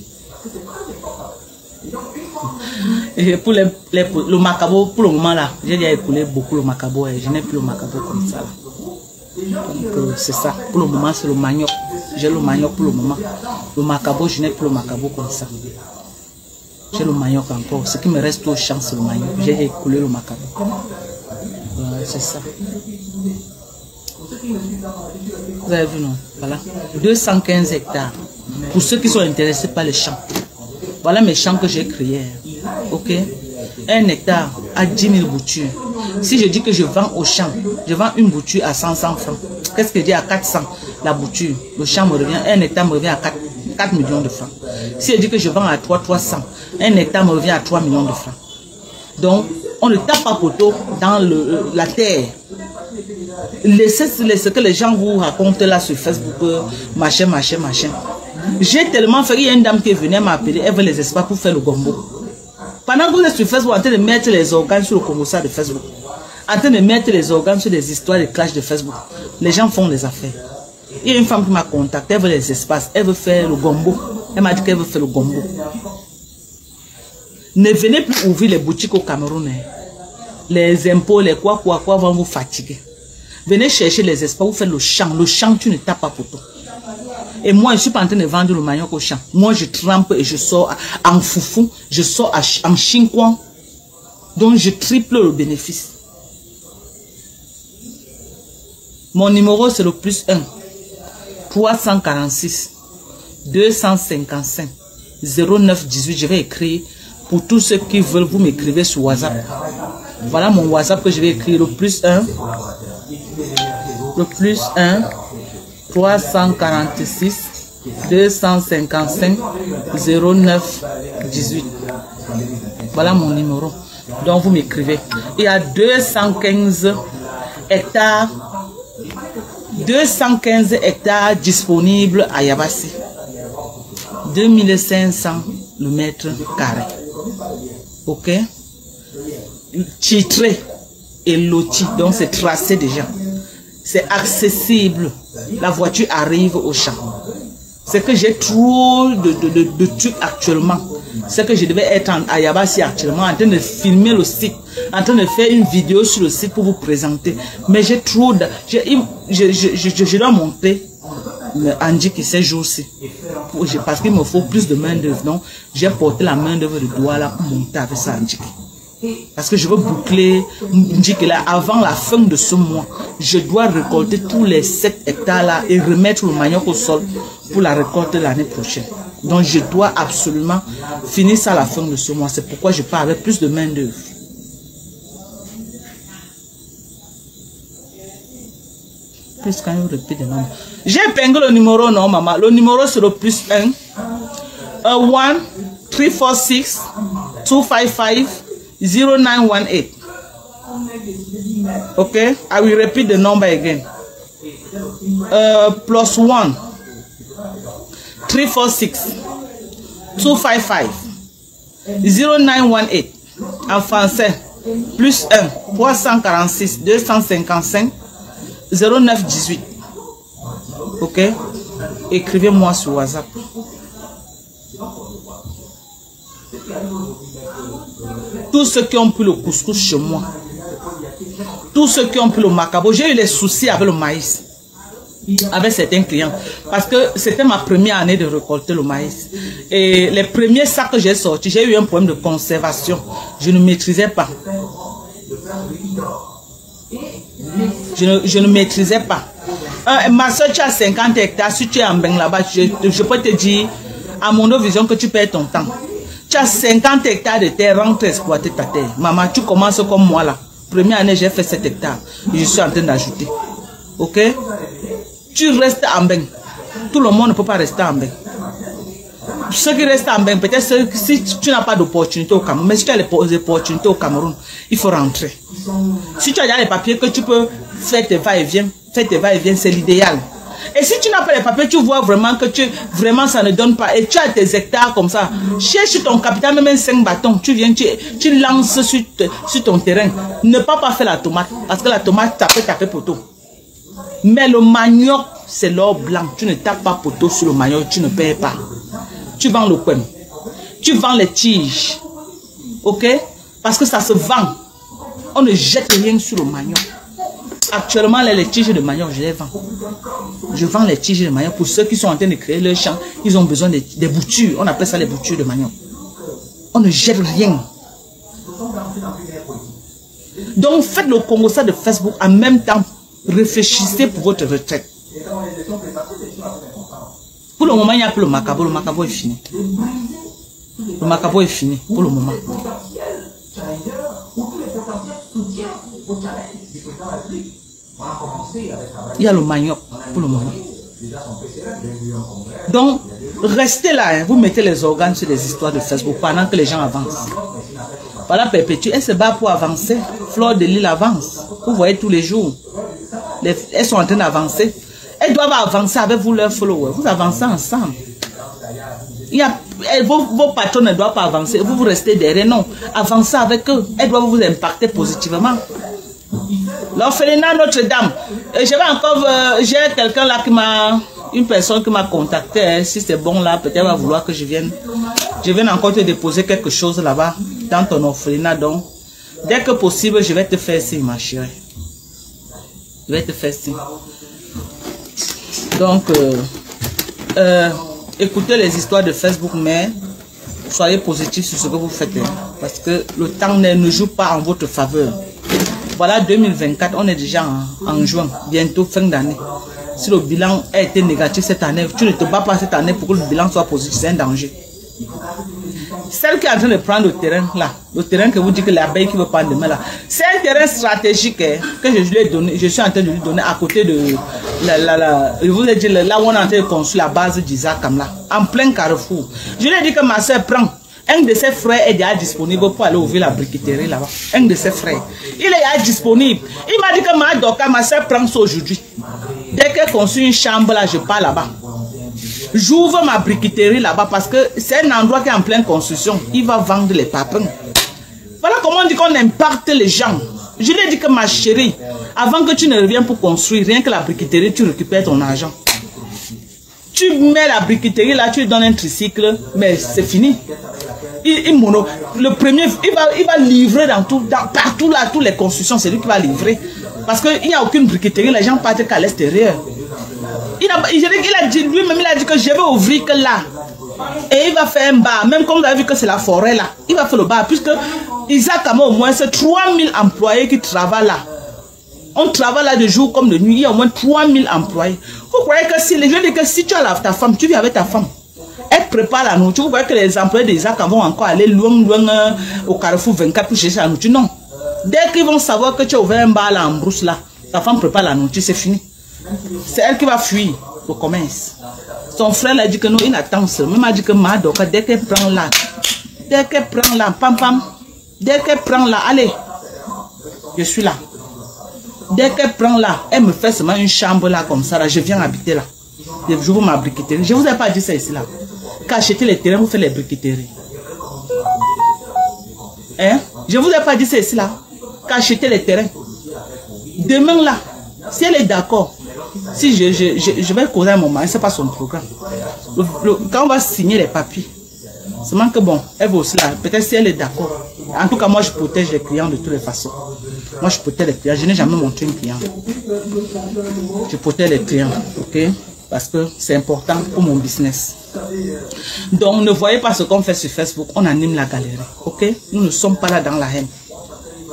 Et pour le macabo, pour le moment là, j'ai déjà écoulé beaucoup le macabo et je n'ai plus le macabo comme ça. Donc c'est ça, pour le moment c'est le manioc. J'ai le manioc pour le moment. Le macabo, je n'ai plus le macabo comme ça. J'ai le manioc encore. Ce qui me reste au champ c'est le manioc. J'ai écoulé le macabo. C'est ça. Vous avez vu non? Voilà. 215 hectares. Pour ceux qui sont intéressés par les champs. Voilà mes champs que j'ai créés. Ok? 1 hectare à 10 000 boutures. Si je dis que je vends au champ, je vends une bouture à 100 francs. Qu'est-ce que je dis à 400 la bouture? Le champ me revient, 1 hectare me revient à 4 millions de francs. Si je dis que je vends à 300, 1 hectare me revient à 3 millions de francs. Donc, on ne tape pas poteau dans la terre. Laissez ce que les gens vous racontent là sur Facebook, machin. J'ai tellement fait, il y a une dame qui est venue m'appeler, elle veut les espaces pour faire le gombo. Pendant que vous êtes sur Facebook en train de mettre les organes sur le Congossa de Facebook, en train de mettre les organes sur des histoires de clash de Facebook, les gens font des affaires. Il y a une femme qui m'a contacté, elle veut les espaces, elle veut faire le gombo. Elle m'a dit qu'elle veut faire le gombo. Ne venez plus ouvrir les boutiques au Cameroun. Les impôts, les quoi vont vous fatiguer. Venez chercher les espaces, vous faites le champ. Le champ, tu ne tapes pas pour toi. Et moi, je ne suis pas en train de vendre le manioc au champ. Moi, je trempe et je sors en foufou, je sors en chingouang. Donc, je triple le bénéfice. Mon numéro, c'est le +1 346 255 09 18. Je vais écrire pour tous ceux qui veulent, vous m'écrivez sur WhatsApp. Voilà mon WhatsApp que je vais écrire, le +1 346 255 09 18. Voilà mon numéro. Donc vous m'écrivez. Il y a 215 hectares disponibles à Yabassi. 2500 le mètre carré. Ok? Titré et loti. Donc c'est tracé déjà. C'est accessible. La voiture arrive au champ. C'est que j'ai trop de trucs actuellement. C'est que je devais être à Yabassi actuellement, en train de filmer le site, en train de faire une vidéo sur le site pour vous présenter. Mais j'ai trop de... Je dois montrer Andy qui ces jours-ci. Parce qu'il me faut plus de main d'œuvre. Donc, j'ai porté la main d'œuvre de Douala pour monter avec ça Andy. Parce que je veux boucler là avant la fin de ce mois. Je dois récolter tous les 7 hectares là et remettre le manioc au sol pour la récolte l'année prochaine. Donc je dois absolument finir ça à la fin de ce mois. C'est pourquoi je pars avec plus de main d'œuvre. Plus quand je répète le nombre. J'ai épinglé le numéro, non maman. Le numéro c'est le +1 1 346 255 0918. Okay, I will repeat the number again. +1 346 255 0918. En français, +1 346 255 0918. Ok, écrivez-moi sur WhatsApp. Tous ceux qui ont pris le couscous chez moi, tous ceux qui ont pris le macabo, j'ai eu les soucis avec le maïs. avec certains clients. Parce que c'était ma première année de récolter le maïs. Et les premiers sacs que j'ai sortis, j'ai eu un problème de conservation. Je ne maîtrisais pas. Je ne maîtrisais pas. Ma soeur, tu as 50 hectares. Si tu es en bain là-bas, je peux te dire, à mon vision, que tu perds ton temps. Tu as 50 hectares de terre, rentre exploiter ta terre. Maman, tu commences comme moi là. Première année, j'ai fait 7 hectares. Et je suis en train d'ajouter. Ok? Tu restes en bain. Tout le monde ne peut pas rester en bain. Ceux qui restent en bain, peut-être si tu n'as pas d'opportunité au Cameroun, mais si tu as les opportunités au Cameroun, il faut rentrer. Si tu as déjà les papiers que tu peux faire tes va-et-vient, c'est l'idéal. Et si tu n'as pas les papiers, tu vois vraiment que vraiment ça ne donne pas. Et tu as tes hectares comme ça. Cherche ton capital, même 5 bâtons. Tu viens, tu lances sur ton terrain. Ne pas faire la tomate. Parce que la tomate, ça peut taper poteau. Mais le manioc, c'est l'or blanc. Tu ne tapes pas poteau sur le manioc, tu ne payes pas. Tu vends le coin. Tu vends les tiges. Ok? Parce que ça se vend. On ne jette rien sur le manioc. Actuellement, les tiges de manioc, je les vends. Je vends les tiges de manioc pour ceux qui sont en train de créer leur champ. Ils ont besoin des boutures. On appelle ça les boutures de manioc. On ne jette rien. Donc, faites le Congo ça de Facebook en même temps. Réfléchissez pour votre retraite. Pour le moment, il n'y a plus le macabo. Le macabo est fini. Le macabo est fini pour le moment. Il y a le manioc pour le moment. Donc, restez là. Hein. Vous mettez les organes sur les histoires de Facebook pendant que les gens avancent. Voilà, Perpétue. Elle se bat pour avancer. Fleur de Lille avance. Vous voyez tous les jours. Elles sont en train d'avancer. Elles doivent avancer avec vous, leurs followers. Vous avancez ensemble. Vos patrons ne doivent pas avancer. Vous restez derrière. Non. Avancez avec eux. Elles doivent vous impacter positivement. L'orphelinat Notre-Dame. J'ai quelqu'un là qui m'a... Une personne qui m'a contacté. Hein. Si c'est bon là, peut-être va vouloir que je vienne. Je viens encore te déposer quelque chose là-bas. Dans ton orphelinat. Donc, dès que possible, je vais te faire signe, ma chérie. Je vais te faire signe. Donc, écoutez les histoires de Facebook, mais soyez positifs sur ce que vous faites. Parce que le temps ne joue pas en votre faveur. Voilà 2024, on est déjà en juin, bientôt fin d'année. Si le bilan a été négatif cette année, tu ne te bats pas cette année pour que le bilan soit positif, c'est un danger. Celle qui est en train de prendre le terrain là, le terrain que vous dites que l'abeille qui veut prendre demain là, c'est un terrain stratégique hein, que je lui ai donné, je suis en train de lui donner à côté de je vous ai dit là où on est en train de construire la base d'Isaac comme là, en plein carrefour. Je lui ai dit que ma soeur prend. Un de ses frères est déjà disponible pour aller ouvrir la briqueterie là-bas. Un de ses frères. Il est déjà disponible. Il m'a dit que ma soeur prend ça aujourd'hui. Dès qu'elle construit une chambre là, je pars là-bas. J'ouvre ma briqueterie là-bas parce que c'est un endroit qui est en pleine construction. Il va vendre les papins. Voilà comment on dit qu'on impacte les gens. Je lui ai dit que ma chérie, avant que tu ne reviennes pour construire, rien que la briqueterie, tu récupères ton argent. Tu mets la briqueterie là, tu lui donnes un tricycle, mais c'est fini. Le premier, il va livrer partout là, toutes les constructions, c'est lui qui va livrer. Parce qu'il n'y a aucune briqueterie, les gens partent qu'à l'extérieur. Il a dit, lui-même, il a dit que je vais ouvrir que là. Et il va faire un bar. Même comme vous avez vu que c'est la forêt là. Il va faire le bar. Puisque Isaac a au moins 3000 employés qui travaillent là. On travaille là de jour comme de nuit. Il y a au moins 3000 employés. Vous croyez que si, je dis que si tu as ta femme, tu vis avec ta femme. Elle prépare la nourriture. Vous voyez que les employés d'Isaac vont encore aller loin au Carrefour 24 pour chercher la nourriture. Non. Dès qu'ils vont savoir que tu as ouvert un bar là en brousse là, ta femme prépare la nourriture, c'est fini. C'est elle qui va fuir au commerce. Son frère a dit que non, il attend seulement. Il m'a dit que Madoka, dès qu'elle prend là, pam pam, dès qu'elle prend là, allez, je suis là. Dès qu'elle prend là, elle me fait seulement une chambre là comme ça, là, je viens habiter là. Je vous ma briqueterie. Je ne vous ai pas dit ça ici là. Qu'acheter les terrains, vous faites les briqueteries. Hein? Je ne vous ai pas dit ça ici là. Qu'acheter les terrains. Demain là, si elle est d'accord, si je vais causer à mon mari, ce n'est pas son programme. Quand on va signer les papiers, seulement que bon, elle va aussi là, peut-être si elle est d'accord. En tout cas, moi je protège les clients de toutes les façons. Moi, je portais les clients. Je n'ai jamais montré un client. Je portais les clients, ok? Parce que c'est important pour mon business. Donc, ne voyez pas ce qu'on fait sur Facebook. On anime la galerie, ok? Nous ne sommes pas là dans la haine.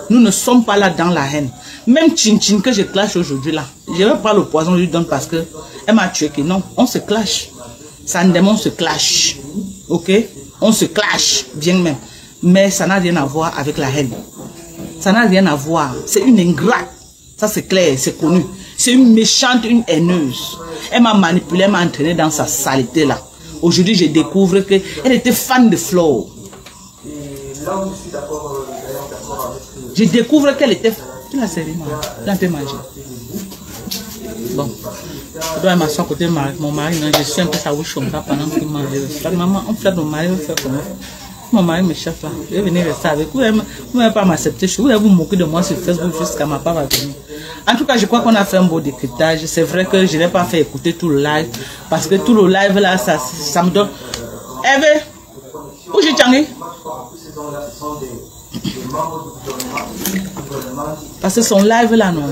Nous ne sommes pas là dans la haine. Même Chin Chin que je clash aujourd'hui là, je ne vais pas le poison, je lui donne parce que elle m'a tué. Non, on se clash. Sandem, on se clash. Ok? On se clash, bien même. Mais ça n'a rien à voir avec la haine. Ça n'a rien à voir. C'est une ingrate. Ça c'est clair, c'est connu. C'est une méchante, une haineuse. Elle m'a manipulé, elle m'a entraîné dans sa saleté là. Aujourd'hui, je découvre qu'elle était fan de Flo. Je découvre qu'elle était... Tu l'as servi, maman. Tu l'as fait manger. Bon. Je dois m'asseoir à côté de mon mari. Non, je suis un peu sa bouche comme ça pendant qu'il mange. Maman, on flatte mon mari, on fait comment? Mon mari me cherche là. Je vais venir rester avec vous. Vous n'allez pas m'accepter. Vous allez vous moquer de moi sur Facebook jusqu'à ma part va venir. En tout cas, je crois qu'on a fait un beau décryptage. C'est vrai que je n'ai pas fait écouter tout le live. Parce que tout le live là, ça me donne... Eve, où j'ai Tchangé? Parce que son live là, non.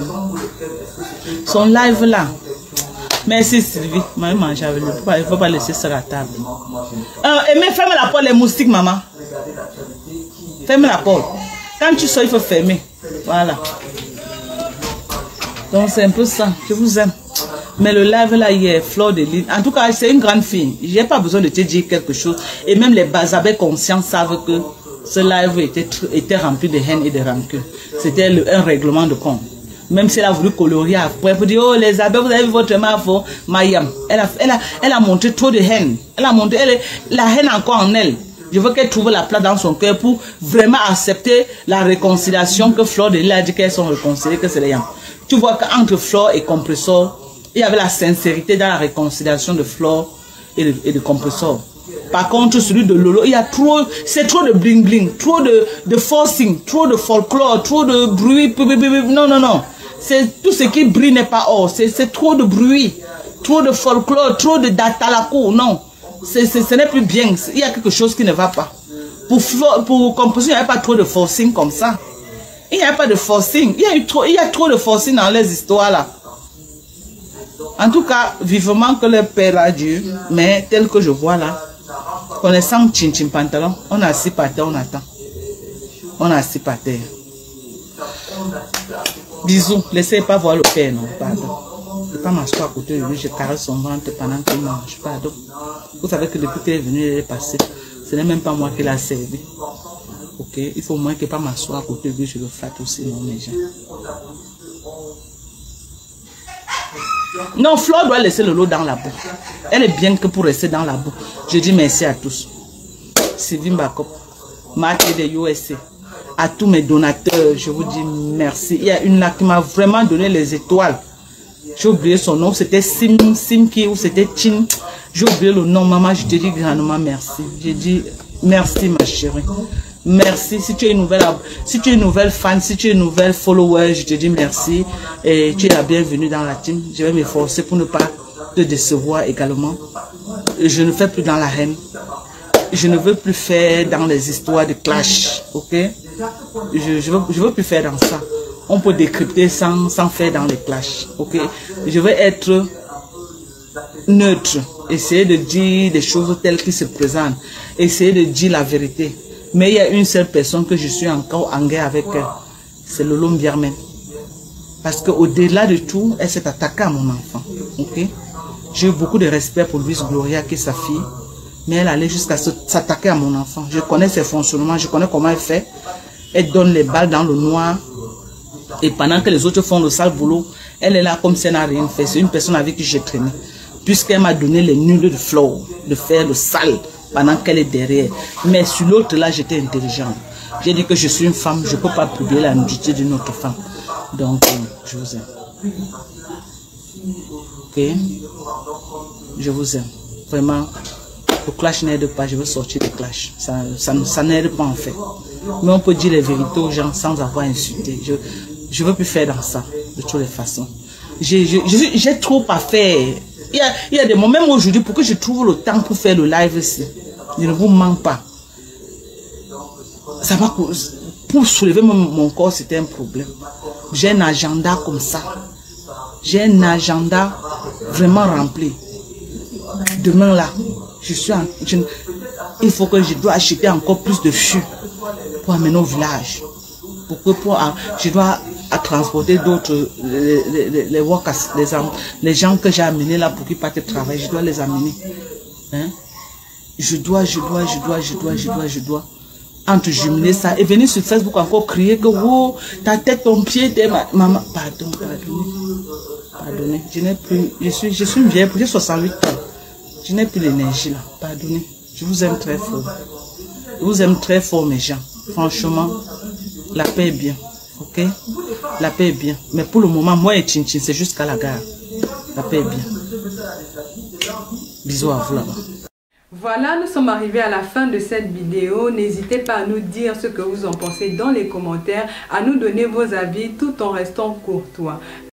Son live là. Merci Sylvie. Maman mange avec lui. Il ne faut pas laisser ça à la table. Mais ferme la porte, les moustiques, maman. Ferme la porte. Quand tu sors, il faut fermer. Voilà. Donc c'est un peu ça. Je vous aime. Mais le live là, hier, Fleur de Lys. En tout cas, c'est une grande fille. Je n'ai pas besoin de te dire quelque chose. Et même les bazabés conscients savent que ce live était rempli de haine et de rancune. C'était un règlement de compte. Même si elle a voulu colorier après, pour dire, oh les abeilles, vous avez vu votre mafo, Mayam. Elle a montré trop de haine. Elle a montré la haine encore en elle. Je veux qu'elle trouve la place dans son cœur pour vraiment accepter la réconciliation que Fleur de Lys a dit qu'elles sont réconciliées, que c'est les yams. Tu vois qu'entre Fleur et Compressor, il y avait la sincérité dans la réconciliation de Fleur et de Compressor. Par contre, celui de Lolo, il y a trop, c'est trop de bling bling, trop de forcing, trop de folklore, trop de bruit. Non, non, non. C'est tout ce qui brille n'est pas or. C'est trop de bruit, trop de folklore, trop de datalaco. Non, ce n'est plus bien. Il y a quelque chose qui ne va pas. Pour Compressor, il n'y avait pas trop de forcing comme ça. Il n'y a pas de forcing. Il y a trop de forcing dans les histoires là. En tout cas, vivement que le Père a Dieu, mais tel que je vois là, connaissant Chin Chin Pantalon, on est assis par terre, on attend. On est assis par terre. Bisous, laissez pas voir le Père, non, pardon. Je ne vais pas m'asseoir à côté de lui, je caresse son ventre pendant qu'il mange, pardon. Vous savez que depuis qu'elle est venue, elle est passée. Ce n'est même pas moi qui l'a servi. Ok, il faut au moins que pas m'asseoir à côté de lui, je le flatte aussi, non, les gens. Non, Fleur doit laisser le lot dans la boue. Elle est bien que pour rester dans la boue. Je dis merci à tous. Sylvie Mbakop, Marc de USA, à tous mes donateurs, je vous dis merci. Il y a une là qui m'a vraiment donné les étoiles. J'ai oublié son nom, c'était Simki ou c'était Chin. J'ai oublié le nom, maman, je te dis grandement merci. J'ai dit merci ma chérie. Merci. Si tu es une nouvelle fan, si tu es une nouvelle follower, je te dis merci. Et tu es la bienvenue dans la team. Je vais m'efforcer pour ne pas te décevoir également. Je ne fais plus dans la haine. Je ne veux plus faire dans les histoires de clash. Ok? Je veux plus faire dans ça. On peut décrypter sans faire dans les clashs. Ok? Je veux être neutre. Essayer de dire des choses telles qu'elles se présentent. Essayer de dire la vérité. Mais il y a une seule personne que je suis encore en guerre avec elle. C'est Lolo Mbiarmen. Parce qu'au-delà de tout, elle s'est attaquée à mon enfant. Okay? J'ai eu beaucoup de respect pour Louise Gloria, qui est sa fille. Mais elle allait jusqu'à s'attaquer à mon enfant. Je connais ses fonctionnements, je connais comment elle fait. Elle donne les balles dans le noir. Et pendant que les autres font le sale boulot, elle est là comme si elle n'a rien fait. C'est une personne avec qui j'ai traîné. Puisqu'elle m'a donné les nuls de Flore, de faire le sale. Pendant qu'elle est derrière. Mais sur l'autre là, j'étais intelligente. J'ai dit que je suis une femme, je ne peux pas publier la nudité d'une autre femme. Donc, je vous aime. Ok? Je vous aime. Vraiment, le clash n'aide pas, je veux sortir du clash. Ça n'aide pas en fait. Mais on peut dire les vérités aux gens sans avoir insulté. Je ne veux plus faire dans ça, de toutes les façons. J'ai trop à faire. Il y a des moments, même aujourd'hui, pour que je trouve le temps pour faire le live ici. Je ne vous mens pas. Ça va, pour soulever mon corps, c'était un problème. J'ai un agenda comme ça. J'ai un agenda vraiment rempli. Demain là, il faut que je dois acheter encore plus de fûts pour amener au village. Je dois transporter d'autres, les gens que j'ai amenés là pour qu'ils partent travailler, je dois les amener. Hein? Je dois entre-juminer ça et venir sur Facebook encore crier que oh, ta tête, ton pied, maman. Pardonnez. Je n'ai plus, je suis une vieille, j'ai 68 ans. Je n'ai plus l'énergie là. Pardonnez. Je vous aime très fort. Je vous aime très fort, mes gens. Franchement, la paix est bien. Ok? La paix est bien. Mais pour le moment, moi et Tchin-Tchin, c'est jusqu'à la gare. La paix est bien. Bisous à vous là-bas. Voilà, nous sommes arrivés à la fin de cette vidéo. N'hésitez pas à nous dire ce que vous en pensez dans les commentaires, à nous donner vos avis tout en restant courtois.